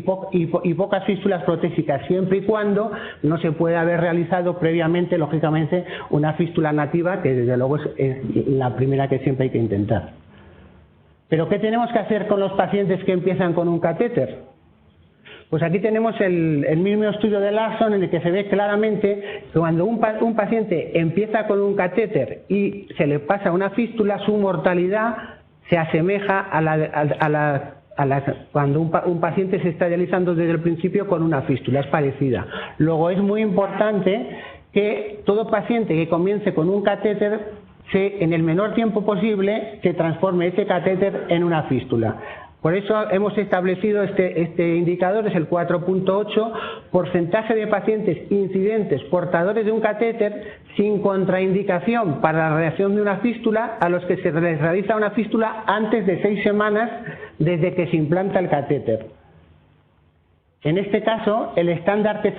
pocas fístulas protésicas, siempre y cuando no se pueda haber realizado previamente, lógicamente, una fístula nativa, que desde luego es la primera que siempre hay que intentar. Pero ¿qué tenemos que hacer con los pacientes que empiezan con un catéter? Pues aquí tenemos el mismo estudio de Larson, en el que se ve claramente que cuando un paciente empieza con un catéter y se le pasa una fístula, su mortalidad se asemeja a cuando un paciente se está dializando desde el principio con una fístula, es parecida. Luego es muy importante que todo paciente que comience con un catéter, en el menor tiempo posible, se transforme ese catéter en una fístula. Por eso hemos establecido este indicador, es el 4.8, porcentaje de pacientes incidentes portadores de un catéter sin contraindicación para la reacción de una fístula, a los que se les realiza una fístula antes de 6 semanas desde que se implanta el catéter. En este caso, el estándar que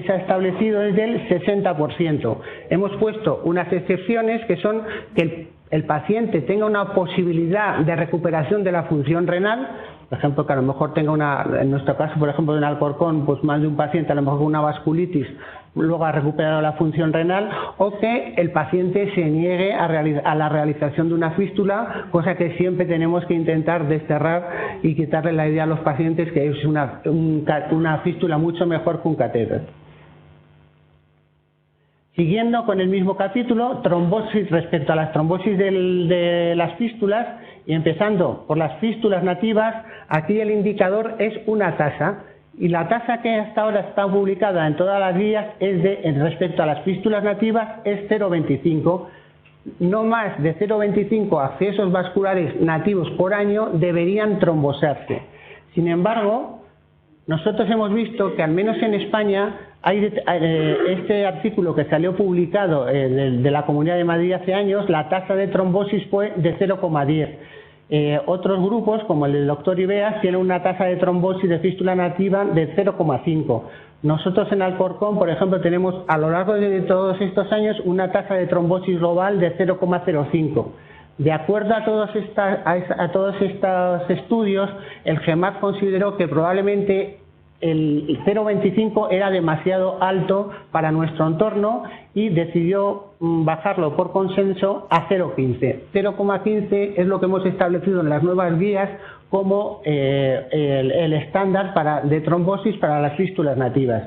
se ha establecido es del 60%. Hemos puesto unas excepciones, que son que el paciente tenga una posibilidad de recuperación de la función renal, por ejemplo, que a lo mejor tenga en nuestro caso, por ejemplo, en Alcorcón, pues más de un paciente, a lo mejor con una vasculitis, luego ha recuperado la función renal, o que el paciente se niegue a la realización de una fístula, cosa que siempre tenemos que intentar desterrar y quitarle la idea a los pacientes que es una fístula mucho mejor que un catéter. Siguiendo con el mismo capítulo, trombosis, respecto a las trombosis de las fístulas, y empezando por las fístulas nativas, aquí el indicador es una tasa, y la tasa que hasta ahora está publicada en todas las guías respecto a las fístulas nativas es 0,25. No más de 0,25 accesos vasculares nativos por año deberían trombosarse. Sin embargo, nosotros hemos visto que al menos en España hay este artículo que salió publicado de la Comunidad de Madrid hace años, la tasa de trombosis fue de 0,10. Otros grupos, como el del doctor Ibeas, tienen una tasa de trombosis de fístula nativa de 0,5. Nosotros en Alcorcón, por ejemplo, tenemos a lo largo de todos estos años una tasa de trombosis global de 0,05. De acuerdo a todos estos estudios, el GEMAC consideró que probablemente el 0,25 era demasiado alto para nuestro entorno y decidió bajarlo por consenso a 0,15. 0,15 es lo que hemos establecido en las nuevas guías como el estándar de trombosis para las fístulas nativas.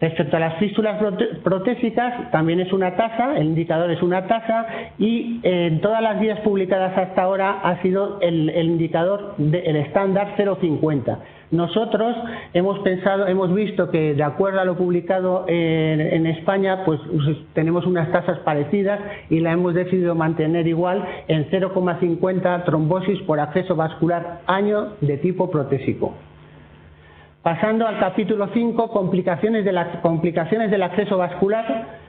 Respecto a las fístulas protésicas, también es una tasa, el indicador es una tasa, y en todas las guías publicadas hasta ahora ha sido el indicador el estándar 0,50. Nosotros hemos visto que de acuerdo a lo publicado en España, pues tenemos unas tasas parecidas y la hemos decidido mantener igual en 0,50 trombosis por acceso vascular año de tipo protésico. Pasando al capítulo 5, complicaciones del acceso vascular.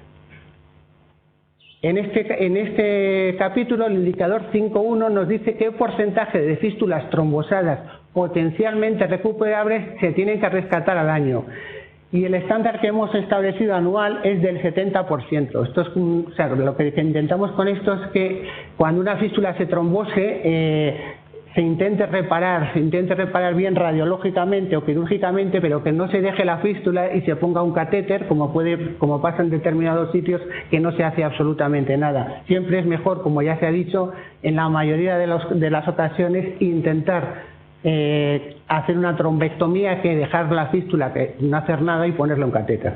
En este capítulo, el indicador 5.1 nos dice qué porcentaje de fístulas trombosadas potencialmente recuperables se tienen que rescatar al año. Y el estándar que hemos establecido anual es del 70%. Esto es, lo que intentamos con esto es que cuando una fístula se trombose, se intente reparar bien radiológicamente o quirúrgicamente, pero que no se deje la fístula y se ponga un catéter, como pasa en determinados sitios, que no se hace absolutamente nada. Siempre es mejor, como ya se ha dicho, en la mayoría de las ocasiones, intentar hacer una trombectomía que dejar la fístula, que no hacer nada y ponerle un catéter.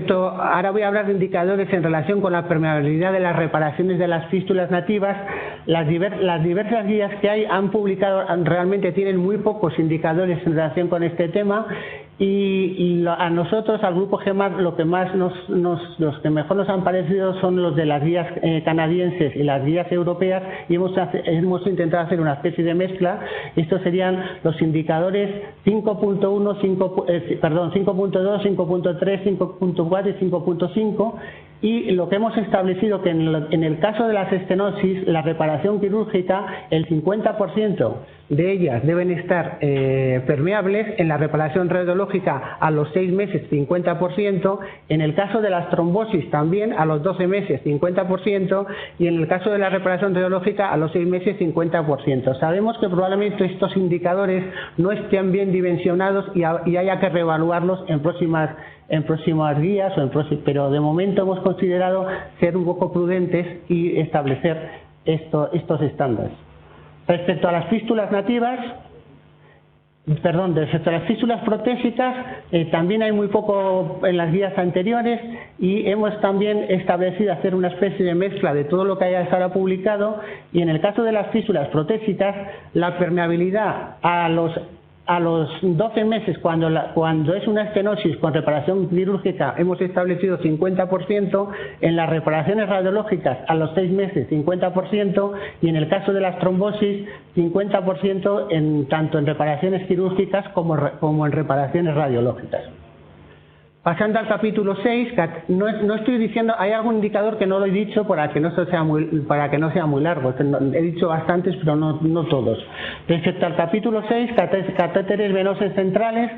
Ahora voy a hablar de indicadores en relación con la permeabilidad de las reparaciones de las fístulas nativas. Las diversas guías que han publicado realmente tienen muy pocos indicadores en relación con este tema, Y a nosotros, al grupo GEMAC, los que mejor nos han parecido son los de las guías canadienses y las guías europeas, y hemos intentado hacer una especie de mezcla. Estos serían los indicadores 5.1, 5.2, 5.3, 5.4 y 5.5. Y lo que hemos establecido que en el caso de las estenosis, la reparación quirúrgica, el 50% de ellas deben estar permeables. En la reparación radiológica a los 6 meses 50%, en el caso de las trombosis también a los 12 meses 50%, y en el caso de la reparación radiológica a los 6 meses 50%. Sabemos que probablemente estos indicadores no estén bien dimensionados y haya que reevaluarlos en próximas guías, pero de momento hemos considerado ser un poco prudentes y establecer estos estándares. Respecto a las fístulas protésicas, también hay muy poco en las guías anteriores, y hemos también establecido hacer una especie de mezcla de todo lo que haya estado publicado. Y en el caso de las fístulas protésicas, la permeabilidad a los 12 meses, cuando es una estenosis con reparación quirúrgica, hemos establecido 50%, en las reparaciones radiológicas a los 6 meses 50%, y en el caso de las trombosis 50% tanto en reparaciones quirúrgicas como en reparaciones radiológicas. Pasando al capítulo 6, no estoy diciendo, hay algún indicador que no lo he dicho para que no sea muy largo. He dicho bastantes, pero no todos. Respecto al capítulo 6, catéteres venosos centrales,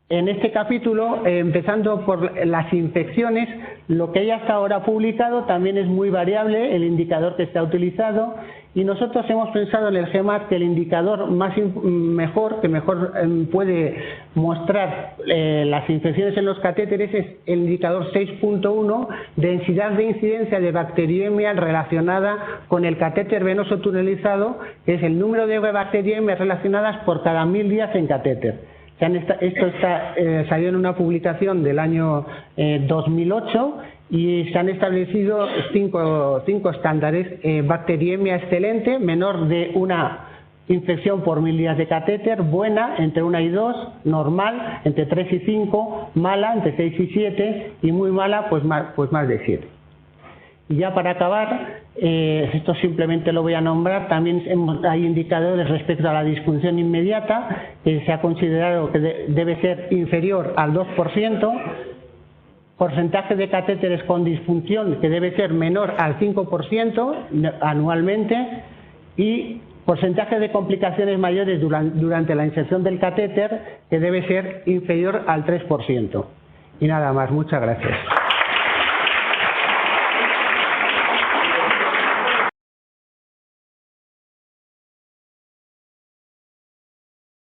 en este capítulo, empezando por las infecciones, lo que hay hasta ahora publicado también es muy variable, el indicador que se ha utilizado, y nosotros hemos pensado en el GEMAC que el indicador que mejor puede mostrar las infecciones en los catéteres es el indicador 6.1, densidad de incidencia de bacteriemia relacionada con el catéter venoso tunelizado, que es el número de bacteriemias relacionadas por cada 1000 días en catéter. Esto salió en una publicación del año 2008, y se han establecido cinco estándares: bacteriemia excelente, menor de una infección por 1000 días de catéter; buena, entre 1 y 2; normal, entre 3 y 5; mala, entre 6 y 7; y muy mala, pues más de 7. Y ya para acabar, esto simplemente lo voy a nombrar, también hay indicadores respecto a la disfunción inmediata, que se ha considerado que debe ser inferior al 2%, porcentaje de catéteres con disfunción que debe ser menor al 5% anualmente, y porcentaje de complicaciones mayores durante la inserción del catéter que debe ser inferior al 3%. Y nada más, muchas gracias.